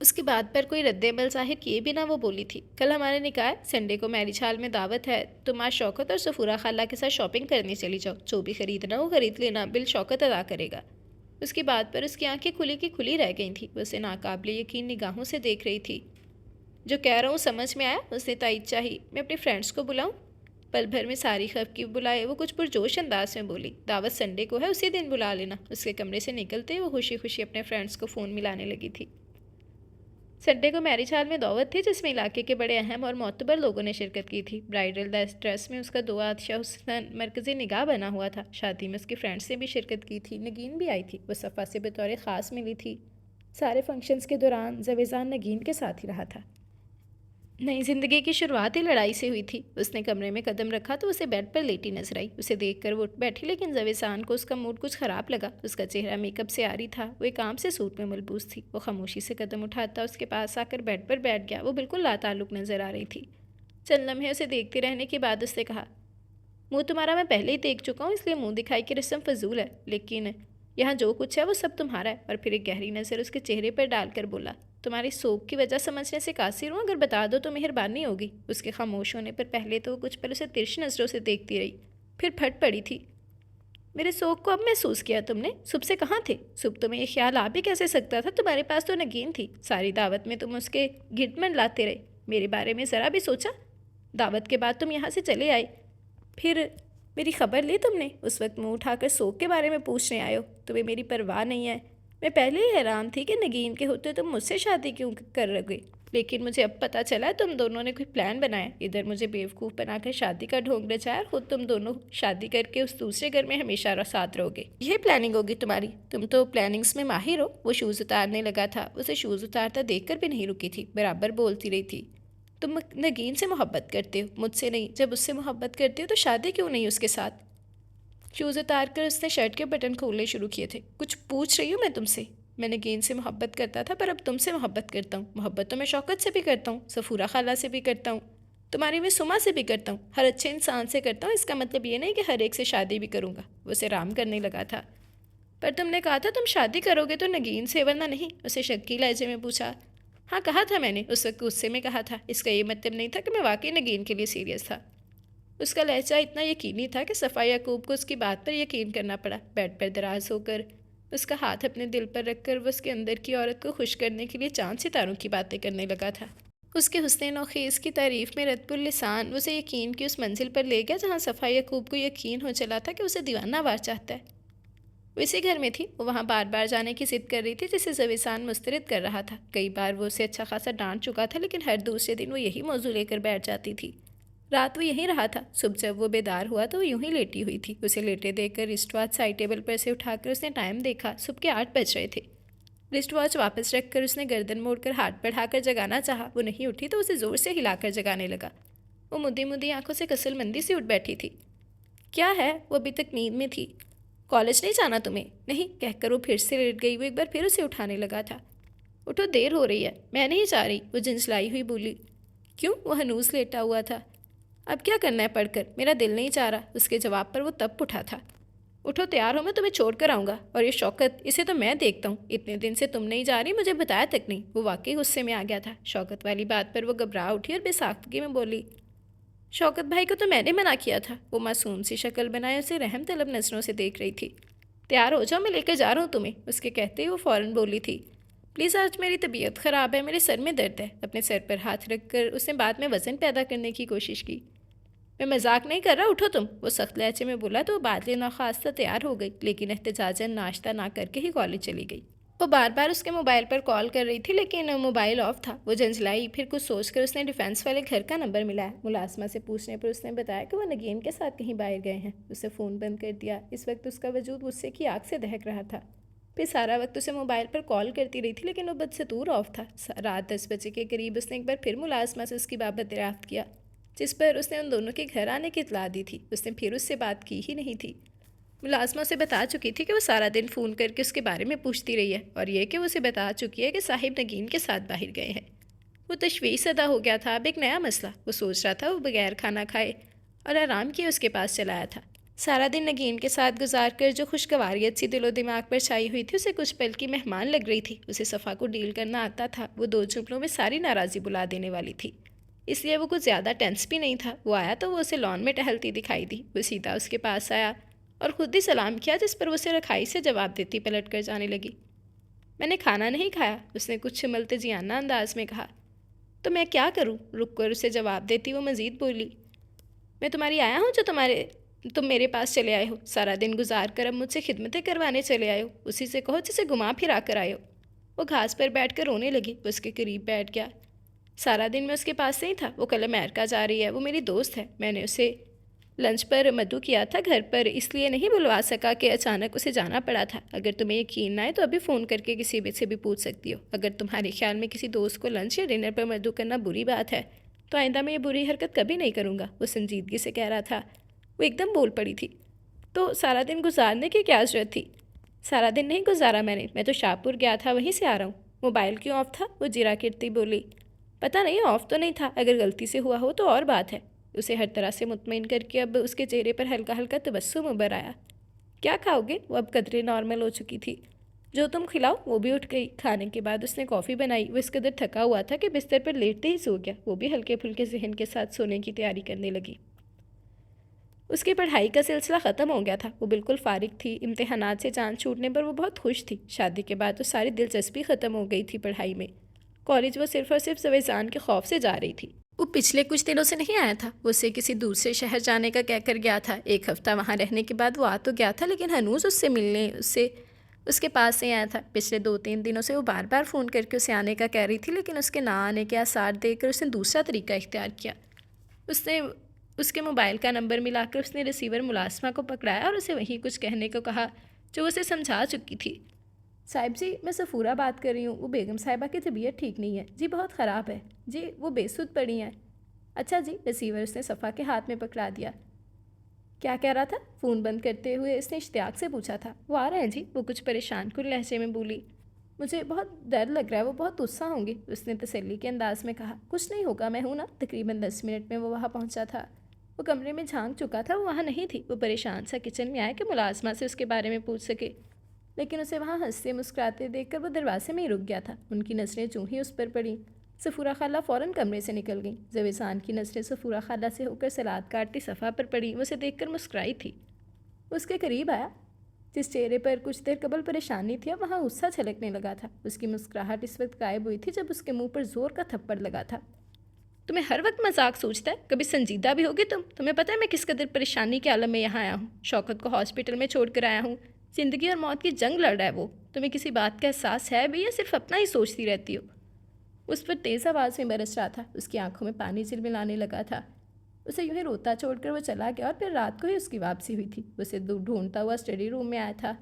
Speaker 1: اس کی بات پر کوئی رد عمل ظاہر کیے بنا وہ بولی تھی، کل ہمارے نکاح ہے، سنڈے کو میرج ہال میں دعوت ہے، تم آج شوکت اور سفورہ خالہ کے ساتھ شاپنگ کرنے چلی جاؤ، جو بھی خریدنا ہو خرید لینا، بل شوکت ادا کرے گا۔ اس کی بات پر اس کی آنکھیں کھلی کی کھلی رہ گئی تھیں، وہ اسے ناقابل یقین نگاہوں سے دیکھ رہی تھی۔ جو کہہ رہا ہوں سمجھ میں آیا؟ اس نے تائید چاہی۔ میں اپنے فرینڈس کو بلاؤں؟ پل بھر میں ساری خفگی بلائے وہ کچھ پرجوش انداز میں بولی، دعوت سنڈے کو ہے، اسی دن بلا لینا۔ اس کے کمرے سے نکلتے وہ خوشی خوشی اپنے فرینڈس کو فون ملانے لگی تھی۔ سنڈے کو میرج ہال میں دعوت تھی جس میں علاقے کے بڑے اہم اور معتبر لوگوں نے شرکت کی تھی۔ برائڈل ڈریس میں اس کا دو آتشہ حسن مرکزی نگاہ بنا ہوا تھا۔ شادی میں اس کی فرینڈس نے بھی شرکت کی تھی، نگین بھی آئی تھی، وہ صفا سے بطور خاص ملی تھی۔ سارے فنکشنز کے دوران زویزان نگین کے ساتھ ہی رہا تھا۔ نئی زندگی کی شروعات ہی لڑائی سے ہوئی تھی۔ اس نے کمرے میں قدم رکھا تو اسے بیڈ پر لیٹی نظر آئی، اسے دیکھ کر وہ اٹھ بیٹھی، لیکن زویزان کو اس کا موڈ کچھ خراب لگا۔ اس کا چہرہ میک اپ سے عاری تھا، وہ ایک عام سے سوٹ میں ملبوس تھی۔ وہ خاموشی سے قدم اٹھاتا اس کے پاس آ کر بیڈ پر بیٹھ گیا، وہ بالکل لاتعلق نظر آ رہی تھی۔ چند لمحے اسے دیکھتے رہنے کے بعد اس نے کہا، منہ تمہارا میں پہلے ہی دیکھ چکا ہوں، اس لیے منہ دکھائی کی رسم فضول ہے، لیکن یہاں جو کچھ ہے وہ سب تمہارا ہے۔ اور پھر ایک گہری نظر اس کے چہرے پر ڈال کر بولا، تمہاری سوگ کی وجہ سمجھنے سے قاصر ہوں، اگر بتا دو تو مہربانی ہوگی۔ اس کے خاموش ہونے پر پہلے تو وہ کچھ پل اسے ترش نظروں سے دیکھتی رہی، پھر پھٹ پڑی تھی۔ میرے سوگ کو اب محسوس کیا تم نے؟ صبح سے کہاں تھے؟ صبح تمہیں یہ خیال آ بھی کیسے سکتا تھا؟ تمہارے پاس تو نگین تھی، ساری دعوت میں تم اس کے گھٹ منڈلاتے رہے، میرے بارے میں ذرا بھی سوچا؟ دعوت کے بعد تم یہاں سے چلے آئے، پھر میری خبر لی تم نے؟ اس وقت منہ اٹھا کر سوگ کے بارے میں پوچھنے آئے ہو؟ تمہیں میری پرواہ نہیں ہے؟ میں پہلے ہی حیران تھی کہ نگین کے ہوتے تم مجھ سے شادی کیوں کر رہے، لیکن مجھے اب پتہ چلا تم دونوں نے کوئی پلان بنایا، ادھر مجھے بیوقوف بنا کر شادی کا ڈھونگ رچایا، خود تم دونوں شادی کر کے اس دوسرے گھر میں ہمیشہ ساتھ رہو گے، یہ پلاننگ ہوگی تمہاری؟ تم تو پلاننگز میں ماہر ہو۔ وہ شوز اتارنے لگا تھا، اسے شوز اتارتا دیکھ کر بھی نہیں رکی تھی، برابر بولتی رہی تھی، تم نگین سے محبت کرتے ہو، مجھ سے نہیں۔ جب اس سے محبت کرتے ہو تو شادی کیوں نہیں اس کے ساتھ؟ شوز اتار کر اس نے شرٹ کے بٹن کھولنے شروع کیے تھے۔ کچھ پوچھ رہی ہوں میں تم سے؟ میں نگین سے محبت کرتا تھا پر اب تم سے محبت کرتا ہوں۔ محبت تو میں شوکت سے بھی کرتا ہوں، سفورہ خالہ سے بھی کرتا ہوں، تمہاری میں سما سے بھی کرتا ہوں، ہر اچھے انسان سے کرتا ہوں، اس کا مطلب یہ نہیں کہ ہر ایک سے شادی بھی کروں گا۔ وہ اسے رام کرنے لگا تھا۔ پر تم نے کہا تھا تم شادی کرو گے تو نگین سے، ورنہ نہیں؟ اسے شکی لہجے میں پوچھا۔ ہاں کہا تھا میں نے، اس وقت غصے میں کہا تھا، اس کا یہ مطلب نہیں تھا کہ میں واقعی نگین کے لیے سیریس تھا۔ اس کا لہجہ اتنا یقینی تھا کہ صفا یعقوب کو اس کی بات پر یقین کرنا پڑا۔ بیڈ پر دراز ہو کر اس کا ہاتھ اپنے دل پر رکھ کر وہ اس کے اندر کی عورت کو خوش کرنے کے لیے چاند ستاروں کی باتیں کرنے لگا تھا۔ اس کے حسن نوخیز کی تعریف میں رتب اللسان اسے یقین کی اس منزل پر لے گیا جہاں صفا یعقوب کو یقین ہو چلا تھا کہ اسے دیوانہ وار چاہتا ہے۔ وہ اسی گھر میں تھی، وہ وہاں بار بار جانے کی ضد کر رہی تھی جسے زویزان مسترد کر رہا تھا۔ کئی بار وہ اسے اچھا خاصا ڈانٹ چکا تھا، لیکن ہر دوسرے دن وہ یہی موضوع لے کر بیٹھ جاتی تھی۔ رات وہ یہیں رہا تھا، صبح جب وہ بیدار ہوا تو وہ یوں ہی لیٹی ہوئی تھی۔ اسے لیٹے دیکھ کر رسٹ واچ سائڈ ٹیبل پر سے اٹھا کر اس نے ٹائم دیکھا، صبح کے 8 بج رہے تھے۔ رسٹ واچ واپس رکھ کر اس نے گردن موڑ کر ہاتھ بڑھا کر جگانا چاہا، وہ نہیں اٹھی تو اسے زور سے ہلا کر جگانے لگا۔ وہ مدی مدی آنکھوں سے کسل مندی سے اٹھ بیٹھی تھی۔ کیا ہے؟ وہ ابھی تک نیند میں تھی۔ کالج نہیں جانا تمہیں؟ نہیں کہہ کر وہ پھر سے لیٹ گئی۔ وہ ایک بار پھر اسے اٹھانے لگا تھا۔ اٹھو، دیر ہو رہی ہے۔ میں نہیں جا رہی، وہ جھنجھلائی ہوئی بولی۔ کیوں؟ وہ ہنوز لیٹا ہوا تھا۔ اب کیا کرنا ہے پڑھ کر؟ میرا دل نہیں چاہ رہا۔ اس کے جواب پر وہ تب اٹھا تھا۔ اٹھو، تیار ہو، میں تمہیں چھوڑ کر آؤں گا۔ اور یہ شوکت، اسے تو میں دیکھتا ہوں، اتنے دن سے تم نہیں جا رہی، مجھے بتایا تک نہیں۔ وہ واقعی غصے میں آ گیا تھا۔ شوکت والی بات پر وہ گھبرا اٹھی اور بے ساختگی میں بولی، شوکت بھائی کو تو میں نے منع کیا تھا۔ وہ معصوم سی شکل بنائے اسے رحم طلب نظروں سے دیکھ رہی تھی۔ تیار ہو جاؤ، میں لے کر جا رہا ہوں تمہیں، اس کے کہتے ہی وہ فوراً بولی تھی، پلیز آج میری طبیعت خراب ہے، میرے سر میں درد ہے۔ اپنے سر پر ہاتھ رکھ کر اس نے بعد میں وزن پیدا کرنے کی کوشش کی۔ میں مذاق نہیں کر رہا، اٹھو تم، وہ سخت لہجے میں بولا تو وہ بعد ناخواستہ تیار ہو گئی، لیکن احتجاجاً ناشتہ نہ کر کے ہی کالج چلی گئی۔ وہ بار بار اس کے موبائل پر کال کر رہی تھی لیکن موبائل آف تھا۔ وہ جھنجھلائی، پھر کچھ سوچ کر اس نے ڈیفینس والے گھر کا نمبر ملایا۔ ملازمہ سے پوچھنے پر اس نے بتایا کہ وہ نگین کے ساتھ کہیں باہر گئے ہیں۔ اسے فون بند کر دیا۔ اس وقت اس کا وجود غصے کی آگ سے دہک رہا تھا۔ پھر سارا وقت اسے موبائل پر کال کرتی رہی تھی لیکن وہ بدستور آف تھا۔ رات 10 بجے کے قریب اس نے ایک بار پھر ملازمہ سے اس کی بابت دریافت کیا، جس پر اس نے ان دونوں کے گھر آنے کی اطلاع دی تھی۔ اس نے پھر اس سے بات کی ہی نہیں تھی۔ ملازمہ سے بتا چکی تھی کہ وہ سارا دن فون کر کے اس کے بارے میں پوچھتی رہی ہے، اور یہ کہ وہ اسے بتا چکی ہے کہ صاحب نگین کے ساتھ باہر گئے ہیں۔ وہ تشویش زدہ ہو گیا تھا۔ اب ایک نیا مسئلہ، وہ سوچ رہا تھا وہ بغیر کھانا کھائے اور آرام کیے اس کے پاس چلایا تھا۔ سارا دن نگین کے ساتھ گزار کر جو خوشگواریت سی دل و دماغ پر چھائی ہوئی تھی اسے کچھ پل کی مہمان لگ رہی تھی۔ اسے صفا کو ڈیل کرنا آتا تھا، وہ 2 جملوں میں ساری ناراضی بلا دینے والی تھی، اس لیے وہ کچھ زیادہ ٹینس بھی نہیں تھا۔ وہ آیا تو وہ اسے لان میں ٹہلتی دکھائی دی۔ وہ سیدھا اس کے پاس آیا اور خود ہی سلام کیا، جس پر وہ اسے رکھائی سے جواب دیتی پلٹ کر جانے لگی۔ میں نے کھانا نہیں کھایا، اس نے کچھ ملتجیانہ انداز میں کہا۔ تو میں کیا کروں؟ رک کر اسے جواب دیتی وہ مزید بولی۔ میں تمہاری آیا ہوں جو تم میرے پاس چلے آئے ہو، سارا دن گزار کر اب مجھ سے خدمتیں کروانے چلے آئے ہو، اسی سے کہو جسے گھما پھرا کر آئے ہو۔ وہ گھاس پر بیٹھ کر رونے لگی۔ وہ اس کے قریب بیٹھ گیا۔ سارا دن میں اس کے پاس نہیں تھا، وہ کل امریکہ جا رہی ہے، وہ میری دوست ہے، میں نے اسے لنچ پر مدعو کیا تھا گھر پر، اس لیے نہیں بلوا سکا کہ اچانک اسے جانا پڑا تھا۔ اگر تمہیں یقین نہ آئے تو ابھی فون کر کے کسی بھی سے بھی پوچھ سکتی ہو۔ اگر تمہارے خیال میں کسی دوست کو لنچ یا ڈنر پر مدعو کرنا بری بات ہے تو آئندہ میں یہ بری حرکت کبھی نہیں کروں گا، وہ سنجیدگی سے کہہ رہا تھا۔ وہ ایک دم بول پڑی تھی۔ تو سارا دن گزارنے کی کیا ضرورت تھی؟ سارا دن نہیں گزارا میں تو شاہپور گیا تھا، وہیں سے آ رہا ہوں۔ موبائل کیوں آف تھا؟ وہ جرا کرتی بولی۔ پتہ نہیں، آف تو نہیں تھا، اگر غلطی سے ہوا ہو تو اور بات ہے۔ اسے ہر طرح سے مطمئن کر کے اب اس کے چہرے پر ہلکا ہلکا تبسم ابھر آیا۔ کیا کھاؤ گے؟ وہ اب قدرے نارمل ہو چکی تھی۔ جو تم کھلاؤ۔ وہ بھی اٹھ گئی۔ کھانے کے بعد اس نے کافی بنائی۔ وہ اس قدر تھکا ہوا تھا کہ بستر پر لیٹتے ہی سو گیا۔ وہ بھی ہلکے پھلکے ذہن کے ساتھ سونے کی تیاری کرنے لگی۔ اس کی پڑھائی کا سلسلہ ختم ہو گیا تھا، وہ بالکل فارغ تھی۔ امتحانات سے چاند چھوٹنے پر وہ بہت خوش تھی۔ شادی کے بعد تو ساری دلچسپی ختم ہو گئی تھی پڑھائی میں۔ کالج وہ صرف اور صرف زویزان کے خوف سے جا رہی تھی۔ وہ پچھلے کچھ دنوں سے نہیں آیا تھا۔ وہ اسے کسی دوسرے شہر جانے کا کہہ کر گیا تھا۔ 1 ہفتہ وہاں رہنے کے بعد وہ آ تو گیا تھا، لیکن ہنوز اس سے ملنے اس کے پاس نہیں آیا تھا۔ پچھلے 2-3 دنوں سے وہ بار بار فون کر کے اسے آنے کا کہہ رہی تھی، لیکن اس کے نہ آنے کے آثار دیکھ کر اس نے دوسرا طریقہ اختیار کیا۔ اس نے اس کے موبائل کا نمبر ملا کر اس نے ریسیور ملازمہ کو پکڑایا اور اسے وہیں کچھ کہنے کو کہا جو اسے سمجھا چکی تھی۔ صاحب جی، میں سفورہ بات کر رہی ہوں۔ وہ بیگم صاحبہ کی طبیعت ٹھیک نہیں ہے جی، بہت خراب ہے جی، وہ بے سود پڑی ہیں۔ اچھا جی، ریسیور اس نے صفا کے ہاتھ میں پکڑا دیا۔ کیا کہہ رہا تھا؟ فون بند کرتے ہوئے اس نے اشتیاق سے پوچھا تھا۔ وہ آ رہے ہیں جی، وہ کچھ پریشان کن لہجے میں بولی۔ مجھے بہت ڈر لگ رہا ہے، وہ بہت غصہ ہوں گی، اس نے تسلی کے انداز میں کہا۔ کچھ نہیں ہوگا، میں ہوں نا۔ تقریباً 10 منٹ میں وہ وہاں پہنچا تھا۔ وہ کمرے میں جھانک چکا تھا، وہ وہاں نہیں تھی۔ وہ پریشان سا کچن میں آیا کہ ملازمہ سے اس کے بارے میں پوچھ سکے، لیکن اسے وہاں ہنستے مسکراتے دیکھ کر وہ دروازے میں ہی رک گیا تھا۔ ان کی نظریں چوں ہی اس پر پڑیں، صفورہ خالہ فوراً کمرے سے نکل گئیں۔ زویزان کی نظریں صفورہ خالہ سے ہو کر سلاد کاٹتی صفا پر پڑیں۔ وہ اسے دیکھ کر مسکرائی تھی۔ وہ اس کے قریب آیا۔ جس چہرے پر کچھ دیر قبل پریشانی تھی اب وہاں غصہ چھلکنے لگا تھا۔ اس کی مسکراہٹ اس وقت غائب ہوئی تھی جب اس کے منہ پر زور کا تھپڑ لگا تھا۔ تمہیں ہر وقت مذاق سوچتا ہے، کبھی سنجیدہ بھی ہوگی تم؟ تمہیں پتہ ہے میں کس قدر پریشانی کے عالم میں یہاں آیا ہوں؟ شوکت کو ہاسپٹل میں چھوڑ کر آیا ہوں، زندگی اور موت کی جنگ لڑ رہا ہے وہ۔ تمہیں کسی بات کا احساس ہے بھی یا صرف اپنا ہی سوچتی رہتی ہو؟ اس پر تیز آواز میں برس رہا تھا۔ اس کی آنکھوں میں پانی جلملانے لگا تھا۔ اسے یوں ہی روتا چھوڑ کر وہ چلا گیا اور پھر رات کو ہی اس کی واپسی ہوئی تھی۔ وہ اسے ڈھونڈتا ہوا اسٹڈی روم میں آیا تھا۔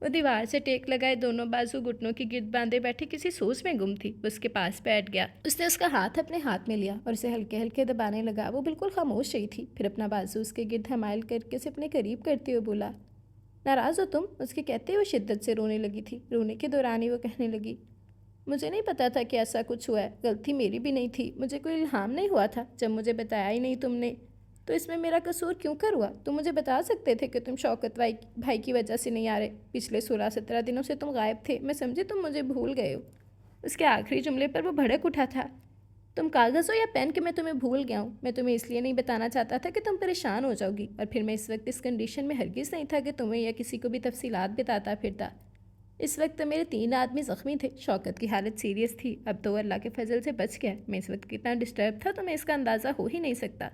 Speaker 1: وہ دیوار سے ٹیک لگائے دونوں بازو گھٹنوں کی گرد باندھے بیٹھے کسی سوچ میں گم تھی۔ وہ اس کے پاس بیٹھ گیا۔ اس نے اس کا ہاتھ اپنے ہاتھ میں لیا اور اسے ہلکے ہلکے دبانے لگا۔ وہ بالکل خاموش رہی تھی، پھر اپنا بازو اس کے گرد حمائل کر کے اسے اپنے قریب کرتے ہوئے بولا، ناراض ہو تم؟ اس کے کہتے ہوئے شدت سے رونے لگی تھی۔ رونے کے دوران ہی وہ کہنے لگی، مجھے نہیں پتا تھا کہ ایسا کچھ ہوا ہے، غلطی میری بھی نہیں تھی، مجھے کوئی الہام نہیں ہوا تھا، جب مجھے بتایا ہی نہیں تم نے تو اس میں میرا قصور کیوں کر ہوا؟ تم مجھے بتا سکتے تھے کہ تم شوکت بھائی کی وجہ سے نہیں آ رہے۔ پچھلے 16-17 دنوں سے تم غائب تھے، میں سمجھی تم مجھے بھول گئے ہو۔ اس کے آخری جملے پر وہ بھڑک اٹھا تھا۔ تم کاغذ ہو یا پین کہ میں تمہیں بھول گیا ہوں؟ میں تمہیں اس لیے نہیں بتانا چاہتا تھا کہ تم پریشان ہو جاؤ گی، اور پھر میں اس وقت اس کنڈیشن میں ہرگز نہیں تھا کہ تمہیں یا کسی کو بھی تفصیلات بتاتا پھرتا۔ اس وقت میرے 3 آدمی زخمی تھے، شوکت کی حالت سیریس تھی، اب تو وہ اللہ کے فضل سے بچ گیا۔ میں اس وقت کتنا ڈسٹرب تھا تمہیں اس کا اندازہ ہو ہی نہیں سکتا۔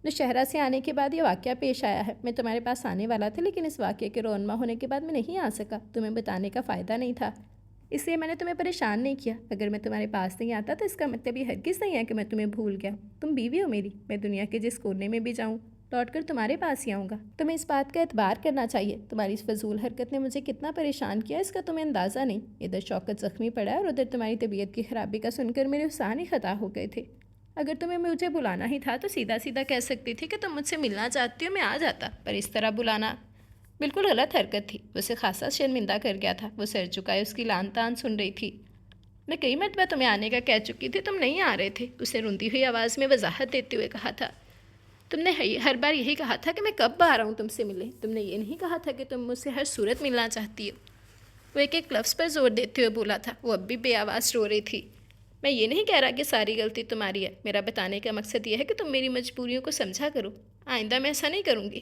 Speaker 1: نوشہرہ سے آنے کے بعد یہ واقعہ پیش آیا ہے۔ میں تمہارے پاس آنے والا تھا، لیکن اس واقعے کے رونما ہونے کے بعد میں نہیں آ سکا۔ تمہیں بتانے کا فائدہ نہیں تھا، اس لیے میں نے تمہیں پریشان نہیں کیا۔ اگر میں تمہارے پاس نہیں آتا تو اس کا مطلب یہ ہرگز نہیں ہے کہ میں تمہیں بھول گیا۔ تم بیوی ہو میری، میں دنیا کے جس کونے میں بھی جاؤں لوٹ کر تمہارے پاس ہی آؤں گا۔ تمہیں اس بات کا اعتبار کرنا چاہیے، تمہاری اس فضول حرکت نے مجھے کتنا پریشان کیا اس کا تمہیں اندازہ نہیں۔ ادھر شوکت زخمی پڑا ہے اور ادھر تمہاری طبیعت کی خرابی کا سن کر میرے حسان ہی خطا ہو گئے تھے۔ اگر تمہیں مجھے بلانا ہی تھا تو سیدھا سیدھا کہہ سکتی تھی کہ تم مجھ سے ملنا چاہتی ہو، میں آ جاتا، پر اس طرح بلانا بالکل غلط حرکت تھی۔ وہ اسے خاصا شرمندہ کر گیا تھا۔ وہ سر چکائے اس کی لان تان سن رہی تھی۔ میں کئی مرتبہ تمہیں آنے کا کہہ چکی تھی، تم نہیں آ رہے تھے، اسے روندی ہوئی آواز میں وضاحت دیتے ہوئے کہا تھا۔ تم نے ہر بار یہی کہا تھا کہ میں کب آ رہا ہوں تم سے ملنے، تم نے یہ نہیں کہا تھا کہ تم مجھ سے ہر صورت ملنا چاہتی ہو۔ وہ ایک ایک لفظ پر زور دیتے ہوئے بولا تھا۔ وہ اب بھی بے آواز رو رہی تھی۔ میں یہ نہیں کہہ رہا کہ ساری غلطی تمہاری ہے، میرا بتانے کا مقصد یہ ہے کہ تم میری مجبوریوں کو سمجھا کرو، آئندہ میں ایسا نہیں کروں گی۔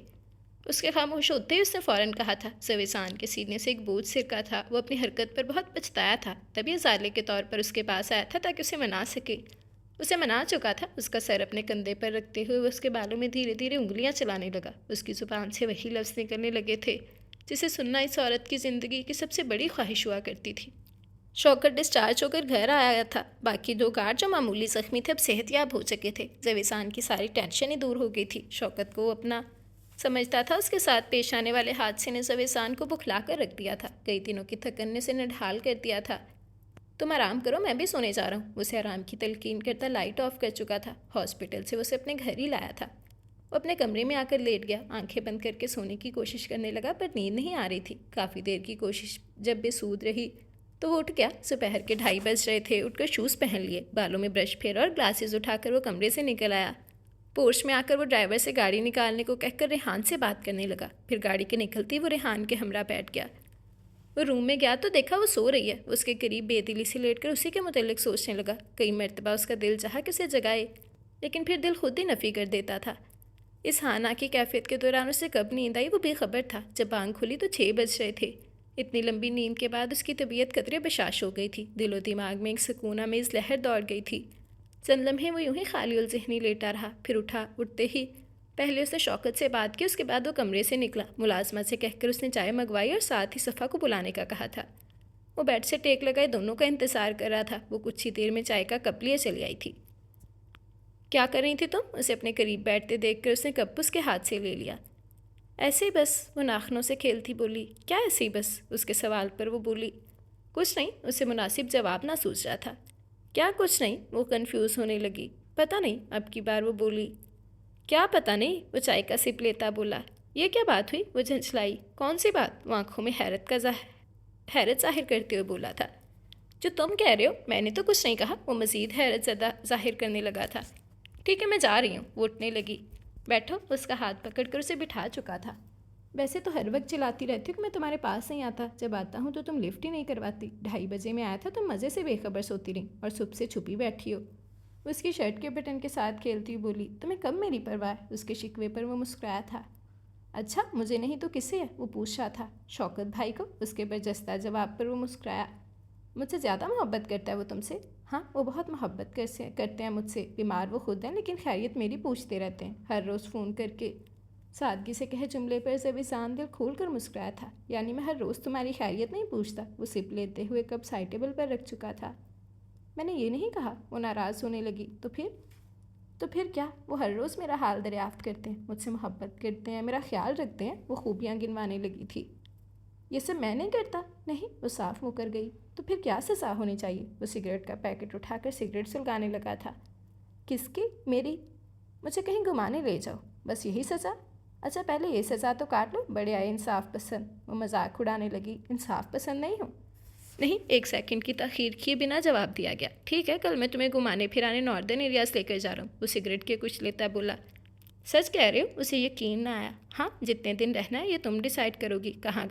Speaker 1: اس کے خاموش ہوتے ہی اس نے فوراً کہا تھا۔ زویسان کے سینے سے ایک بوجھ سرکا تھا، وہ اپنی حرکت پر بہت پچھتایا تھا، تبھی ازالے کے طور پر اس کے پاس آیا تھا تاکہ اسے منا سکے۔ اسے منا چکا تھا۔ اس کا سر اپنے کندھے پر رکھتے ہوئے وہ اس کے بالوں میں دھیرے دھیرے انگلیاں چلانے لگا۔ اس کی زبان سے وہی لفظ نکلنے لگے تھے جسے سننا اس عورت کی زندگی کی سب سے بڑی خواہش ہوا کرتی تھی۔ شوکت ڈسچارج ہو کر گھر آیا تھا۔ باقی 2 گارڈ جو معمولی زخمی تھے اب صحت یاب ہو چکے تھے۔ زویسان کی ساری ٹینشن ہی دور ہو گئی تھی۔ شوکت کو وہ اپنا سمجھتا تھا۔ اس کے ساتھ پیش آنے والے حادثے نے زویسان کو بکھلا کر رکھ دیا تھا، کئی دنوں کی تھکن نے اسے نڈھال کر دیا تھا۔ تم آرام کرو، میں بھی سونے جا رہا ہوں۔ اسے آرام کی تلقین کرتا لائٹ آف کر چکا تھا۔ ہاسپٹل سے اسے اپنے گھر ہی لایا تھا۔ وہ اپنے کمرے میں آ کر لیٹ گیا، آنکھیں بند کر کے سونے کی کوشش کرنے لگا پر نیند نہیں آ رہی تھی۔ کافی دیر کی کوشش جب بے سود رہی تو وہ اٹھ گیا۔ دوپہر کے 2:30 بج رہے تھے۔ اٹھ کر شوز پہن لیے، بالوں میں برش پھیرا اور گلاسز اٹھا کر وہ کمرے سے نکل آیا۔ پورش میں آ کر وہ ڈرائیور سے گاڑی نکالنے کو کہہ کر ریحان سے بات کرنے لگا۔ پھر گاڑی کے نکلتی وہ ریحان کے ہمراہ بیٹھ گیا۔ وہ روم میں گیا تو دیکھا وہ سو رہی ہے۔ اس کے قریب بے دلی سے لیٹ کر اسی کے متعلق سوچنے لگا۔ کئی مرتبہ اس کا دل چاہا کہ اسے جگائے، لیکن پھر دل خود ہی نفی کر دیتا تھا۔ اس ہانا کی کیفیت کے دوران اسے کب نیند آئی وہ بے خبر تھا۔ جب آنکھ کھلی تو 6 بج رہے تھے۔ اتنی لمبی نیند کے بعد اس کی طبیعت قدرے بشاش ہو گئی تھی۔ دل و دماغ میں ایک سکون آمیز لہر دوڑ گئی تھی۔ چند لمحے وہ یوں ہی خالی الذہنی لیٹا رہا، پھر اٹھا۔ اٹھتے ہی پہلے اس نے شوکت سے بات کی، اس کے بعد وہ کمرے سے نکلا۔ ملازمہ سے کہہ کر اس نے چائے منگوائی اور ساتھ ہی صفا کو بلانے کا کہا تھا۔ وہ بیڈ سے ٹیک لگائے دونوں کا انتظار کر رہا تھا۔ وہ کچھ ہی دیر میں چائے کا کپ لیے چلی آئی تھی۔ کیا کر رہی تھی تم؟ اسے اپنے قریب بیٹھتے دیکھ کر اس نے کپ اس کے ہاتھ سے لے لیا۔ ایسے ہی بس، وہ ناخنوں سے کھیلتی بولی۔ کیا ایسے ہی بس؟ اس کے سوال پر وہ بولی۔ کچھ نہیں، اسے مناسب جواب نہ سوچ رہا تھا۔ کیا کچھ نہیں؟ وہ کنفیوز ہونے لگی۔ پتہ نہیں، اب کی بار وہ بولی۔ کیا پتہ نہیں؟ وہ چائے کا سپ لیتا بولا۔ یہ کیا بات ہوئی؟ وہ جھنجھلائی۔ کون سی بات؟ وہ آنکھوں میں حیرت ظاہر کرتے ہوئے بولا تھا۔ جو تم کہہ رہے ہو، میں نے تو کچھ نہیں کہا۔ وہ مزید حیرت زدہ ظاہر کرنے لگا تھا۔ ٹھیک ہے، میں جا رہی ہوں۔ وہ اٹھنے لگی۔ بیٹھو، اس کا ہاتھ پکڑ کر اسے بٹھا چکا تھا۔ ویسے تو ہر وقت چلاتی رہتی ہوں کہ میں تمہارے پاس نہیں آتا، جب آتا ہوں تو تم لفٹ ہی نہیں کرواتی۔ 2:30 بجے میں آیا تھا، تم مزے سے بے خبر سوتی رہی اور صبح سے چھپی بیٹھی ہو۔ اس کی شرٹ کے بٹن کے ساتھ کھیلتی ہوئی بولی۔ تمہیں کب میری پرواہ ہے؟ اس کے شکوے پر وہ مسکرایا تھا۔ اچھا، مجھے نہیں تو کسے ہے؟ وہ پوچھ رہا تھا۔ شوکت بھائی کو۔ اس کے برجستہ جواب پر وہ مسکرایا۔ مجھ سے زیادہ محبت کرتا ہے وہ تم سے؟ ہاں، وہ بہت محبت کرتے ہیں مجھ سے۔ بیمار وہ خود ہیں لیکن خیریت میری پوچھتے رہتے ہیں، ہر روز فون کر کے۔ سادگی سے کہے جملے پر زویسان دل کھول کر مسکرایا تھا۔ یعنی میں ہر روز تمہاری خیریت نہیں پوچھتا؟ وہ سپ لیتے ہوئے کپ سائڈ ٹیبل پر رکھ چکا تھا۔ میں نے یہ نہیں کہا۔ وہ ناراض ہونے لگی۔ تو پھر کیا؟ وہ ہر روز میرا حال دریافت کرتے ہیں، مجھ سے محبت کرتے ہیں، میرا خیال رکھتے ہیں۔ وہ خوبیاں گنوانے لگی تھی۔ یہ سب میں نہیں کرتا؟ نہیں، وہ صاف مکر گئی۔ تو پھر کیا سزا ہونی چاہیے؟ وہ سگریٹ کا پیکٹ اٹھا کر سگریٹ سلگانے لگا تھا۔ کس کی؟ میری۔ مجھے کہیں گھمانے لے جاؤ، بس یہی سزا؟ اچھا پہلے یہ سزا تو کاٹ لو، بڑے آئے انصاف پسند۔ وہ مذاق اڑانے لگی۔ انصاف پسند نہیں ہوں؟ نہیں، 1 سیکنڈ کی تاخیر کیے بنا جواب دیا گیا۔ ٹھیک ہے، کل میں تمہیں گھمانے پھرانے ناردرن ایریاز لے کر جا رہا ہوں۔ وہ سگریٹ کے کچھ لیتا بولا۔ سچ کہہ رہے ہو؟ اسے یقین نہ آیا۔ ہاں، جتنے دن رہنا ہے یہ تم ڈیسائیڈ کرو گی، کہاں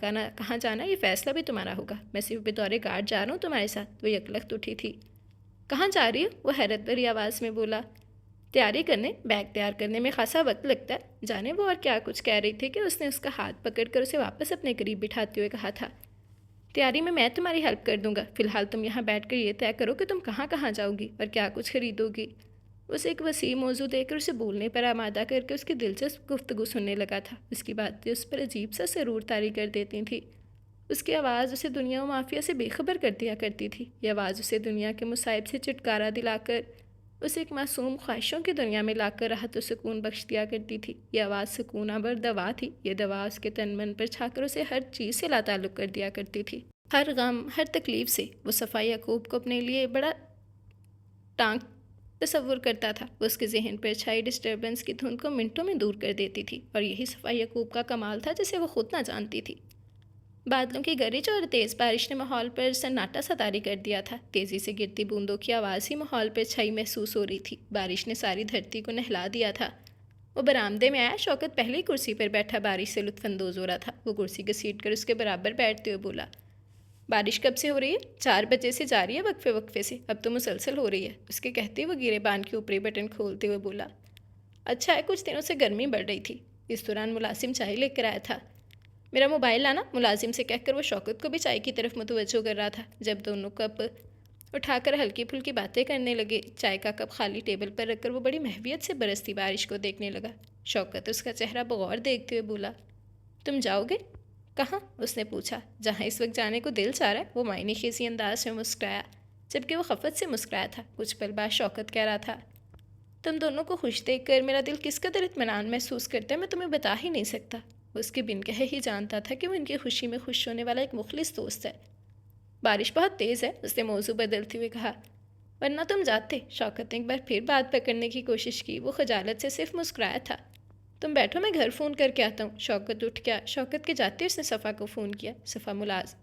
Speaker 1: جانا یہ فیصلہ بھی تمہارا ہوگا۔ میں صرف بطور گارڈ جا رہا ہوں تمہارے ساتھ۔ وہ یکلخت اٹھی تھی۔ کہاں جا رہی ہو؟ وہ حیرت بھری آواز میں بولا۔ تیاری کرنے، بیگ تیار کرنے میں خاصا وقت لگتا ہے۔ جانے وہ اور کیا کچھ کہہ رہی تھی کہ اس نے اس کا ہاتھ پکڑ کر اسے واپس اپنے قریب بٹھاتے ہوئے کہا تھا۔ تیاری میں تمہاری ہیلپ کر دوں گا، فی الحال تم یہاں بیٹھ کر یہ طے کرو کہ تم کہاں کہاں جاؤ گی اور کیا کچھ خریدو گی۔ اسے ایک وسیع موضوع دے کر اسے بولنے پر آمادہ کر کے اس کی دلچسپ گفتگو سننے لگا تھا۔ اس کی باتیں اس پر عجیب سا سرور طاری کر دیتی تھیں۔ اس کی آواز اسے دنیا و مافیا سے بے خبر کر دیا کرتی تھی۔ یہ آواز اسے دنیا کے مصائب سے چھٹکارا دلا کر اسے ایک معصوم خواہشوں کی دنیا میں لا کر راحت و سکون بخش دیا کرتی تھی۔ یہ آواز سکون آور دوا تھی۔ یہ دوا اس کے تن من پر چھا کر اسے ہر چیز سے لا تعلق کر دیا کرتی تھی۔ ہر غم، ہر تکلیف سے وہ صفا یعقوب کو اپنے لیے بڑا ٹانک تصور کرتا تھا۔ وہ اس کے ذہن پر چھائی ڈسٹربنس کی دھند کو منٹوں میں دور کر دیتی تھی، اور یہی صفا یعقوب کا کمال تھا جسے وہ خود نہ جانتی تھی۔ بادلوں کی گرج اور تیز بارش نے ماحول پر سناٹا سا طاری کر دیا تھا۔ تیزی سے گرتی بوندوں کی آواز ہی ماحول پر چھائی محسوس ہو رہی تھی۔ بارش نے ساری دھرتی کو نہلا دیا تھا۔ وہ برآمدے میں آیا۔ شوکت پہلے ہی کرسی پر بیٹھا بارش سے لطف اندوز ہو رہا تھا۔ وہ کرسی گھسیٹ کر اس کے برابر بیٹھتے ہوئے بولا، بارش کب سے ہو رہی ہے؟ 4 بجے سے جاری ہے، وقفے وقفے سے، اب تو مسلسل ہو رہی ہے۔ اس کے کہتے وہ گرے بان کے اوپری بٹن کھولتے ہوئے بولا، اچھا ہے، کچھ دنوں سے گرمی بڑھ رہی تھی۔ اس دوران ملازم چائے لے کر آیا تھا۔ میرا موبائل لانا، ملازم سے کہہ کر وہ شوکت کو بھی چائے کی طرف متوجہ کر رہا تھا۔ جب دونوں کپ اٹھا کر ہلکی پھلکی باتیں کرنے لگے، چائے کا کپ خالی ٹیبل پر رکھ کر وہ بڑی محویت سے برستی بارش کو دیکھنے لگا۔ شوکت اس کا چہرہ بغور دیکھتے ہوئے بولا، تم جاؤ گے؟ کہاں؟ اس نے پوچھا۔ جہاں اس وقت جانے کو دل چاہ رہا ہے۔ وہ معنی خیزی انداز میں مسکرایا، جبکہ وہ خفت سے مسکرایا تھا۔ کچھ پل بعد شوکت کہہ رہا تھا، تم دونوں کو خوش دیکھ کر میرا دل کس قدر اطمینان محسوس کرتا ہے میں تمہیں بتا ہی نہیں سکتا۔ اس کے بن کہے ہی جانتا تھا کہ وہ ان کی خوشی میں خوش ہونے والا ایک مخلص دوست ہے۔ بارش بہت تیز ہے، اس نے موضوع بدلتے ہوئے کہا، ورنہ تم جاتے۔ شوکت نے ایک بار پھر بات پکڑنے کی کوشش کی۔ وہ خجالت سے صرف مسکرایا تھا۔ تم بیٹھو، میں گھر فون کر کے آتا ہوں۔ شوکت اٹھ گیا۔ شوکت کے جاتے اس نے صفا کو فون کیا۔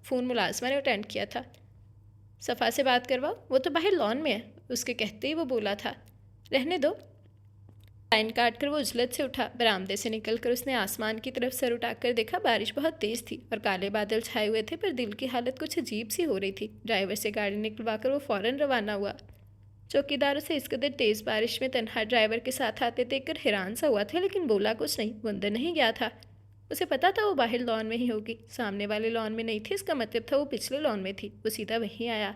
Speaker 1: فون ملازمہ نے اٹینڈ کیا تھا۔ صفا سے بات کرواؤ، وہ تو باہر لان میں ہے۔ اس کے کہتے ہی وہ بولا تھا، رہنے دو۔ لائن کاٹ کر وہ اجلت سے اٹھا۔ برآمدے سے نکل کر اس نے آسمان کی طرف سر اٹھا کر دیکھا۔ بارش بہت تیز تھی اور کالے بادل چھائے ہوئے تھے، پر دل کی حالت کچھ عجیب سی ہو رہی تھی۔ ڈرائیور سے گاڑی نکلوا کر وہ فوراً روانہ ہوا۔ چوکیدار اسے اس قدر تیز بارش میں تنہا ڈرائیور کے ساتھ آتے دیکھ کر حیران سا ہوا تھا، لیکن بولا کچھ نہیں۔ وہ اندر نہیں گیا تھا۔ اسے پتا تھا وہ باہر لان میں ہی ہوگی۔ سامنے والے لان میں نہیں تھی، اس کا مطلب تھا وہ پچھلے لان میں تھی۔ وہ سیدھا وہیں آیا۔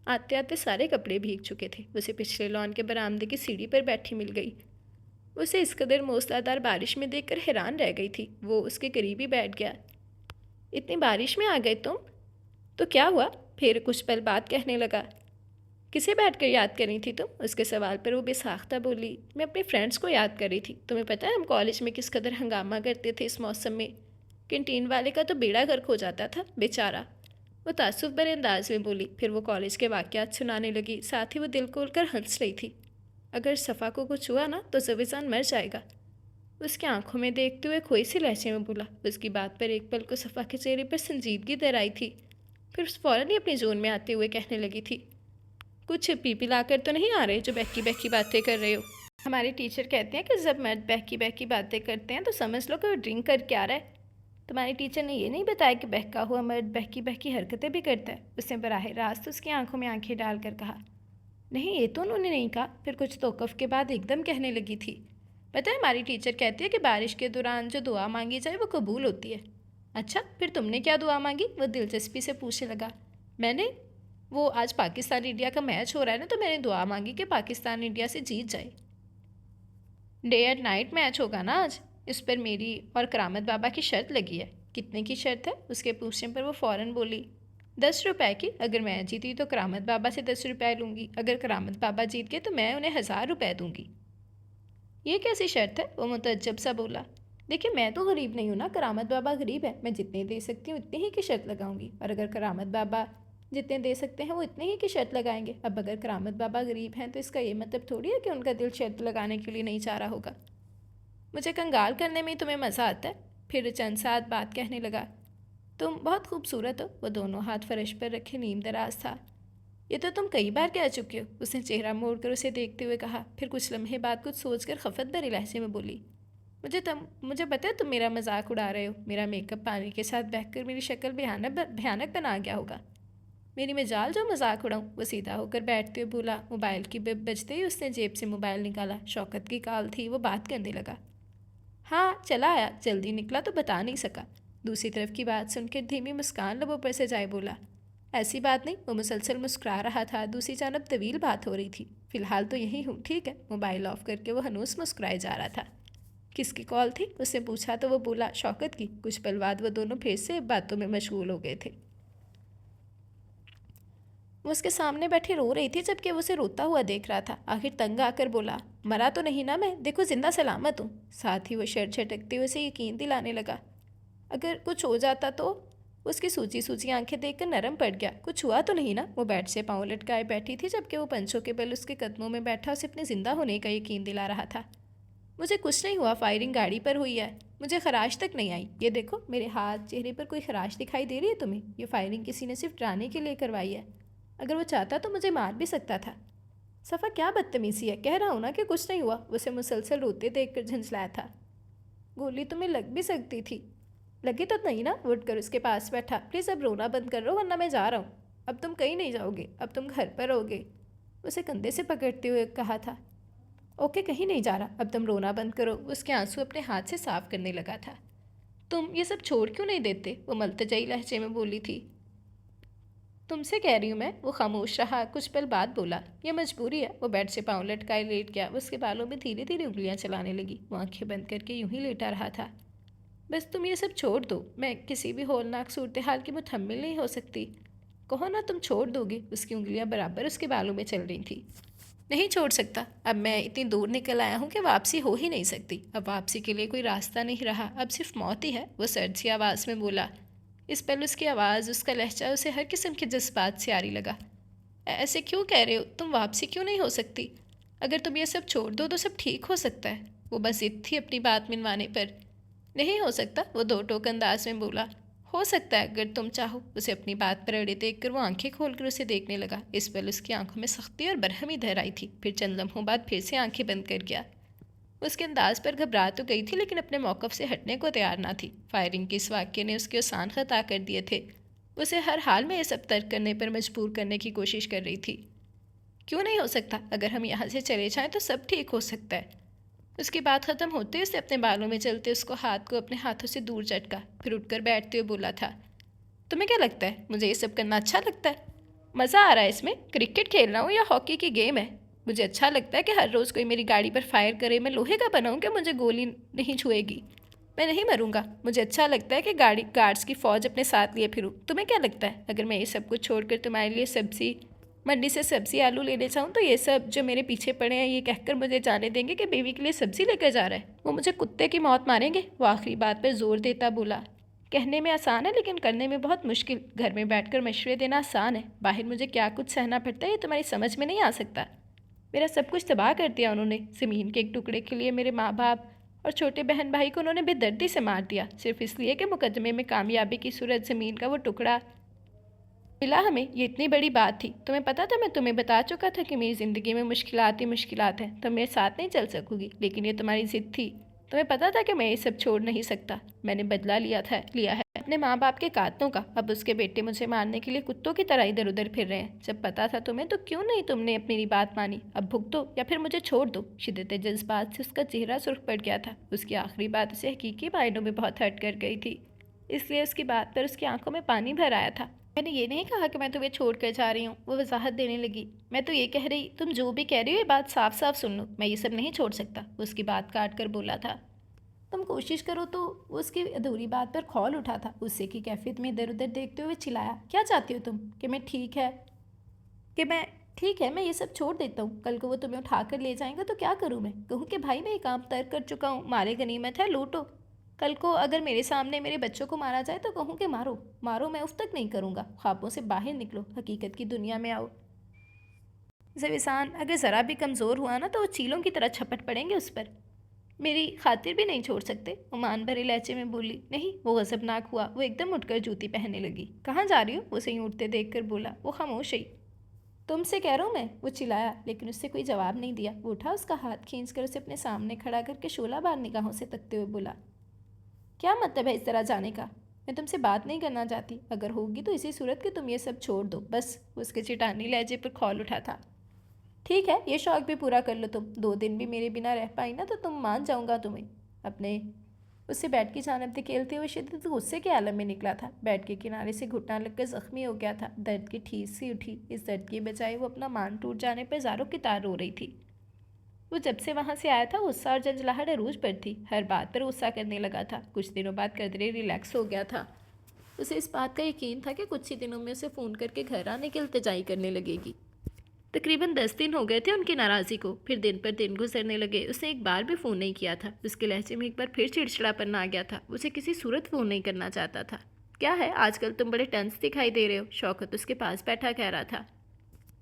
Speaker 1: آتے آتے سارے کپڑے بھیگ چکے تھے۔ اسے پچھلے لان کے برآمدے کی سیڑھی پر بیٹھی مل گئی۔ اسے اس قدر موسلادھار بارش میں دیکھ کر حیران رہ گئی تھی۔ وہ اس کے قریب ہی بیٹھ گیا۔ اتنی بارش میں آ گئے تم؟ تو کیا ہوا؟ پھر کچھ پل بعد کہنے لگا، کسے بیٹھ کر یاد کر رہی تھی تم؟ اس کے سوال پر وہ بے ساختہ بولی، میں اپنے فرینڈس کو یاد کر رہی تھی۔ تمہیں پتہ ہے ہم کالج میں کس قدر ہنگامہ کرتے تھے اس موسم میں؟ کینٹین والے کا تو بیڑا غرق ہو جاتا تھا، بیچارہ۔ وہ تعصب بھرے انداز میں بولی۔ پھر وہ کالج کے واقعات سنانے لگی، ساتھ ہی وہ دل کھول کر ہنس رہی تھی۔ اگر صفا کو کچھ ہوا نا تو زویزان مر جائے گا، اس کی آنکھوں میں دیکھتے ہوئے کھوئی سی لہجے میں بولا۔ اس کی بات پر ایک پل کو صفا کے چہرے پر سنجیدگی در آئی تھی، پھر فوراً ہی اپنی زون میں آتے ہوئے کہنے لگی تھی، کچھ پی پی لا کر تو نہیں آ رہے جو بہکی بہکی باتیں کر رہے ہو؟ ہمارے ٹیچر کہتے ہیں کہ جب مرد بہکی بہکی باتیں کرتے ہیں تو سمجھ لو کہ وہ ڈرنک کر کے آ رہا ہے۔ تمہارے ٹیچر نے یہ نہیں بتایا کہ بہکا ہوا مرد بہکی بہکی حرکتیں بھی کرتا ہے؟ اس نے براہ راست اس کی آنکھوں میں آنکھیں ڈال کر کہا۔ نہیں، یہ تو انہوں نے نہیں کہا۔ پھر کچھ توقف کے بعد ایک دم کہنے لگی تھی، پتہ ہے ہماری ٹیچر کہتی ہے کہ بارش کے دوران جو دعا مانگی جائے وہ قبول ہوتی ہے۔ اچھا، پھر تم نے کیا دعا مانگی؟ وہ دلچسپی سے پوچھنے لگا۔ میں نے، وہ آج پاکستان انڈیا کا میچ ہو رہا ہے نا، تو میں نے دعا مانگی کہ پاکستان انڈیا سے جیت جائے۔ ڈے اینڈ نائٹ میچ ہوگا نا آج، اس پر میری اور کرامت بابا کی شرط لگی ہے۔ کتنے کی شرط ہے؟ اس کے پوچھنے پر وہ فوراً بولی، 10 روپے کی۔ اگر میں جیتی تو کرامت بابا سے 10 روپے لوں گی، اگر کرامت بابا جیت گئے تو میں انہیں 1000 روپے دوں گی۔ یہ کیسی شرط ہے؟ وہ متعجب سا بولا۔ دیکھیں، میں تو غریب نہیں ہوں نا، کرامت بابا غریب ہے، میں جتنے دے سکتی ہوں اتنے ہی کی شرط لگاؤں گی، اور اگر کرامت بابا جتنے دے سکتے ہیں وہ اتنے ہی کی شرط لگائیں گے۔ اب اگر کرامت بابا غریب ہیں تو اس کا یہ مطلب تھوڑی ہے کہ ان کا دل شرط لگانے کے لیے نہیں چاہ رہا ہوگا۔ مجھے کنگال کرنے میں ہی تمہیں مزہ آتا ہے۔ پھر چند ساتھ بات کہنے لگا، تم بہت خوبصورت ہو۔ وہ دونوں ہاتھ فرش پر رکھے نیم دراز تھا۔ یہ تو تم کئی بار کہہ چکے ہو، اس نے چہرہ موڑ کر اسے دیکھتے ہوئے کہا۔ پھر کچھ لمحے بعد کچھ سوچ کر خفت بھرے لہجے میں بولی، مجھے پتہ ہے تم میرا مذاق اڑا رہے ہو۔ میرا میک اپ پانی کے ساتھ بہہ کر میری شکل بھیانک بنا گیا ہوگا۔ میری مجال جو مذاق اڑاؤں؟ وہ سیدھا ہو کر بیٹھتے ہوئے بولا۔ موبائل کی بپ بجتے ہی اس نے جیب سے موبائل نکالا۔ شوکت کی کال تھی، وہ بات کرنے لگا۔ ہاں، چلا آیا، جلدی نکلا تو بتا نہیں سکا۔ دوسری طرف کی بات سن کر دھیمی مسکان لبوں پر سے جائے بولا، ایسی بات نہیں۔ وہ مسلسل مسکرا رہا تھا۔ دوسری جانب طویل بات ہو رہی تھی۔ فی الحال تو یہی ہوں، ٹھیک ہے؟ موبائل آف کر کے وہ ہنوز مسکرائے جا رہا تھا۔ کس کی کال تھی؟ اس نے پوچھا تو وہ بولا، شوکت کی۔ کچھ پل بعد وہ دونوں پھر سے باتوں میں مشغول ہو گئے تھے۔ وہ اس کے سامنے بیٹھے رو رہی تھی، جبکہ وہ اسے روتا ہوا دیکھ رہا تھا۔ آخر تنگ آ کر بولا، مرا تو نہیں نا میں؟ دیکھو زندہ سلامت ہوں۔ ساتھ ہی وہ شر چھٹکتے ہوئے اسے یقین دلانے لگا، اگر کچھ ہو جاتا تو؟ اس کی سوچی سوچی آنکھیں دیکھ کر نرم پڑ گیا۔ کچھ ہوا تو نہیں نا؟ وہ بیٹھ سے پاؤں لٹکائے بیٹھی تھی، جبکہ وہ پنچوں کے بل اس کے قدموں میں بیٹھا اسے اپنے زندہ ہونے کا یقین دلا رہا تھا۔ مجھے کچھ نہیں ہوا، فائرنگ گاڑی پر ہوئی ہے، مجھے خراش تک نہیں آئی۔ یہ دیکھو میرے ہاتھ، چہرے پر کوئی خراش دکھائی دے رہی ہے تمہیں؟ یہ فائرنگ کسی نے صرف ڈرانے کے لیے کروائی ہے، اگر وہ چاہتا تو مجھے مار بھی سکتا تھا۔ صفا کیا بدتمیزی ہے، کہہ رہا ہوں نا کہ کچھ نہیں ہوا۔ اسے مسلسل روتے دیکھ کر جھنجھلایا تھا۔ گولی تمہیں لگ بھی سکتی تھی۔ لگی تو نہیں نا؟ اٹھ کر اس کے پاس بیٹھا۔ پلیز اب رونا بند کر رہو ورنہ میں جا رہا ہوں۔ اب تم کہیں نہیں جاؤ گے، اب تم گھر پر رہو گے، اسے کندھے سے پکڑتے ہوئے کہا تھا۔ اوکے، کہیں نہیں جا رہا، اب تم رونا بند کرو۔ اس کے آنسو اپنے ہاتھ سے صاف کرنے لگا تھا۔ تم یہ سب چھوڑ کیوں نہیں دیتے؟ وہ ملتجئی لہجے میں بولی تھی۔ تم سے کہہ رہی ہوں میں۔ وہ خاموش رہا، کچھ پل بعد بولا۔ یہ مجبوری ہے۔ وہ بیڈ سے پاؤں لٹکائے لیٹ گیا۔ اس کے بالوں میں دھیرے دھیرے انگلیاں چلانے لگی۔ وہ آنکھیں بند کر کے یوں ہی لیٹا رہا تھا۔ بس تم یہ سب چھوڑ دو، میں کسی بھی ہولناک صورتحال کی متحمل نہیں ہو سکتی۔ کہو نا تم چھوڑ دو گی۔ اس کی انگلیاں برابر اس کے بالوں میں چل رہی تھیں۔ نہیں چھوڑ سکتا۔ اب میں اتنی دور نکل آیا ہوں کہ واپسی ہو ہی نہیں سکتی۔ اب واپسی کے لیے کوئی راستہ نہیں رہا، اب صرف موت ہی ہے۔ وہ سرد سی آواز میں بولا۔ اس پل اس کی آواز، اس کا لہجہ اسے ہر قسم کے جذبات سے عاری لگا۔ ایسے کیوں کہہ رہے ہو؟ تم واپسی کیوں نہیں ہو سکتی؟ اگر تم یہ سب چھوڑ دو تو سب ٹھیک ہو سکتا ہے۔ وہ بس ضد تھی اپنی بات منوانے پر۔ نہیں ہو سکتا، وہ دو ٹوک انداز میں بولا۔ ہو سکتا ہے اگر تم چاہو۔ اسے اپنی بات پر اڑے دیکھ کر وہ آنکھیں کھول کر اسے دیکھنے لگا۔ اس پل اس کی آنکھوں میں سختی اور برہمی دہرائی تھی۔ پھر چند لمحوں بعد پھر سے آنکھیں بند کر گیا۔ اس کے انداز پر گھبرا تو گئی تھی لیکن اپنے موقف سے ہٹنے کو تیار نہ تھی۔ فائرنگ کے اس واقعے نے اس کے اوسان خطا کر دیے تھے۔ اسے ہر حال میں یہ سب ترک کرنے پر مجبور کرنے کی کوشش کر رہی تھی۔ کیوں نہیں ہو سکتا؟ اگر ہم یہاں سے چلے جائیں تو سب ٹھیک ہو سکتا ہے۔ اس کی بات ختم ہوتے اسے اپنے بالوں میں چلتے اس کو ہاتھ کو اپنے ہاتھوں سے دور جھٹکا، پھر اٹھ کر بیٹھتے ہوئے بولا تھا۔ تمہیں کیا لگتا ہے مجھے یہ سب کرنا اچھا لگتا ہے؟ مزہ آ رہا ہے اس میں؟ کرکٹ کھیل رہا ہوں یا ہاکی کی گیم ہے؟ مجھے اچھا لگتا ہے کہ ہر روز کوئی میری گاڑی پر فائر کرے، میں لوہے کا بناؤں کہ مجھے گولی نہیں چھوئے گی، میں نہیں مروں گا۔ مجھے اچھا لگتا ہے کہ گارڈز کی فوج اپنے ساتھ لیے پھروں۔ تمہیں کیا لگتا ہے اگر میں یہ سب کچھ چھوڑ کر تمہارے لیے منڈی سے سبزی آلو لینے چاہوں تو یہ سب جو میرے پیچھے پڑے ہیں یہ کہہ کر مجھے جانے دیں گے کہ بیوی کے لیے سبزی لے کر جا رہا ہے؟ وہ مجھے کتے کی موت ماریں گے؟ وہ آخری بات پر زور دیتا بولا۔ کہنے میں آسان ہے لیکن کرنے میں بہت مشکل۔ گھر میں بیٹھ کر مشورے دینا آسان ہے، باہر مجھے کیا کچھ سہنا پڑتا ہے یہ تمہاری سمجھ میں نہیں آ سکتا۔ میرا سب کچھ تباہ کر دیا انہوں نے۔ زمین کے ایک ٹکڑے کے لیے میرے ماں باپ اور چھوٹے بہن بھائی کو انہوں نے بے دردی سے مار دیا، صرف اس لیے کہ مقدمے میں کامیابی کی صورت زمین کا وہ ٹکڑا ملا ہمیں۔ یہ اتنی بڑی بات تھی۔ تمہیں پتا تھا، میں تمہیں بتا چکا تھا کہ میری زندگی میں مشکلات ہی مشکلات ہیں، تم میرے ساتھ نہیں چل سکو گی، لیکن یہ تمہاری ضد تھی۔ تمہیں پتا تھا کہ میں یہ سب چھوڑ نہیں سکتا۔ میں نے بدلہ لیا ہے اپنے ماں باپ کے قاتلوں کا۔ اب اس کے بیٹے مجھے مارنے کے لیے کتوں کی طرح ادھر ادھر پھر رہے ہیں۔ جب پتا تھا تمہیں تو کیوں نہیں تم نے اپنی بات مانی؟ اب بھگتو یا پھر مجھے چھوڑ دو۔ شدت جذبات سے اس کا چہرہ سرخ پڑ گیا تھا۔ اس کی آخری بات اسے حقیقی معنوں میں بہت ہرٹ کر گئی تھی، اس لیے اس کی بات پر اس کی آنکھوں میں پانی بھر آیا تھا۔ میں نے یہ نہیں کہا کہ میں تمہیں چھوڑ کر جا رہی ہوں، وہ وضاحت دینے لگی۔ میں تو یہ کہہ رہی، تم جو بھی کہہ رہی ہو یہ بات صاف صاف سن لو، میں یہ سب نہیں چھوڑ سکتا۔ اس کی بات کاٹ کر بولا تھا۔ تم کوشش کرو تو۔ وہ اس کی ادھوری بات پر کھول اٹھا تھا۔ غصے کی کیفیت میں ادھر ادھر دیکھتے ہوئے چلایا۔ کیا چاہتی ہو تم؟ کہ میں ٹھیک ہے میں یہ سب چھوڑ دیتا ہوں؟ کل کو وہ تمہیں اٹھا کر لے جائیں گا تو کیا کروں میں؟ کہوں کہ بھائی میں یہ کام ترک کر چکا ہوں، مارے غنیمت ہے، لوٹو۔ کل کو اگر میرے سامنے میرے بچوں کو مارا جائے تو کہوں کہ مارو، میں اف تک نہیں کروں گا۔ خوابوں سے باہر نکلو، حقیقت کی دنیا میں آؤ۔ زویسان اگر ذرا بھی کمزور ہوا نا تو وہ چیلوں کی طرح چھپٹ پڑیں گے اس پر۔ میری خاطر بھی نہیں چھوڑ سکتے؟ عمان بھرے لہجے میں بولی۔ نہیں، وہ غضبناک ہوا۔ وہ ایک دم اٹھ کر جوتی پہننے لگی۔ کہاں جا رہی ہو؟ اسے یوں اٹھتے دیکھ کر بولا۔ وہ خاموش رہی۔ تم سے کہہ رہا ہوں میں، وہ چلایا، لیکن اس سے کوئی جواب نہیں دیا۔ وہ اٹھا، اس کا ہاتھ کھینچ کر اسے اپنے سامنے کھڑا کر کے شعلہ بار نگاہوں سے تکتے ہوئے بولا۔ کیا مطلب ہے اس طرح جانے کا؟ میں تم سے بات نہیں کرنا چاہتی، اگر ہوگی تو اسی صورت کہ تم یہ سب چھوڑ دو بس۔ اس کے چٹانی لہجے پر کھول اٹھا تھا۔ ٹھیک ہے، یہ شوق بھی پورا کر لو تم۔ 2 دن بھی میرے بنا رہ پائی نا تو تم مان جاؤں گا تمہیں۔ اپنے اس سے بیڈ کی جانب دھکیلتے ہوئے شدید غصے کے عالم میں نکلا تھا۔ بیڈ کے کنارے سے گھٹنا لگ کر زخمی ہو گیا تھا۔ درد کی ٹھیس سی اٹھی۔ اس درد کی بجائے وہ اپنا مان ٹوٹ جانے پر زاروں کی تار رو رہی تھی۔ وہ جب سے وہاں سے آیا تھا غصہ اور جنجلاہٹ عروج پر تھی، ہر بات پر غصہ کرنے لگا تھا۔ کچھ دنوں بعد قدرے ریلیکس ہو گیا تھا۔ اسے اس بات کا یقین تھا کہ کچھ ہی دنوں میں اسے فون کر کے گھر آنے کی التجائی کرنے لگے گی۔ تقریباً 10 دن ہو گئے تھے ان کی ناراضی کو، پھر دن پر دن گزرنے لگے۔ اس نے ایک بار بھی فون نہیں کیا تھا۔ اس کے لہجے میں ایک بار پھر چڑچڑاپن آ گیا تھا۔ اسے کسی صورت فون نہیں کرنا چاہتا تھا۔ کیا ہے آج کل تم بڑے ٹینس دکھائی دے رہے ہو؟ شوکت اس کے پاس بیٹھا کہہ رہا تھا۔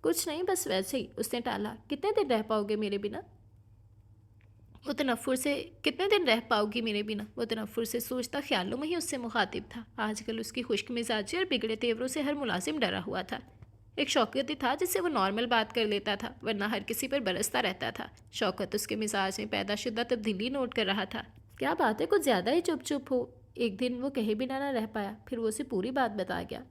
Speaker 1: کچھ نہیں، بس ویسے ہی، اس نے ٹالا۔ کتنے دن رہ پاؤ گے میرے بنا؟ وہ تنفر سے سوچتا خیالوں میں ہی اس سے مخاطب تھا۔ آج کل اس کی خشک مزاجی اور بگڑے تیوروں سے ہر ملازم ڈرا ہوا تھا۔ ایک شوکت ہی تھا جس سے وہ نارمل بات کر لیتا تھا، ورنہ ہر کسی پر برستا رہتا تھا۔ شوکت اس کے مزاج میں پیدا شدہ تبدیلی نوٹ کر رہا تھا۔ کیا بات ہے، کچھ زیادہ ہی چپ چپ ہو؟ ایک دن وہ کہے بنا نہ رہ پایا، پھر وہ اسے پوری بات بتا گیا۔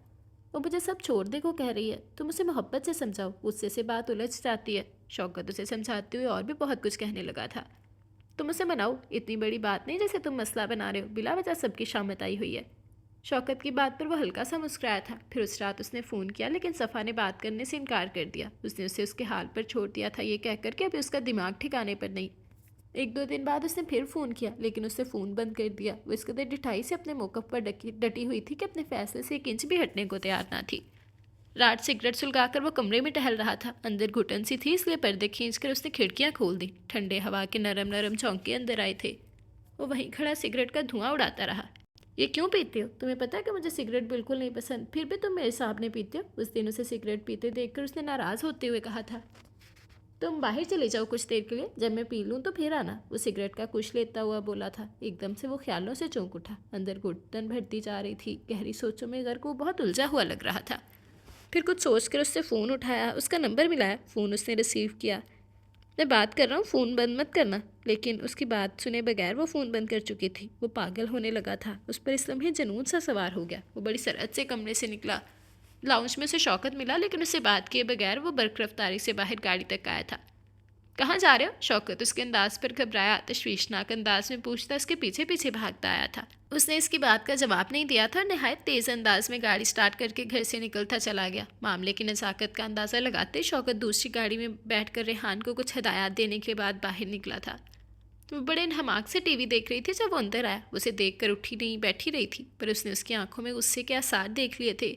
Speaker 1: وہ مجھے سب چھوڑ دے کو کہہ رہی ہے، تم اسے محبت سے سمجھاؤ، غصے سے بات الجھ جاتی ہے۔ شوکت اسے سمجھاتے ہوئے اور بھی بہت کچھ کہنے لگا تھا۔ تم اسے مناؤ، اتنی بڑی بات نہیں جیسے تم مسئلہ بنا رہے ہو، بلا وجہ سب کی شامت آئی ہوئی ہے۔ شوکت کی بات پر وہ ہلکا سا مسکرایا تھا۔ پھر اس رات اس نے فون کیا، لیکن صفا نے بات کرنے سے انکار کر دیا۔ اس نے اسے اس کے حال پر چھوڑ دیا تھا، یہ کہہ کر کہ ابھی اس کا دماغ ٹھکانے پر نہیں۔ ایک دو دن بعد اس نے پھر فون کیا، لیکن اس نے فون بند کر دیا۔ وہ اس قدر ڈٹھائی سے اپنے موقف پر ڈٹی ہوئی تھی کہ اپنے فیصلے سے ایک انچ بھی ہٹنے کو تیار نہ تھی۔ رات سگریٹ سلگا کر وہ کمرے میں ٹہل رہا تھا۔ اندر گھٹن سی تھی، اس لیے پردے کھینچ کر اس نے کھڑکیاں کھول دیں۔ ٹھنڈے ہوا کے نرم نرم جھونکے اندر آئے تھے۔ وہ وہیں کھڑا سگریٹ کا دھواں اڑاتا رہا۔ یہ کیوں پیتے ہو؟ تمہیں پتہ ہے کہ مجھے سگریٹ بالکل نہیں پسند، پھر بھی تم میرے سامنے پیتے ہو؟ اس دن اسے سگریٹ پیتے دیکھ کر اس نے ناراض ہوتے ہوئے کہا تھا، تم باہر چلے جاؤ کچھ دیر کے لیے، جب میں پی لوں تو پھر آنا۔ وہ سگریٹ کا کچھ لیتا ہوا بولا تھا۔ ایک دم سے وہ خیالوں سے چونک اٹھا، اندر گھٹن بھرتی جا رہی تھی۔ گہری سوچوں میں غرق وہ بہت الجھا ہوا لگ رہا تھا۔ پھر کچھ سوچ کر اس سے فون اٹھایا، اس کا نمبر ملایا۔ فون اس نے ریسیو کیا۔ میں بات کر رہا ہوں، فون بند مت کرنا۔ لیکن اس کی بات سنے بغیر وہ فون بند کر چکی تھی۔ وہ پاگل ہونے لگا تھا۔ اس پر اس لمحے جنون سا سوار ہو گیا۔ وہ بڑی سرعت سے کمرے سے نکلا۔ لاؤنج میں اسے شوکت ملا، لیکن اسے بات کیے بغیر وہ برق رفتاری سے باہر گاڑی تک آیا تھا۔ کہاں جا رہے ہو؟ شوکت اس کے انداز پر گھبرایا تشویشناک انداز میں پوچھتا اس کے پیچھے پیچھے بھاگتا آیا تھا۔ اس نے اس کی بات کا جواب نہیں دیا تھا اور نہایت تیز انداز میں گاڑی سٹارٹ کر کے گھر سے نکلتا چلا گیا۔ معاملے کی نزاکت کا اندازہ لگاتے شوکت دوسری گاڑی میں بیٹھ کر ریحان کو کچھ ہدایات دینے کے بعد باہر نکلا تھا۔ وہ بڑے انہماک سے ٹی وی دیکھ رہی تھی جب وہ اندر آیا۔ اسے دیکھ کر اٹھی نہیں، بیٹھی رہی تھی، پر اس نے اس کی آنکھوں میں غصے کے آثار دیکھ لیے تھے۔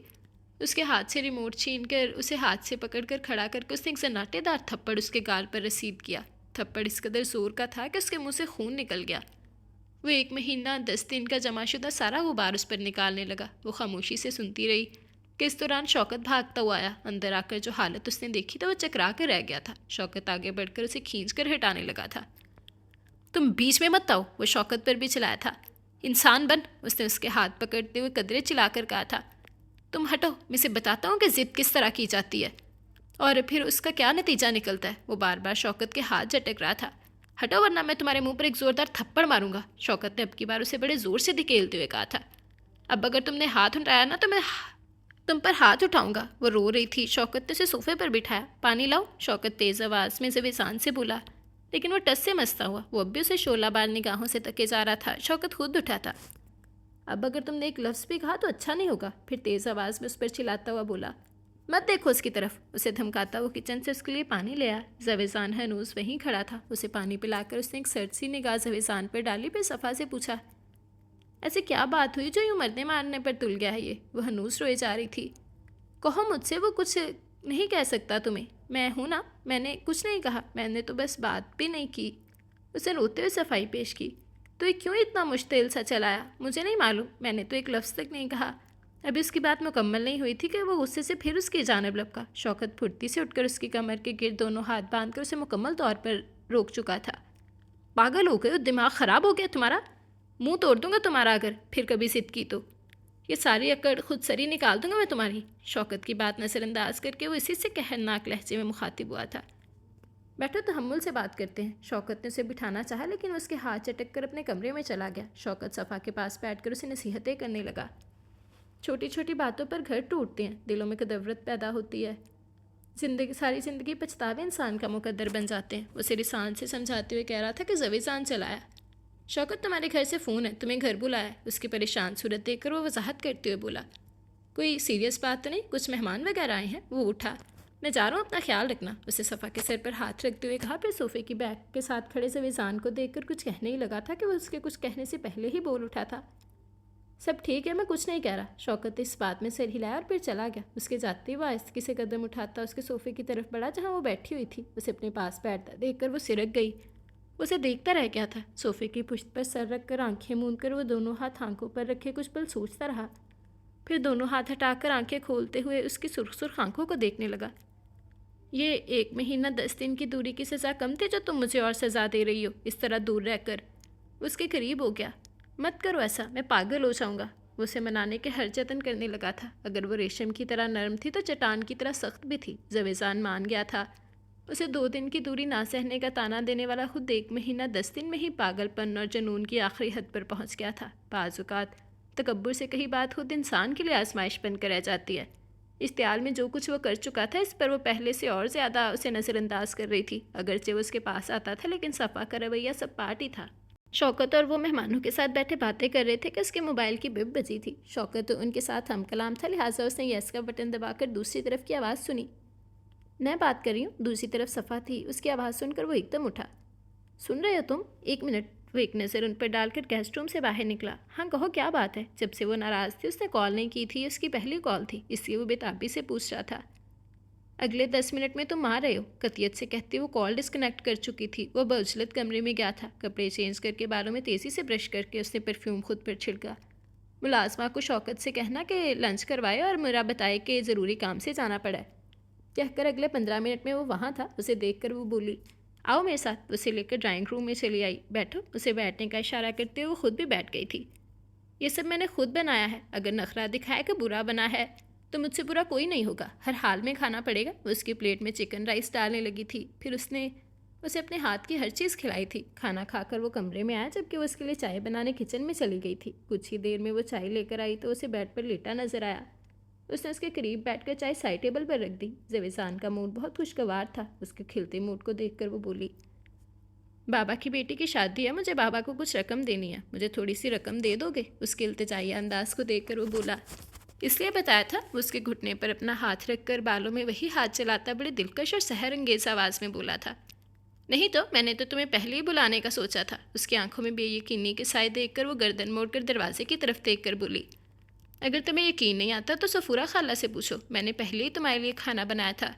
Speaker 1: اس کے ہاتھ سے ریموٹ چھین کر اسے ہاتھ سے پکڑ کر کھڑا کر کے اس نے ایک سناٹے دار تھپڑ اس کے گال پر رسید کیا۔ تھپڑ اس قدر زور کا تھا کہ اس کے منہ سے خون نکل گیا۔ وہ 1 مہینہ 10 دن کا جمع شدہ سارا غبار اس پر نکالنے لگا۔ وہ خاموشی سے سنتی رہی کہ اس دوران شوکت بھاگتا ہوا آیا۔ اندر آ کر جو حالت اس نے دیکھی تو وہ چکرا کر رہ گیا تھا۔ شوکت آگے بڑھ کر اسے کھینچ کر ہٹانے لگا تھا۔ تم بیچ میں مت آؤ، وہ شوکت پر بھی چلایا تھا۔ انسان بن، اس نے اس کے ہاتھ پکڑتے ہوئے قدرے چلا کر کہا تھا۔ تم ہٹو، میں اسے بتاتا ہوں کہ ضد کس طرح کی جاتی ہے اور پھر اس کا کیا نتیجہ نکلتا ہے۔ وہ بار بار شوکت کے ہاتھ جھٹک رہا تھا۔ ہٹو ورنہ میں تمہارے منہ پر ایک زوردار تھپڑ ماروں گا، شوکت نے اب کی بار اسے بڑے زور سے دھکیلتے ہوئے کہا تھا۔ اب اگر تم نے ہاتھ اٹھایا نا تو میں تم پر ہاتھ اٹھاؤں گا۔ وہ رو رہی تھی۔ شوکت نے اسے صوفے پر بٹھایا۔ پانی لاؤ، شوکت تیز آواز میں زویزان سے بولا، لیکن وہ ٹس سے مستا ہوا۔ وہ اب بھی اسے شعلہ بار نگاہوں سے تکے جا رہا تھا۔ شوکت خود اٹھا تھا۔ اب اگر تم نے ایک لفظ بھی کہا تو اچھا نہیں ہوگا، پھر تیز آواز میں اس پر چلاتا ہوا بولا۔ مت دیکھو اس کی طرف، اسے دھمکاتا وہ کچن سے اس کے لیے پانی لے آیا۔ زویزان ہنوز وہیں کھڑا تھا۔ اسے پانی پلا کر اس نے ایک سرد سی نگاہ زویزان پر ڈالی، پھر صفا سے پوچھا، ایسے کیا بات ہوئی جو یوں مرنے مارنے پر تل گیا ہے یہ؟ وہ ہنوز روئے جا رہی تھی۔ کہو مجھ سے، وہ کچھ نہیں کہہ سکتا تمہیں، میں ہوں نا، میں نے کچھ نہیں کہا، میں نے تو بس بات بھی نہیں کی۔ اسے روتے ہوئے صفائی پیش کی۔ تو یہ کیوں اتنا مشتعل سا چلایا؟ مجھے نہیں معلوم، میں نے تو ایک لفظ تک نہیں کہا۔ ابھی اس کی بات مکمل نہیں ہوئی تھی کہ وہ غصے سے پھر اس کی جانب لپکا۔ شوکت پھرتی سے اٹھ کر اس کی کمر کے گرد دونوں ہاتھ باندھ کر اسے مکمل طور پر روک چکا تھا۔ پاگل ہو گئے ہو؟ دماغ خراب ہو گیا تمہارا؟ منہ توڑ دوں گا تمہارا اگر پھر کبھی ضد کی تو۔ یہ ساری اکڑ خود سری نکال دوں گا میں تمہاری۔ شوکت کی بات نظر انداز کر کے وہ اسی سے قہرناک لہجے میں مخاطب ہوا تھا۔ بیٹھو، تحمل سے بات کرتے ہیں۔ شوکت نے اسے بٹھانا چاہا، لیکن وہ اس کے ہاتھ چٹک کر اپنے کمرے میں چلا گیا۔ شوکت صفا کے پاس بیٹھ کر اسے نصیحتیں کرنے لگا۔ چھوٹی چھوٹی باتوں پر گھر ٹوٹتے ہیں، دلوں میں کدورت پیدا ہوتی ہے، ساری زندگی پچھتاوے انسان کا مقدر بن جاتے ہیں۔ اسے رسان سے سمجھاتے ہوئے کہہ رہا تھا کہ زویزان چلایا۔ شوکت، تمہارے گھر سے فون ہے، تمہیں گھر بلایا ہے۔ اس کی پریشان صورت دیکھ کر وہ وضاحت کرتے ہوئے بولا، کوئی سیریس بات تو نہیں؟ کچھ مہمان وغیرہ آئے ہیں؟ وہ اٹھا۔ میں جا رہا ہوں، اپنا خیال رکھنا، اسے صفا کے سر پر ہاتھ رکھتے ہوئے کہا۔ پھر صوفے کی بیک کے ساتھ کھڑے زویزان کو دیکھ کر کچھ کہنے ہی لگا تھا کہ وہ اس کے کچھ کہنے سے پہلے ہی بول اٹھا تھا، سب ٹھیک ہے، میں کچھ نہیں کہہ رہا۔ شوکت اس بات میں سر ہلایا اور پھر چلا گیا۔ اس کے جاتے ہی وہ آہستگی سے قدم اٹھاتا اس کے صوفے کی طرف بڑھا جہاں وہ بیٹھی ہوئی تھی۔ اسے اپنے پاس بیٹھتا دیکھ کر وہ سرک گئی۔ اسے دیکھتا رہ گیا تھا۔ صوفے کی پشت پر سر رکھ کر آنکھیں موند کر وہ دونوں ہاتھ آنکھوں پر رکھے کچھ پل سوچتا رہا، پھر دونوں ہاتھ ہٹا کر آنکھیں کھولتے ہوئے اس کی سرخ سرخ آنکھوں کو دیکھنے لگا۔ یہ 1 مہینہ 10 دن کی دوری کی سزا کم تھی جو تم مجھے اور سزا دے رہی ہو، اس طرح دور رہ کر؟ اس کے قریب ہو گیا۔ مت کرو ایسا، میں پاگل ہو جاؤں گا۔ وہ اسے منانے کے ہر جتن کرنے لگا تھا۔ اگر وہ ریشم کی طرح نرم تھی تو چٹان کی طرح سخت بھی تھی۔ زویزان مان گیا تھا۔ اسے 2 دن کی دوری نہ سہنے کا تانا دینے والا خود 1 مہینہ 10 دن میں ہی پاگل پن اور جنون کی آخری حد پر پہنچ گیا تھا۔ بعض اوقات تکبر سے کہی بات خود انسان کے لیے آزمائش بن کر رہ جاتی ہے۔ اشتعال میں جو کچھ وہ کر چکا تھا اس پر وہ پہلے سے اور زیادہ اسے نظر انداز کر رہی تھی۔ اگرچہ وہ اس کے پاس آتا تھا لیکن صفا کا رویہ سب پاٹ ہی تھا۔ شوکت اور وہ مہمانوں کے ساتھ بیٹھے باتیں کر رہے تھے کہ اس کے موبائل کی بپ بجی تھی۔ شوکت ان کے ساتھ ہم کلام تھا، لہٰذا اس نے یس کا بٹن دبا کر دوسری طرف کی آواز سنی۔ میں بات کر رہی ہوں۔ دوسری طرف صفا تھی۔ اس کی آواز سن کر وہ ایک دم اٹھا۔ سن رہے ہو تم؟ 1 منٹ۔ وہ ایک نظر ان پر ڈال کر گیسٹ روم سے باہر نکلا۔ ہاں کہو کیا بات ہے؟ جب سے وہ ناراض تھی اس نے کال نہیں کی تھی، اس کی پہلی کال تھی، اس لیے وہ بےتابی سے پوچھ رہا تھا۔ اگلے 10 منٹ میں تم آ رہے ہو؟ قطعیت سے کہتے وہ کال ڈسکنیکٹ کر چکی تھی۔ وہ بعجلت کمرے میں گیا تھا۔ کپڑے چینج کر کے بالوں میں تیزی سے برش کر کے اس نے پرفیوم خود پر چھڑکا۔ ملازمہ کو شوکت سے کہنا کہ لنچ کروائے اور میرا بتائے کہ ضروری کام سے جانا پڑا ہے، کہہ کر اگلے 15 منٹ میں وہ وہاں تھا۔ اسے دیکھ کر وہ بولی آؤ میرے ساتھ۔ اسے لے کر ڈرائنگ روم میں چلی آئی۔ بیٹھو۔ اسے بیٹھنے کا اشارہ کرتے ہوئے وہ خود بھی بیٹھ گئی تھی۔ یہ سب میں نے خود بنایا ہے، اگر نخرہ دکھایا کہ برا بنا ہے تو مجھ سے برا کوئی نہیں ہوگا، ہر حال میں کھانا پڑے گا۔ وہ اس کی پلیٹ میں چکن رائس ڈالنے لگی تھی، پھر اس نے اسے اپنے ہاتھ کی ہر چیز کھلائی تھی۔ کھانا کھا کر وہ کمرے میں آیا جبکہ وہ اس کے لیے چائے بنانے کچن میں چلی گئی تھی۔ کچھ ہی دیر میں وہ چائے لے کر آئی تو اسے بیڈ پر لیٹا نظر آیا۔ اس نے اس کے قریب بیٹھ کر چائے سائڈ ٹیبل پر رکھ دی۔ زویزان کا موڈ بہت خوشگوار تھا۔ اس کے کھلتے موڈ کو دیکھ کر وہ بولی بابا کی بیٹی کی شادی ہے، مجھے بابا کو کچھ رقم دینی ہے، مجھے تھوڑی سی رقم دے دو گے؟ اس کے التجائی انداز کو دیکھ کر وہ بولا اس لیے بتایا تھا۔ وہ اس کے گھٹنے پر اپنا ہاتھ رکھ کر بالوں میں وہی ہاتھ چلاتا بڑے دلکش اور سحر انگیز آواز میں بولا تھا نہیں تو میں نے تو تمہیں پہلے ہی بلانے کا سوچا تھا۔ اس کی آنکھوں میں بے یقینی کے سائے دیکھ کر وہ گردن موڑ کر دروازے کی طرف دیکھ کر بولی اگر تمہیں یقین نہیں آتا تو سفورہ خالہ سے پوچھو، میں نے پہلے ہی تمہارے لیے کھانا بنایا تھا۔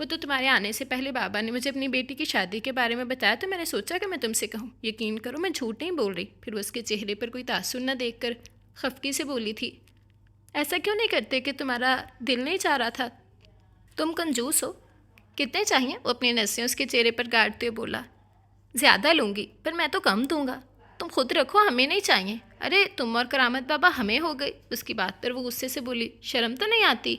Speaker 1: وہ تو تمہارے آنے سے پہلے بابا نے مجھے اپنی بیٹی کی شادی کے بارے میں بتایا تو میں نے سوچا کہ میں تم سے کہوں۔ یقین کرو میں جھوٹ نہیں بول رہی۔ پھر وہ اس کے چہرے پر کوئی تاثر نہ دیکھ کر خفگی سے بولی تھی ایسا کیوں نہیں کرتے کہ تمہارا دل نہیں چاہ رہا تھا؟ تم کنجوس ہو۔ کتنے چاہیے؟ وہ اپنی نظریں اس کے چہرے پر گاڑتے ہوئے بولا زیادہ لوں گی، پر میں تو کم دوں گا۔ تم خود رکھو، ہمیں نہیں چاہیے۔ ارے تم اور کرامت بابا ہمیں ہو گئی۔ اس کی بات پر وہ غصے سے بولی شرم تو نہیں آتی؟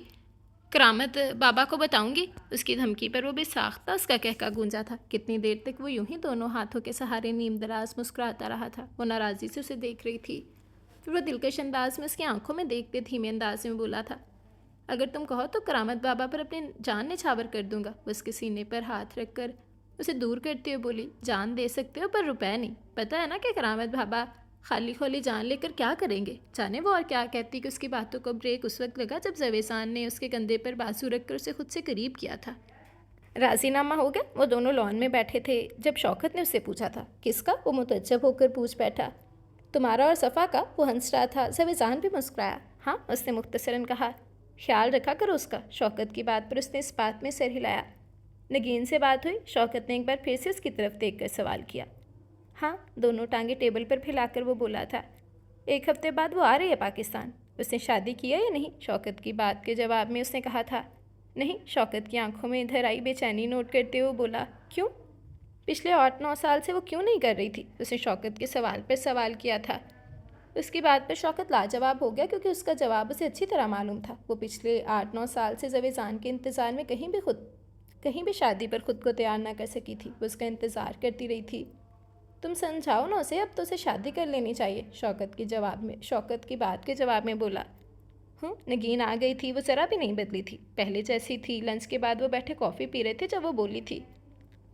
Speaker 1: کرامت بابا کو بتاؤں گی۔ اس کی دھمکی پر وہ بے ساختہ اس کا کہکا گونجا تھا۔ کتنی دیر تک وہ یوں ہی دونوں ہاتھوں کے سہارے نیم دراز مسکراتا رہا تھا۔ وہ ناراضی سے اسے دیکھ رہی تھی۔ پھر وہ دلکش انداز میں اس کی آنکھوں میں دیکھتے دھیمے انداز میں بولا تھا اگر تم کہو تو کرامت بابا پر اپنی جان نچھاور کر دوں گا۔ وہ اس کے سینے پر ہاتھ رکھ کر اسے دور کرتے ہوئے بولی جان دے سکتے ہو پر روپے نہیں۔ پتہ ہے نا کہ کرامت بابا خالی خالی جان لے کر کیا کریں گے؟ جانے وہ اور کیا کہتی کہ اس کی باتوں کو بریک اس وقت لگا جب زویزان نے اس کے کندھے پر بازو رکھ کر اسے خود سے قریب کیا تھا۔ راضی نامہ ہو گیا؟ وہ دونوں لان میں بیٹھے تھے جب شوکت نے اس سے پوچھا تھا کس کا؟ وہ متعجب ہو کر پوچھ بیٹھا تمہارا اور صفا کا۔ وہ ہنس رہا تھا۔ زویزان بھی مسکرایا۔ ہاں، اس نے مختصراً کہا۔ خیال رکھا کرو اس کا۔ شوکت کی بات پر اس نے اس بات میں سر ہلایا۔ نگین سے بات ہوئی؟ شوکت نے ایک بار پھر سے اس کی طرف دیکھ کر سوال کیا۔ ہاں، دونوں ٹانگیں ٹیبل پر پھیلا کر وہ بولا تھا 1 ہفتے بعد وہ آ رہی ہے پاکستان۔ اس نے شادی کیا یا نہیں؟ شوکت کی بات کے جواب میں اس نے کہا تھا نہیں۔ شوکت کی آنکھوں میں ادھر آئی بے چینی نوٹ کرتے ہوئے بولا کیوں؟ پچھلے 8-9 سال سے وہ کیوں نہیں کر رہی تھی؟ اس نے شوکت کے سوال پر سوال کیا تھا۔ اس کی بات پر شوکت لاجواب ہو گیا کیونکہ اس کا جواب اسے اچھی طرح معلوم تھا۔ وہ پچھلے 8-9 سال سے زویزان کے انتظار میں کہیں بھی شادی پر خود کو تیار نہ کر سکی تھی۔ وہ اس کا انتظار کرتی رہی تھی۔ تم سمجھاؤ نا اسے، اب تو اسے شادی کر لینی چاہیے۔ شوکت کی بات کے جواب میں بولا نگین آ گئی تھی، وہ ذرا بھی نہیں بدلی تھی، پہلے جیسی تھی۔ لنچ کے بعد وہ بیٹھے کافی پی رہے تھے جب وہ بولی تھی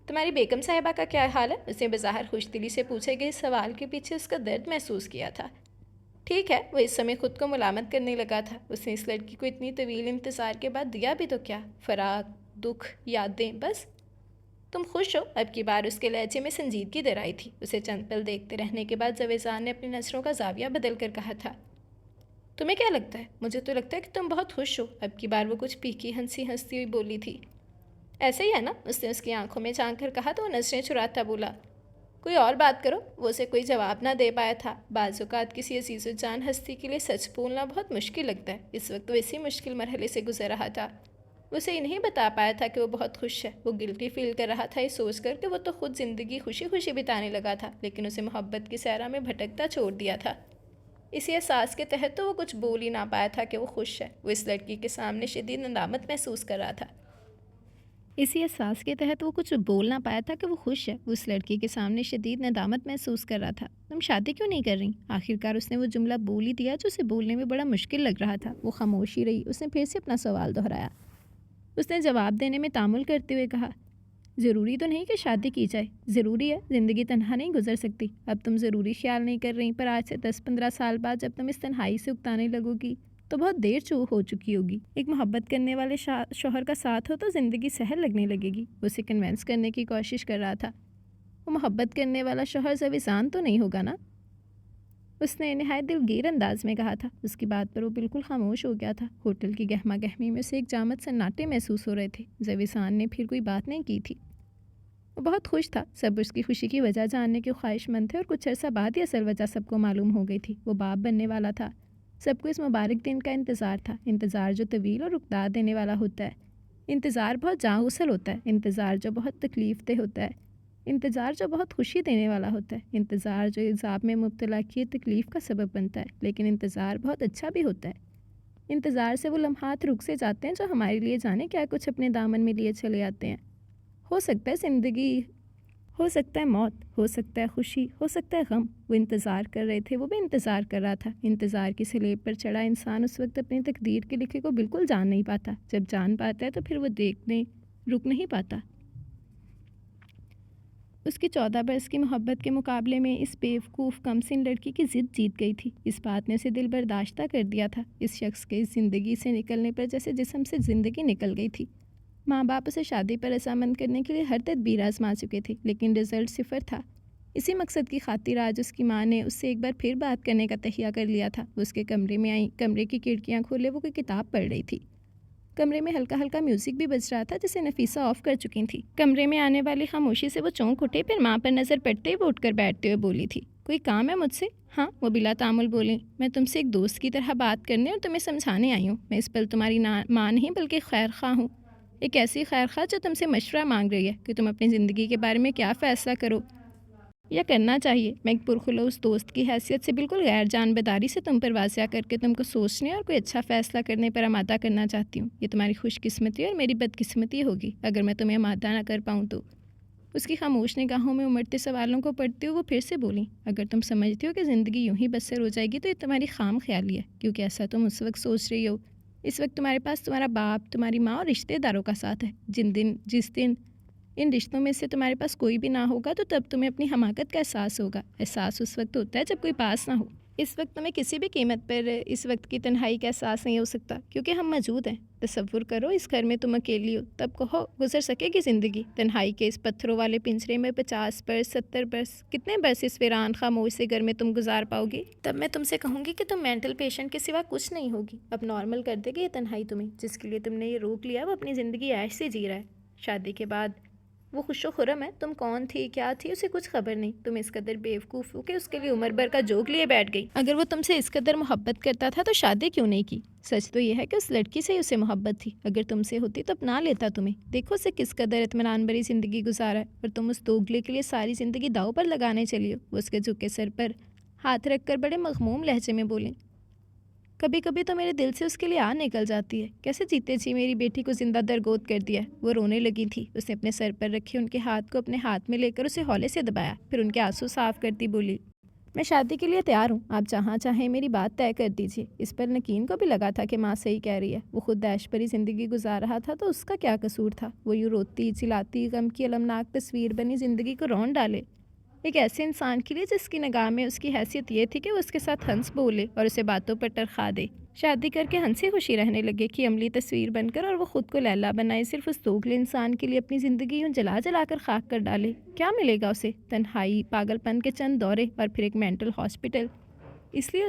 Speaker 1: تمہاری بیگم صاحبہ کا کیا حال ہے؟ اس نے بظاہر خوش دلی سے پوچھے گئے سوال کے پیچھے اس کا درد محسوس کیا تھا۔ ٹھیک ہے، وہ اس سمے خود کو ملامت کرنے لگا تھا۔ اس نے اس لڑکی کو اتنی طویل انتظار کے بعد دیا بھی تو کیا؟ فراق، دکھ، یادیں، بس۔ تم خوش ہو؟ اب کی بار اس کے لہجے میں سنجیدگی در آئی تھی۔ اسے چند پل دیکھتے رہنے کے بعد زویزان نے اپنی نظروں کا زاویہ بدل کر کہا تھا تمہیں کیا لگتا ہے؟ مجھے تو لگتا ہے کہ تم بہت خوش ہو۔ اب کی بار وہ کچھ پھیکی ہنستی ہوئی بولی تھی ایسے ہی ہے نا؟ اس نے اس کی آنکھوں میں جھانک کر کہا تو وہ نظریں چراتا بولا کوئی اور بات کرو۔ وہ اسے کوئی جواب نہ دے پایا تھا۔ بعض اوقات کسی عزیز و جان ہستی کے لیے سچ بولنا بہت مشکل لگتا ہے۔ اس وقت وہ اسی مشکل مرحلے سے گزر رہا تھا۔ وہ اسے نہیں بتا پایا تھا کہ وہ بہت خوش ہے۔ وہ گلٹی فیل کر رہا تھا یہ سوچ کر کہ وہ تو خود زندگی خوشی خوشی بتانے لگا تھا، لیکن اسے محبت کی صحرا میں بھٹکتا چھوڑ دیا تھا۔ اسی احساس کے تحت تو وہ کچھ بول ہی نہ پایا تھا کہ وہ خوش ہے. وہ اس لڑکی کے سامنے شدید ندامت محسوس کر رہا تھا. اسی احساس کے تحت وہ کچھ بول نہ پایا تھا کہ وہ خوش ہے. اس لڑکی کے سامنے شدید ندامت محسوس کر رہا تھا. تم شادی کیوں نہیں کر رہی؟ آخرکار اس نے وہ جملہ بول ہی دیا جو اسے بولنے میں بڑا مشکل لگ رہا تھا. وہ خاموش ہی رہی. اس نے پھر سے اپنا سوال دہرایا. اس نے جواب دینے میں تامل کرتے ہوئے کہا، ضروری تو نہیں کہ شادی کی جائے. ضروری ہے، زندگی تنہا نہیں گزر سکتی. اب تم ضروری خیال نہیں کر رہی، پر آج سے 10-15 سال بعد جب تم اس تنہائی سے اکتانے لگو گی تو بہت دیر ہو چکی ہوگی. ایک محبت کرنے والے شوہر کا ساتھ ہو تو زندگی سہل لگنے لگے گی. وہ اسے کنونس کرنے کی کوشش کر رہا تھا. وہ محبت کرنے والا شوہر زویزان تو نہیں ہوگا نا؟ اس نے نہایت دلگیر انداز میں کہا تھا. اس کی بات پر وہ بالکل خاموش ہو گیا تھا. ہوٹل کی گہما گہمی میں اسے ایک جامد سناٹے محسوس ہو رہے تھے. زویزان نے پھر کوئی بات نہیں کی تھی. وہ بہت خوش تھا. سب اس کی خوشی کی وجہ جاننے کے خواہش مند تھے اور کچھ عرصہ بعد ہی اصل وجہ سب کو معلوم ہو گئی تھی. وہ باپ بننے والا تھا. سب کو اس مبارک دن کا انتظار تھا. انتظار جو طویل اور رخدار دینے والا ہوتا ہے. انتظار بہت جاں غسل ہوتا ہے. انتظار جو بہت تکلیف دہ ہوتا ہے. انتظار جو بہت خوشی دینے والا ہوتا ہے. انتظار جو عذاب میں مبتلا کیے تکلیف کا سبب بنتا ہے. لیکن انتظار بہت اچھا بھی ہوتا ہے. انتظار سے وہ لمحات رک سے جاتے ہیں جو ہمارے لیے جانے کیا کچھ اپنے دامن میں لیے چلے آتے ہیں. ہو سکتا ہے زندگی، ہو سکتا ہے موت، ہو سکتا ہے خوشی، ہو سکتا ہے غم. وہ انتظار کر رہے تھے. وہ بھی انتظار کر رہا تھا. انتظار کی سلیب پر چڑھا انسان اس وقت اپنی تقدیر کے لکھے کو بالکل جان نہیں پاتا. جب جان پاتا ہے تو پھر وہ دیکھنے رک نہیں پاتا. اس کی 14 برس کی محبت کے مقابلے میں اس بیوقوف کم سن لڑکی کی ضد جیت گئی تھی. اس بات نے اسے دل برداشتہ کر دیا تھا. اس شخص کے زندگی سے نکلنے پر جیسے جسم سے زندگی نکل گئی تھی. ماں باپ اسے شادی پر رضامند کرنے کے لیے ہر تدبیر آزما چکے تھے، لیکن رزلٹ 0 تھا. اسی مقصد کی خاطر آج اس کی ماں نے اس سے ایک بار پھر بات کرنے کا تہیہ کر لیا تھا. وہ اس کے کمرے میں آئی. کمرے کی کھڑکیاں کھولے وہ کوئی کتاب پڑھ رہی تھی. کمرے میں ہلکا ہلکا میوزک بھی بج رہا تھا جسے نفیسہ آف کر چکی تھی. کمرے میں آنے والی خاموشی سے وہ چونک اٹھے. پھر ماں پر نظر پڑتے ہی وہ اٹھ کر بیٹھتے ہوئے بولی تھی، کوئی کام ہے مجھ سے؟ ہاں، وہ بلا تعامل بولی. میں تم سے ایک دوست کی طرح بات کرنے اور تمہیں سمجھانے آئی ہوں. میں اس پل تمہاری ماں نہیں بلکہ خیر خواہ ہوں. ایک ایسی خیر خواہ جو تم سے مشورہ مانگ رہی ہے کہ تم اپنی زندگی کے بارے میں کیا فیصلہ کرو یا کرنا چاہیے. میں ایک پرخلوص دوست کی حیثیت سے بالکل غیر جانبداری سے تم پر واضح کر کے تم کو سوچنے اور کوئی اچھا فیصلہ کرنے پر آمادہ کرنا چاہتی ہوں. یہ تمہاری خوش قسمتی اور میری بدقسمتی ہوگی اگر میں تمہیں آمادہ نہ کر پاؤں تو. اس کی خاموش نگاہوں میں امڑتے سوالوں کو پڑھتے ہوئے وہ پھر سے بولی، اگر تم سمجھتی ہو کہ زندگی یوں ہی بسر ہو جائے گی تو یہ تمہاری خام خیالی ہے، کیونکہ ایسا تم اس وقت سوچ رہی ہو. اس وقت تمہارے پاس تمہارا باپ، تمہاری ماں اور رشتہ داروں کا ساتھ ہے. جس دن ان رشتوں میں سے تمہارے پاس کوئی بھی نہ ہوگا تو تب تمہیں اپنی حماقت کا احساس ہوگا. احساس اس وقت ہوتا ہے جب کوئی پاس نہ ہو. اس وقت تمہیں کسی بھی قیمت پر اس وقت کی تنہائی کا احساس نہیں ہو سکتا کیونکہ ہم موجود ہیں. تصور کرو اس گھر میں تم اکیلی ہو. تب کہو گزر سکے گی زندگی تنہائی کے اس پتھروں والے پنجرے میں 50 برس 70 برس کتنے برس اس ویران خاموش سے گھر میں تم گزار پاؤ گی؟ تب میں تم سے کہوں گی کہ تم مینٹل پیشنٹ کے سوا کچھ نہیں ہوگی. اب نارمل کر دے گی یہ تنہائی تمہیں. جس کے لیے تم نے یہ روک لیا وہ اپنی زندگی عیش سے جی رہا ہے. شادی کے بعد وہ خوش و خرم ہے. تم کون تھی کیا تھی اسے کچھ خبر نہیں. تم اس قدر بیوقوف ہو کہ اس کے لیے عمر بھر کا جوک لیے بیٹھ گئی. اگر وہ تم سے اس قدر محبت کرتا تھا تو شادی کیوں نہیں کی؟ سچ تو یہ ہے کہ اس لڑکی سے ہی اسے محبت تھی. اگر تم سے ہوتی تو اپنا لیتا تمہیں. دیکھو اسے کس قدر اطمینان بھری زندگی گزارا ہے اور تم اس دوگلے کے لیے ساری زندگی داؤ پر لگانے چلی ہو. وہ اس کے جھکے سر پر ہاتھ رکھ کر بڑے مغموم لہجے میں بولیں، کبھی کبھی تو میرے دل سے اس کے لیے آ نکل جاتی ہے. کیسے جیتے جی میری بیٹی کو زندہ درگود کر دیا. وہ رونے لگی تھی. اس نے اپنے سر پر رکھے ان کے ہاتھ کو اپنے ہاتھ میں لے کر اسے ہولے سے دبایا. پھر ان کے آنسو صاف کرتی بولی، میں شادی کے لیے تیار ہوں. آپ جہاں چاہیں میری بات طے کر دیجیے. اس پر نکین کو بھی لگا تھا کہ ماں صحیح کہہ رہی ہے. وہ خود عیش بھری زندگی گزار رہا تھا تو اس کا کیا قصور تھا. وہ یوں روتی چلاتی غم کی المناک تصویر بنی زندگی کو رون ڈالے. ایک ایسے انسان کے لیے جس کی نگاہ میں اس کی حیثیت یہ تھی کہ وہ اس کے ساتھ ہنس بولے اور اسے باتوں پر ٹرخا دے. شادی کر کے ہنسی خوشی رہنے لگے کہ عملی تصویر بن کر اور وہ خود کو لیلا بنائے صرف اس دوگلے انسان کے لیے اپنی زندگی یوں جلا جلا کر خاک کر ڈالے. کیا ملے گا اسے؟ تنہائی، پاگل پن کے چند دورے اور پھر ایک مینٹل ہاسپٹل. اس لیے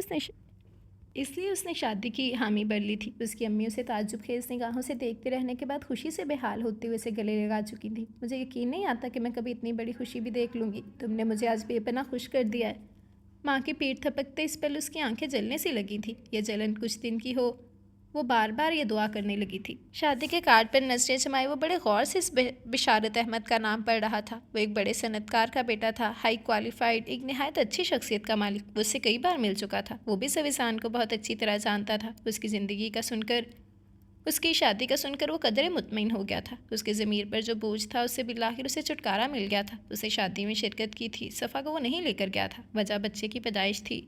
Speaker 1: اس نے شادی کی حامی بھر لی تھی. اس کی امی اسے تعجب خیز نگاہوں سے دیکھتے رہنے کے بعد خوشی سے بے حال ہوتے ہوئے اسے گلے لگا چکی تھی. مجھے یقین نہیں آتا کہ میں کبھی اتنی بڑی خوشی بھی دیکھ لوں گی. تم نے مجھے آج بے پناہ خوش کر دیا ہے. ماں کی پیٹھ تھپکتے اس پل اس کی آنکھیں جلنے سی لگی تھیں. یہ جلن کچھ دن کی ہو وہ بار بار یہ دعا کرنے لگی تھی۔ شادی کے کارڈ پر نظریں جمائے وہ بڑے غور سے اس بشارت احمد کا نام پڑھ رہا تھا۔ وہ ایک بڑے صنعت کار کا بیٹا تھا، ہائی کوالیفائڈ، ایک نہایت اچھی شخصیت کا مالک۔ وہ اس سے کئی بار مل چکا تھا، وہ بھی سویسان کو بہت اچھی طرح جانتا تھا۔ اس کی زندگی کا سن کر، اس کی شادی کا سن کر وہ قدرے مطمئن ہو گیا تھا۔ اس کے ضمیر پر جو بوجھ تھا اس سے بالآخر اسے چھٹکارا مل گیا تھا۔ اسے شادی میں شرکت کی تھی، صفا کو وہ نہیں لے کر گیا تھا، وجہ بچے کی پیدائش تھی۔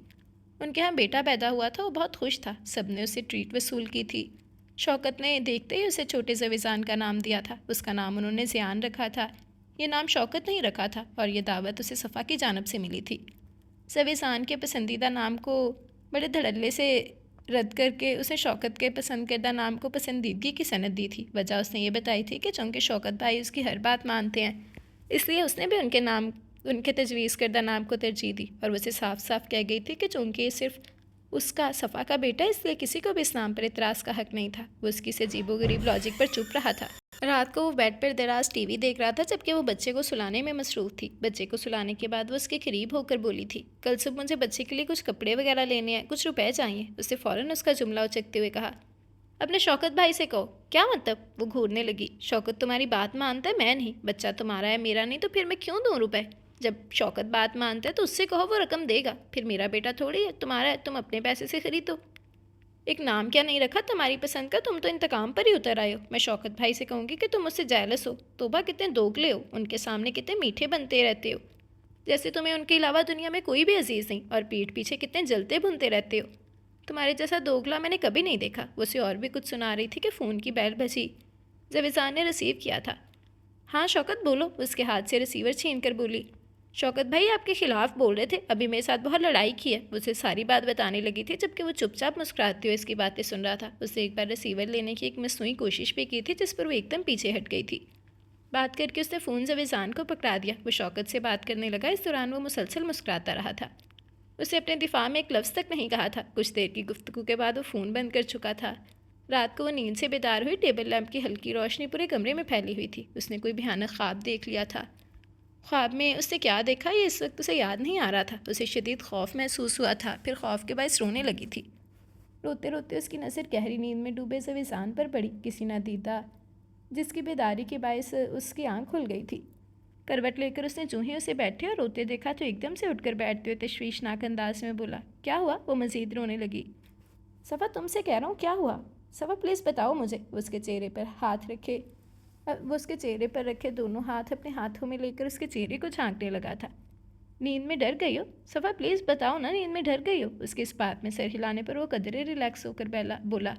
Speaker 1: ان کے ہاں بیٹا پیدا ہوا تھا، وہ بہت خوش تھا، سب نے اسے ٹریٹ وصول کی تھی۔ شوکت نے دیکھتے ہی اسے چھوٹے زویزان کا نام دیا تھا۔ اس کا نام انہوں نے زیان رکھا تھا، یہ نام شوکت نہیں رکھا تھا، اور یہ دعوت اسے صفا کی جانب سے ملی تھی۔ زویزان کے پسندیدہ نام کو بڑے دھڑلے سے رد کر کے اسے شوکت کے پسند کردہ نام کو پسندیدگی کی سند دی تھی۔ وجہ اس نے یہ بتائی تھی کہ چونکہ شوکت بھائی اس کی ہر بات مانتے ہیں، اس لیے اس نے بھی ان کے تجویز کردہ نام کو ترجیح دی، اور وہ اسے صاف صاف کہہ گئی تھی کہ چونکہ یہ صرف اس کا صفا کا بیٹا، اس لیے کسی کو بھی اس نام پر اعتراض کا حق نہیں تھا۔ وہ اس کی سے عجیب و غریب لاجک پر چپ رہا تھا۔ رات کو وہ بیڈ پر دراز ٹی وی دیکھ رہا تھا، جبکہ وہ بچے کو سلانے میں مصروف تھی۔ بچے کو سلانے کے بعد وہ اس کے قریب ہو کر بولی تھی، کل صبح مجھے بچے کے لیے کچھ کپڑے وغیرہ لینے ہیں، کچھ روپے چاہیے۔ اسے فوراً اس کا جملہ اچکتے ہوئے کہا، اپنے شوکت بھائی سے کہو۔ کیا مطلب؟ وہ گھورنے لگی۔ شوکت تمہاری بات مانتا ہے، میں نہیں۔ بچہ تمہارا ہے، میرا نہیں، تو پھر میں کیوں دوں روپے؟ جب شوکت بات مانتا ہے تو اس سے کہو، وہ رقم دے گا۔ پھر میرا بیٹا تھوڑی ہے، تمہارا ہے، تم اپنے پیسے سے خریدو۔ ایک نام کیا نہیں رکھا تمہاری پسند کا، تم تو انتقام پر ہی اتر آئے ہو۔ میں شوکت بھائی سے کہوں گی کہ تم مجھ سے جیلس ہو۔ توبہ، کتنے دوگلے ہو، ان کے سامنے کتنے میٹھے بنتے رہتے ہو، جیسے تمہیں ان کے علاوہ دنیا میں کوئی بھی عزیز نہیں، اور پیٹھ پیچھے کتنے جلتے بھنتے رہتے ہو۔ تمہارے جیسا دوگلا میں نے کبھی نہیں دیکھا۔ وہ اسے اور بھی کچھ سنا رہی تھی کہ فون کی بیل بجی۔ زویزان نے ریسیو کیا تھا۔ ہاں شوکت بولو، اس کے ہاتھ سے ریسیور چھین کر بولی۔ شوکت بھائی آپ کے خلاف بول رہے تھے، ابھی میرے ساتھ بہت لڑائی کی ہے۔ اسے ساری بات بتانے لگی تھی، جبکہ وہ چپ چاپ مسکراتے ہوئے اس کی باتیں سن رہا تھا۔ اسے ایک بار ریسیور لینے کی ایک مصنوعی کوشش بھی کی تھی، جس پر وہ ایک دم پیچھے ہٹ گئی تھی۔ بات کر کے اس نے فون زویزان کو پکڑا دیا۔ وہ شوکت سے بات کرنے لگا، اس دوران وہ مسلسل مسکراتا رہا تھا۔ اسے اپنے دفاع میں ایک لفظ تک نہیں کہا تھا۔ کچھ دیر کی گفتگو کے بعد وہ فون بند کر چکا تھا۔ رات کو وہ نیند سے بیدار ہوئی، ٹیبل لیمپ کی ہلکی روشنی پورے کمرے میں پھیلی ہوئی تھی۔ اس نے کوئی بھیانک خواب دیکھ لیا تھا۔ خواب میں اس نے کیا دیکھا یہ اس وقت اسے یاد نہیں آ رہا تھا۔ اسے شدید خوف محسوس ہوا تھا، پھر خوف کے باعث رونے لگی تھی۔ روتے روتے اس کی نظر گہری نیند میں ڈوبے زویزان پر پڑی، کسی نادیدہ جس کی بیداری کے باعث اس کی آنکھ کھل گئی تھی۔ کروٹ لے کر اس نے جو ہی اسے بیٹھے اور روتے دیکھا تو ایک دم سے اٹھ کر بیٹھتے ہوئے تشویشناک انداز میں بولا، کیا ہوا؟ وہ مزید رونے لگی۔ صفا تم سے کہہ رہا ہوں، کیا ہوا؟ صفا پلیز بتاؤ مجھے۔ وہ اس کے چہرے پر رکھے دونوں ہاتھ اپنے ہاتھوں میں لے کر اس کے چہرے کو جھانکنے لگا تھا۔ نیند میں ڈر گئی ہو؟ صفا پلیز بتاؤ نا، نیند میں ڈر گئی ہو؟ اس کے اس بات میں سر ہلانے پر وہ قدرے ریلیکس ہو کر بولا،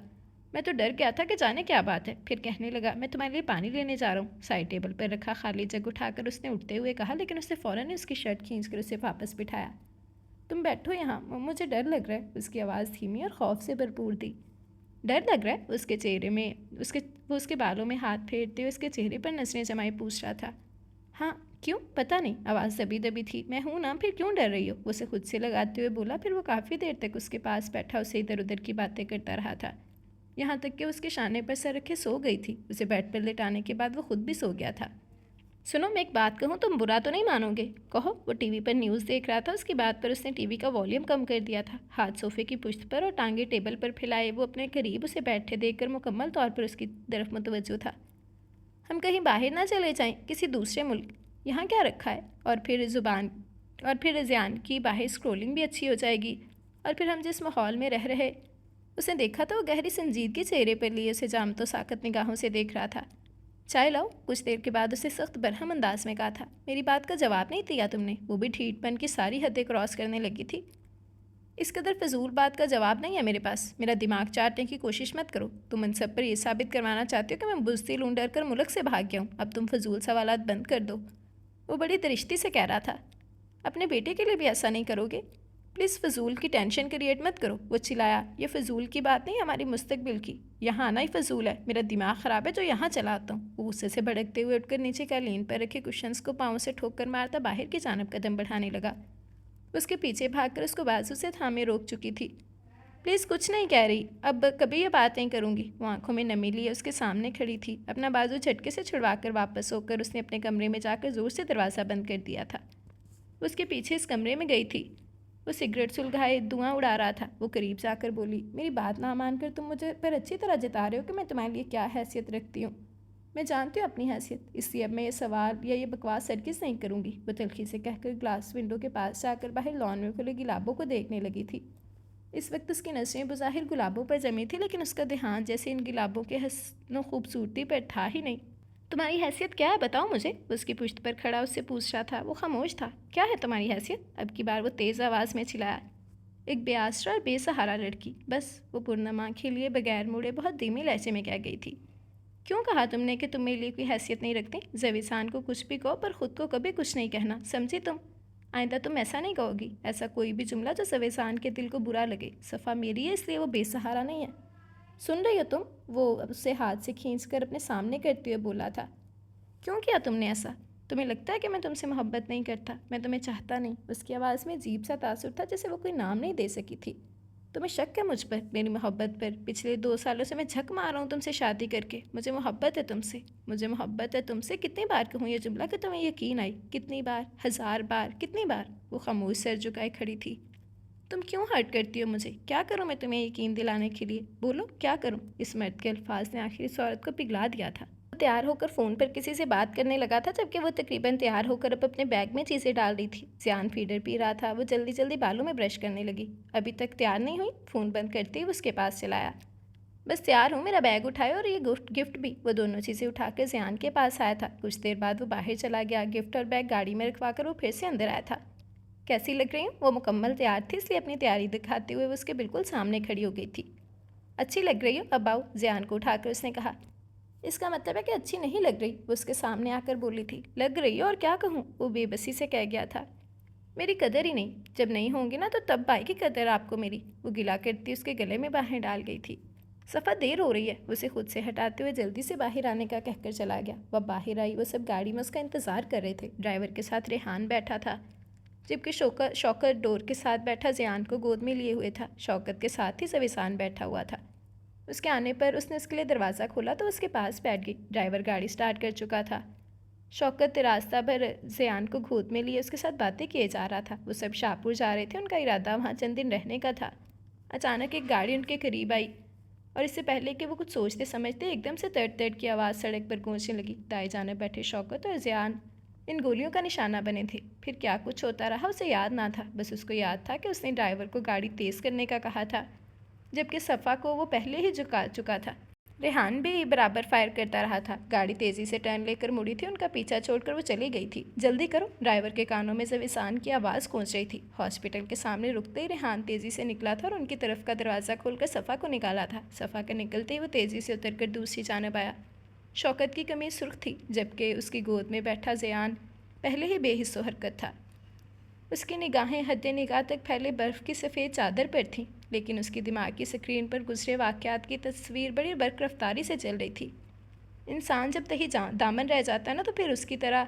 Speaker 1: میں تو ڈر گیا تھا کہ جانے کیا بات ہے۔ پھر کہنے لگا، میں تمہارے لیے پانی لینے جا رہا ہوں۔ سائڈ ٹیبل پر رکھا خالی جگ اٹھا کر اس نے اٹھتے ہوئے کہا، لیکن اس نے فوراً اس کی شرٹ کھینچ کر اسے واپس بٹھایا۔ تم بیٹھو یہاں، مجھے ڈر لگ رہا ہے۔ اس کی آواز دھیمی اور خوف سے بھرپور تھی۔ ڈر لگ رہا ہے؟ اس کے چہرے میں وہ اس کے بالوں میں ہاتھ پھیرتے ہوئے اس کے چہرے پر نظریں جمائے پوچھ رہا تھا۔ ہاں کیوں؟ پتہ نہیں، آواز دبی دبی تھی۔ میں ہوں نا، پھر کیوں ڈر رہی ہو؟ اسے خود سے لگاتے ہوئے بولا۔ پھر وہ کافی دیر تک اس کے پاس بیٹھا اسے ادھر ادھر کی باتیں کرتا رہا تھا، یہاں تک کہ اس کے شانے پر سر رکھے سو گئی تھی۔ اسے بیڈ پر لٹانے کے بعد وہ خود بھی سو گیا تھا۔ سنو، میں ایک بات کہوں، تم برا تو نہیں مانو گے؟ کہو۔ وہ ٹی وی پر نیوز دیکھ رہا تھا، اس کی بات پر اس نے ٹی وی کا والیوم کم کر دیا تھا۔ ہاتھ صوفے کی پشت پر اور ٹانگیں ٹیبل پر پھیلائے وہ اپنے قریب اسے بیٹھے دیکھ کر مکمل طور پر اس کی طرف متوجہ تھا۔ ہم کہیں باہر نہ چلے جائیں، کسی دوسرے ملک؟ یہاں کیا رکھا ہے؟ اور پھر زیان کی باہر اسکرولنگ بھی اچھی ہو جائے گی، اور پھر ہم جس ماحول میں رہ رہے۔ اس نے دیکھا تو وہ گہری سنجیدگی چہرے پر لیے اسے جامت و ساکت نگاہوں سے دیکھ رہا تھا۔ چائے لاؤ؟ کچھ دیر کے بعد اسے سخت برہم انداز میں کہا تھا۔ میری بات کا جواب نہیں دیا تم نے؟ وہ بھی ٹھیٹ پن کی ساری حدیں کراس کرنے لگی تھی۔ اس قدر فضول بات کا جواب نہیں ہے میرے پاس، میرا دماغ چاٹنے کی کوشش مت کرو۔ تم ان سب پر یہ ثابت کروانا چاہتے ہو کہ میں بزدل ہوں، ڈر کر ملک سے بھاگ گیا ہوں۔ اب تم فضول سوالات بند کر دو۔ وہ بڑی درشتی سے کہہ رہا تھا۔ اپنے بیٹے کے لیے بھی ایسا نہیں کرو گے؟ پلیز فضول کی ٹینشن کریٹ مت کرو۔ وہ چلایا، یہ فضول کی بات نہیں، ہماری مستقبل کی۔ یہاں آنا ہی فضول ہے، میرا دماغ خراب ہے جو یہاں چلا آتا ہوں۔ وہ غصے سے بھڑکتے ہوئے اٹھ کر نیچے قالین پر رکھے کشنز کو پاؤں سے ٹھوک کر مارتا باہر کی جانب قدم بڑھانے لگا۔ اس کے پیچھے بھاگ کر اس کو بازو سے تھامے روک چکی تھی۔ پلیز کچھ نہیں کہہ رہی، اب کبھی یہ بات نہیں کروں گی۔ وہ آنکھوں میں نمی لیے اس کے سامنے کھڑی تھی۔ اپنا بازو جھٹکے سے چھڑوا کر واپس ہو کر اس نے اپنے کمرے میں جا کر زور سے دروازہ بند کر دیا تھا۔ اس کے پیچھے اس کمرے میں گئی تھی وہ سگریٹ سلگائے دھواں اڑا رہا تھا۔ وہ قریب جا کر بولی، میری بات نہ مان کر تم مجھے پر اچھی طرح جتا رہے ہو کہ میں تمہارے لیے کیا حیثیت رکھتی ہوں۔ میں جانتی ہوں اپنی حیثیت، اس لیے اب میں یہ سوال یا یہ بکواس ہرگز نہیں کروں گی۔ وہ تلخی سے کہہ کر گلاس ونڈو کے پاس جا کر باہر لان میں کھلے گلابوں کو دیکھنے لگی تھی۔ اس وقت اس کی نظریں بظاہر گلابوں پر جمی تھی، لیکن اس کا دھیان جیسے ان گلابوں کے حسن و خوبصورتی پر تھا ہی نہیں۔ تمہاری حیثیت کیا ہے بتاؤ مجھے؟ وہ اس کی پشت پر کھڑا اس سے پوچھ رہا تھا۔ وہ خاموش تھا۔ کیا ہے تمہاری حیثیت؟ اب کی بار وہ تیز آواز میں چلایا۔ ایک بے آسرا اور بے سہارا لڑکی، بس۔ وہ پرنم آنکھیں لیے بغیر موڑے بہت دھیمی لہجے میں کہہ گئی تھی۔ کیوں کہا تم نے کہ تم میرے لیے کوئی حیثیت نہیں رکھتے؟ زویسان کو کچھ بھی کہو پر خود کو کبھی کچھ نہیں کہنا، سمجھی تم؟ آئندہ تم ایسا نہیں کہو گی، ایسا کوئی بھی جملہ جو زویسان کے دل کو برا لگے۔ صفا میری ہے، اس لیے وہ بے سہارا نہیں ہے۔ سن رہی ہو تم؟ وہ اسے ہاتھ سے کھینچ کر اپنے سامنے کرتے ہوئے بولا تھا۔ کیوں کیا تم نے ایسا؟ تمہیں لگتا ہے کہ میں تم سے محبت نہیں کرتا؟ میں تمہیں چاہتا نہیں۔ اس کی آواز میں عجیب سا تاثر تھا جیسے وہ کوئی نام نہیں دے سکی تھی۔ تمہیں شک ہے مجھ پر، میری محبت پر؟ پچھلے 2 سالوں سے میں جھک مار رہا ہوں تم سے شادی کر کے۔ مجھے محبت ہے تم سے، مجھے محبت ہے تم سے۔ کتنی بار کہوں یہ جملہ کہ تمہیں یقین آئی؟ کتنی بار؟ 1000 بار؟ کتنی بار؟ وہ خاموش سر جھکائے کھڑی تھی۔ تم کیوں ہرٹ کرتی ہو مجھے؟ کیا کروں میں تمہیں یقین دلانے کے لیے؟ بولو کیا کروں؟ اس مرد کے الفاظ نے آخر اس عورت کو پگھلا دیا تھا۔ وہ تیار ہو کر فون پر کسی سے بات کرنے لگا تھا، جبکہ وہ تقریباً تیار ہو کر اب اپنے بیگ میں چیزیں ڈال رہی تھی۔ زیان فیڈر پی رہا تھا۔ وہ جلدی جلدی بالوں میں برش کرنے لگی۔ ابھی تک تیار نہیں ہوئی؟ فون بند کرتے ہی اس کے پاس چلایا۔ بس تیار ہوں، میرا بیگ اٹھائے اور یہ گفٹ بھی۔ وہ دونوں چیزیں اٹھا کر زیان کے پاس آیا تھا۔ کچھ دیر بعد وہ باہر چلا گیا۔ گفٹ اور بیگ گاڑی میں رکھوا کر وہ پھر سے اندر آیا تھا۔ کیسی لگ رہی ہوں؟ وہ مکمل تیار تھی، اس لیے اپنی تیاری دکھاتے ہوئے وہ اس کے بالکل سامنے کھڑی ہو گئی تھی۔ اچھی لگ رہی ہو، اب آؤ، زیان کو اٹھا کر اس نے کہا۔ اس کا مطلب ہے کہ اچھی نہیں لگ رہی، وہ اس کے سامنے آ کر بولی تھی۔ لگ رہی ہو، اور کیا کہوں؟ وہ بے بسی سے کہہ گیا تھا۔ میری قدر ہی نہیں، جب نہیں ہوں گی نا تو تب آئے گی قدر آپ کو میری۔ وہ گلا کرتی اس کے گلے میں باہیں ڈال گئی تھی۔ صفا دیر ہو رہی ہے، اسے خود سے ہٹاتے ہوئے جلدی سے باہر آنے کا کہہ کر چلا گیا۔ وہ باہر آئی، وہ سب گاڑی میں اس کا انتظار کر رہے تھے۔ ڈرائیور کے ساتھ ریحان بیٹھا تھا، جبکہ شوکت ڈور کے ساتھ بیٹھا زیان کو گود میں لیے ہوئے تھا۔ شوکت کے ساتھ ہی زویسان بیٹھا ہوا تھا۔ اس کے آنے پر اس نے اس کے لیے دروازہ کھولا تو اس کے پاس بیٹھ گئی۔ ڈرائیور گاڑی سٹارٹ کر چکا تھا۔ شوکت راستہ بھر زیان کو گود میں لیے اس کے ساتھ باتیں کیے جا رہا تھا۔ وہ سب شاہپور جا رہے تھے، ان کا ارادہ وہاں چند دن رہنے کا تھا۔ اچانک ایک گاڑی ان کے قریب آئی اور اس سے پہلے کہ وہ کچھ سوچتے سمجھتے ایک دم سے تڑ تڑ کی آواز سڑک پر گونجنے لگی۔ دائیں جانب بیٹھے شوکت اور زیان ان گولیوں کا نشانہ بنے تھے۔ پھر کیا کچھ ہوتا رہا اسے یاد نہ تھا، بس اس کو یاد تھا کہ اس نے ڈرائیور کو گاڑی تیز کرنے کا کہا تھا، جبکہ صفا کو وہ پہلے ہی جھکا چکا تھا۔ ریحان بھی برابر فائر کرتا رہا تھا۔ گاڑی تیزی سے ٹرن لے کر مڑی تھی، ان کا پیچھا چھوڑ کر وہ چلی گئی تھی۔ جلدی کرو، ڈرائیور کے کانوں میں زویسان کی آواز گونج رہی تھی۔ ہاسپٹل کے سامنے رکتے ہی ریحان تیزی سے نکلا تھا اور ان کی طرف کا دروازہ کھول کر صفا کو نکالا تھا۔ صفا کے نکلتے ہی وہ تیزی سے اتر کر دوسری جانب آیا۔ شوکت کی قمیض سرخ تھی، جبکہ اس کی گود میں بیٹھا زیان پہلے ہی بے حس و حرکت تھا۔ اس کی نگاہیں حد نگاہ تک پھیلے برف کی سفید چادر پر تھیں، لیکن اس کی دماغ کی سکرین پر گزرے واقعات کی تصویر بڑی برق رفتاری سے چل رہی تھی۔ انسان جب تہی دامن رہ جاتا ہے نا تو پھر اس کی طرح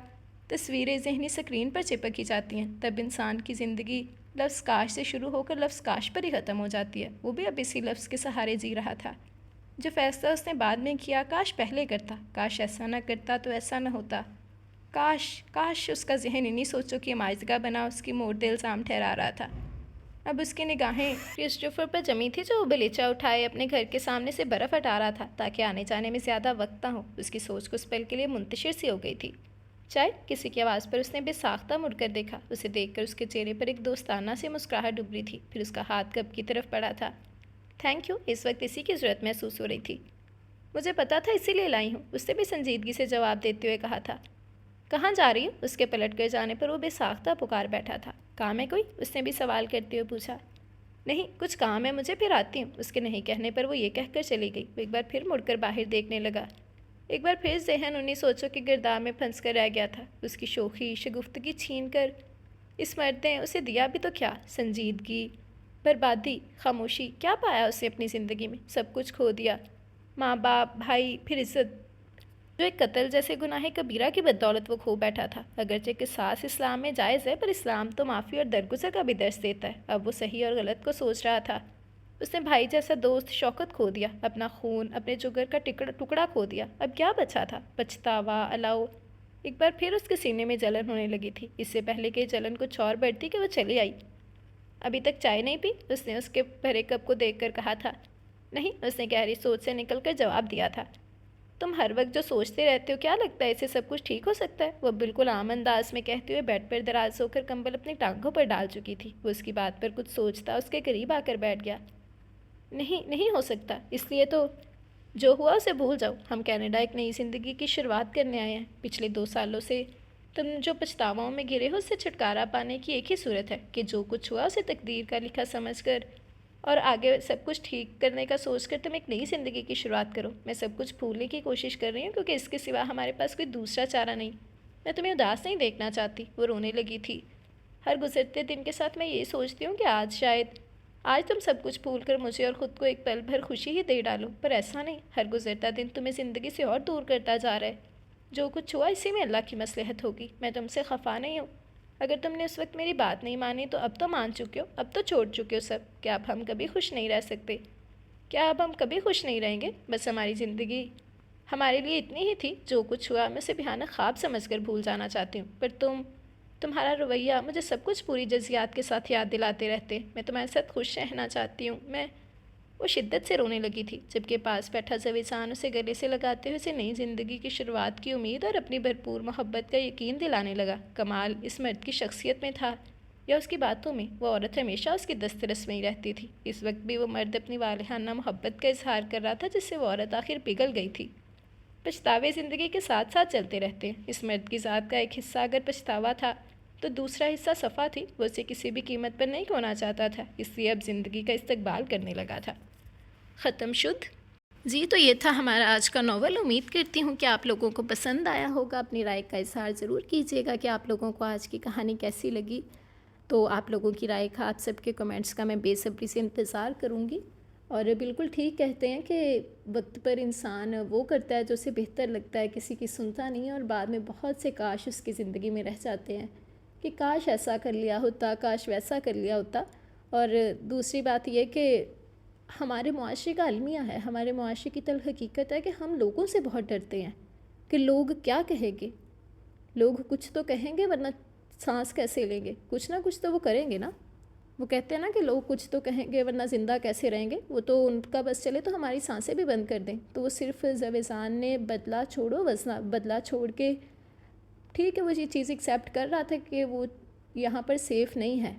Speaker 1: تصویریں ذہنی سکرین پر چپک ہی جاتی ہیں۔ تب انسان کی زندگی لفظ کاش سے شروع ہو کر لفظ کاش پر ہی ختم ہو جاتی ہے۔ وہ بھی اب اسی لفظ کے سہارے جی رہا تھا۔ جو فیصلہ اس نے بعد میں کیا، کاش پہلے کرتا، کاش ایسا نہ کرتا تو ایسا نہ ہوتا، کاش اس کا ذہن انہی سوچوں کی مائزگاہ بنا اس کی مورد الزام ٹھہرا رہا تھا۔ اب اس کی نگاہیں کرسٹوفر پر جمی تھی، جو بلیچا اٹھائے اپنے گھر کے سامنے سے برف ہٹا رہا تھا تاکہ آنے جانے میں زیادہ وقت نہ ہو۔ اس کی سوچ کچھ پل کے لیے منتشر سی ہو گئی تھی۔ چائے؟ کسی کی آواز پر اس نے بے ساختہ مڑ کر دیکھا۔ اسے دیکھ کر اس کے چہرے پر ایک دوستانہ سی مسکراہٹ ابھری تھی، پھر اس کا ہاتھ کپ کی طرف پڑا تھا۔ تھینک یو، اس وقت اسی کی ضرورت محسوس ہو رہی تھی۔ مجھے پتا تھا، اسی لیے لائی ہوں، اس نے بھی سنجیدگی سے جواب دیتے ہوئے کہا تھا۔ کہاں جا رہی ہوں؟ اس کے پلٹ کر جانے پر وہ بے ساختہ پکار بیٹھا تھا۔ کام ہے کوئی؟ اس نے بھی سوال کرتے ہوئے پوچھا۔ نہیں، کچھ کام ہے مجھے، پھر آتی ہوں۔ اس کے نہیں کہنے پر وہ یہ کہہ کر چلی گئی۔ وہ ایک بار پھر مڑ کر باہر دیکھنے لگا۔ ایک بار پھر ذہن انہی سوچوں کی گرداب میں پھنس کر رہ گیا تھا۔ اس کی شوخی شگفتگی چھین کر اس مرد نے اسے دیا بھی تو کیا؟ سنجیدگی، بربادی، خاموشی۔ کیا پایا اس نے اپنی زندگی میں؟ سب کچھ کھو دیا، ماں باپ، بھائی، پھر عزت، جو ایک قتل جیسے گناہ کبیرہ کی بدولت وہ کھو بیٹھا تھا۔ اگرچہ قصاص اسلام میں جائز ہے، پر اسلام تو معافی اور درگزر کا بھی درس دیتا ہے۔ اب وہ صحیح اور غلط کو سوچ رہا تھا۔ اس نے بھائی جیسا دوست شوکت کھو دیا، اپنا خون، اپنے جگر کا ٹکڑا کھو دیا۔ اب کیا بچا تھا؟ پچھتاوا، الاؤ۔ ایک بار پھر اس کے سینے میں جلن ہونے لگی تھی۔ اس سے پہلے کہ جلن کچھ اور بڑھتی کہ وہ چلی آئی۔ ابھی تک چائے نہیں پی؟ اس نے اس کے بھرے کپ کو دیکھ کر کہا تھا۔ نہیں، اس نے گہری سوچ سے نکل کر جواب دیا تھا۔ تم ہر وقت جو سوچتے رہتے ہو، کیا لگتا ہے اسے سب کچھ ٹھیک ہو سکتا ہے؟ وہ بالکل عام انداز میں کہتے ہوئے بیڈ پر دراز ہو کر کمبل اپنی ٹانگوں پر ڈال چکی تھی۔ وہ اس کی بات پر کچھ سوچتا اس کے قریب آ کر بیٹھ گیا۔ نہیں ہو سکتا، اس لیے تو جو ہوا اسے بھول جاؤ۔ ہم کینیڈا ایک نئی زندگی کی شروعات کرنے آئے ہیں۔ پچھلے 2 سالوں سے تم جو پچھتاواؤں میں گرے ہو، اس سے چھٹکارا پانے کی ایک ہی صورت ہے کہ جو کچھ ہوا اسے تقدیر کا لکھا سمجھ کر اور آگے سب کچھ ٹھیک کرنے کا سوچ کر تم ایک نئی زندگی کی شروعات کرو۔ میں سب کچھ بھولنے کی کوشش کر رہی ہوں کیونکہ اس کے سوا ہمارے پاس کوئی دوسرا چارہ نہیں۔ میں تمہیں اداس نہیں دیکھنا چاہتی۔ وہ رونے لگی تھی۔ ہر گزرتے دن کے ساتھ میں یہ سوچتی ہوں کہ آج تم سب کچھ بھول کر مجھے اور خود کو ایک پل بھر خوشی ہی دے ڈالو، پر ایسا نہیں۔ ہر گزرتا دن تمہیں زندگی سے اور دور کرتا جا رہا ہے۔ جو کچھ ہوا اسی میں اللہ کی مصلحت ہوگی۔ میں تم سے خفا نہیں ہوں۔ اگر تم نے اس وقت میری بات نہیں مانی تو اب تو مان چکے ہو، اب تو چھوڑ چکے ہو سب۔ کیا اب ہم کبھی خوش نہیں رہ سکتے؟ کیا اب ہم کبھی خوش نہیں رہیں گے؟ بس ہماری زندگی ہمارے لیے اتنی ہی تھی۔ جو کچھ ہوا میں اسے بھیانک خواب سمجھ کر بھول جانا چاہتی ہوں، پر تمہارا رویہ مجھے سب کچھ پوری جزیات کے ساتھ یاد دلاتے رہتے۔ میں تمہارے ساتھ خوش رہنا چاہتی ہوں۔ وہ شدت سے رونے لگی تھی، جبکہ پاس بیٹھا زویزان اسے گلے سے لگاتے ہوئے اسے نئی زندگی کی شروعات کی امید اور اپنی بھرپور محبت کا یقین دلانے لگا۔ کمال اس مرد کی شخصیت میں تھا یا اس کی باتوں میں؟ وہ عورت ہمیشہ اس کی دسترس میں ہی رہتی تھی۔ اس وقت بھی وہ مرد اپنی والہانہ محبت کا اظہار کر رہا تھا جس سے وہ عورت آخر پگھل گئی تھی۔ پچھتاوے زندگی کے ساتھ ساتھ چلتے رہتے ہیں۔ اس مرد کی ذات کا ایک حصہ اگر پچھتاوا تھا تو دوسرا حصہ صفا تھی۔ وہ اسے کسی بھی قیمت پر نہیں کھونا چاہتا تھا، اس لیے اب زندگی کا استقبال کرنے لگا تھا۔ ختم شد۔ جی تو یہ تھا ہمارا آج کا ناول۔ امید کرتی ہوں کہ آپ لوگوں کو پسند آیا ہوگا۔ اپنی رائے کا اظہار ضرور کیجیے گا کہ آپ لوگوں کو آج کی کہانی کیسی لگی۔ تو آپ لوگوں کی رائے کا، آپ سب کے کمنٹس کا میں بے صبری سے انتظار کروں گی۔ اور بالکل ٹھیک کہتے ہیں کہ وقت پر انسان وہ کرتا ہے جو اسے بہتر لگتا ہے، کسی کی سنتا نہیں ہے، اور بعد میں بہت سے کاش اس کی زندگی میں رہ جاتے ہیں کہ کاش ایسا کر لیا ہوتا، کاش ویسا کر لیا ہوتا۔ اور دوسری بات یہ کہ ہمارے معاشرے کا المیہ ہے، ہمارے معاشرے کی تلخ حقیقت ہے کہ ہم لوگوں سے بہت ڈرتے ہیں کہ لوگ کیا کہیں گے۔ لوگ کچھ تو کہیں گے ورنہ سانس کیسے لیں گے؟ کچھ نہ کچھ تو وہ کریں گے نا۔ وہ کہتے ہیں نا کہ لوگ کچھ تو کہیں گے ورنہ زندہ کیسے رہیں گے۔ وہ تو ان کا بس چلے تو ہماری سانسیں بھی بند کر دیں۔ تو وہ صرف زویزان نے بدلہ چھوڑ کے ٹھیک ہے وہ یہ چیز ایکسیپٹ کر رہا تھا کہ وہ یہاں پر سیف نہیں ہے۔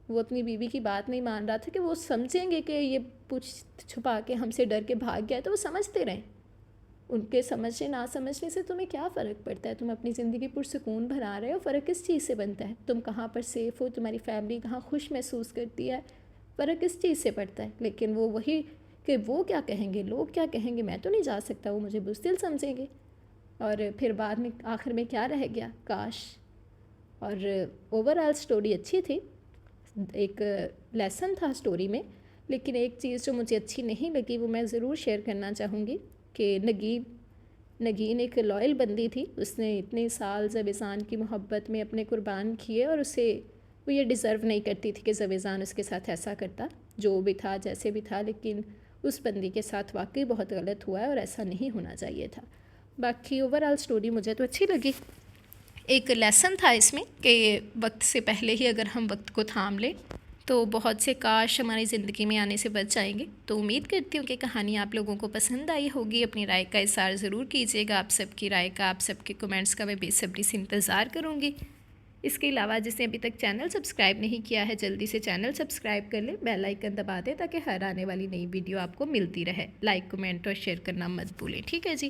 Speaker 1: وہ اپنی بیوی کی بات نہیں مان رہا تھا کہ وہ سمجھیں گے کہ یہ پوچھ چھپا کے ہم سے ڈر کے بھاگ گیا ہے، تو وہ سمجھتے رہیں۔ ان کے سمجھنے نہ سمجھنے سے تمہیں کیا فرق پڑتا ہے؟ تم اپنی زندگی پرسکون بنا رہے ہو، فرق کس چیز سے بنتا ہے؟ تم کہاں پر سیف ہو، تمہاری فیملی کہاں خوش محسوس کرتی ہے، فرق کس چیز سے پڑتا ہے؟ لیکن وہ وہی کہ وہ کیا کہیں گے، لوگ کیا کہیں گے، میں تو نہیں جا سکتا، وہ مجھے بزدل سمجھیں گے۔ اور پھر بعد میں آخر میں کیا رہ گیا؟ کاش۔ اور اوور آل سٹوری اچھی تھی، ایک لیسن تھا سٹوری میں، لیکن ایک چیز جو مجھے اچھی نہیں لگی وہ میں ضرور شیئر کرنا چاہوں گی کہ نگین ایک لائل بندی تھی۔ اس نے اتنے سال زویزان کی محبت میں اپنے قربان کیے، اور وہ یہ ڈیزرو نہیں کرتی تھی کہ زویزان اس کے ساتھ ایسا کرتا، جو بھی تھا جیسے بھی تھا، لیکن اس بندی کے ساتھ واقعی بہت غلط ہوا ہے اور ایسا نہیں ہونا چاہیے تھا۔ باقی اوور آل سٹوری مجھے تو اچھی لگی۔ ایک لیسن تھا اس میں کہ وقت سے پہلے ہی اگر ہم وقت کو تھام لیں تو بہت سے کاش ہماری زندگی میں آنے سے بچ جائیں گے۔ تو امید کرتی ہوں کہ کہانی آپ لوگوں کو پسند آئی ہوگی۔ اپنی رائے کا اظہار ضرور کیجیے گا۔ آپ سب کی رائے کا، آپ سب کے کمنٹس کا میں بے صبری سے انتظار کروں گی۔ اس کے علاوہ جس نے ابھی تک چینل سبسکرائب نہیں کیا ہے، جلدی سے چینل سبسکرائب کر لیں، بیل آئیکن دبا دیں تاکہ ہر آنے والی نئی ویڈیو آپ کو ملتی رہے۔ لائک، کمنٹ اور شیئر کرنا مت بھولیں، ٹھیک ہے جی؟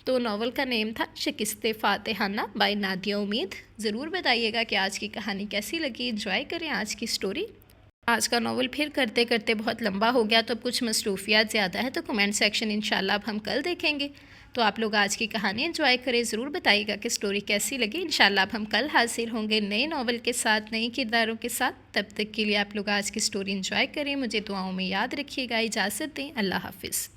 Speaker 1: تو ناول کا نیم تھا شکست فاتحانہ بائی نادیہ امید۔ ضرور بتائیے گا کہ آج کی کہانی کیسی لگی۔ انجوائے کریں آج کی سٹوری۔ آج کا ناول پھر کرتے کرتے بہت لمبا ہو گیا، تو اب کچھ مصروفیات زیادہ ہے، تو کمنٹ سیکشن انشاءاللہ اب ہم کل دیکھیں گے۔ تو آپ لوگ آج کی کہانی انجوائے کریں، ضرور بتائیے گا کہ سٹوری کیسی لگی۔ انشاءاللہ اب ہم کل حاضر ہوں گے نئے ناول کے ساتھ، نئے کرداروں کے ساتھ۔ تب تک کے لیے آپ لوگ آج کی سٹوری انجوائے کریں، مجھے دعاؤں میں یاد رکھیے گا۔ اجازت دیں، اللہ حافظ۔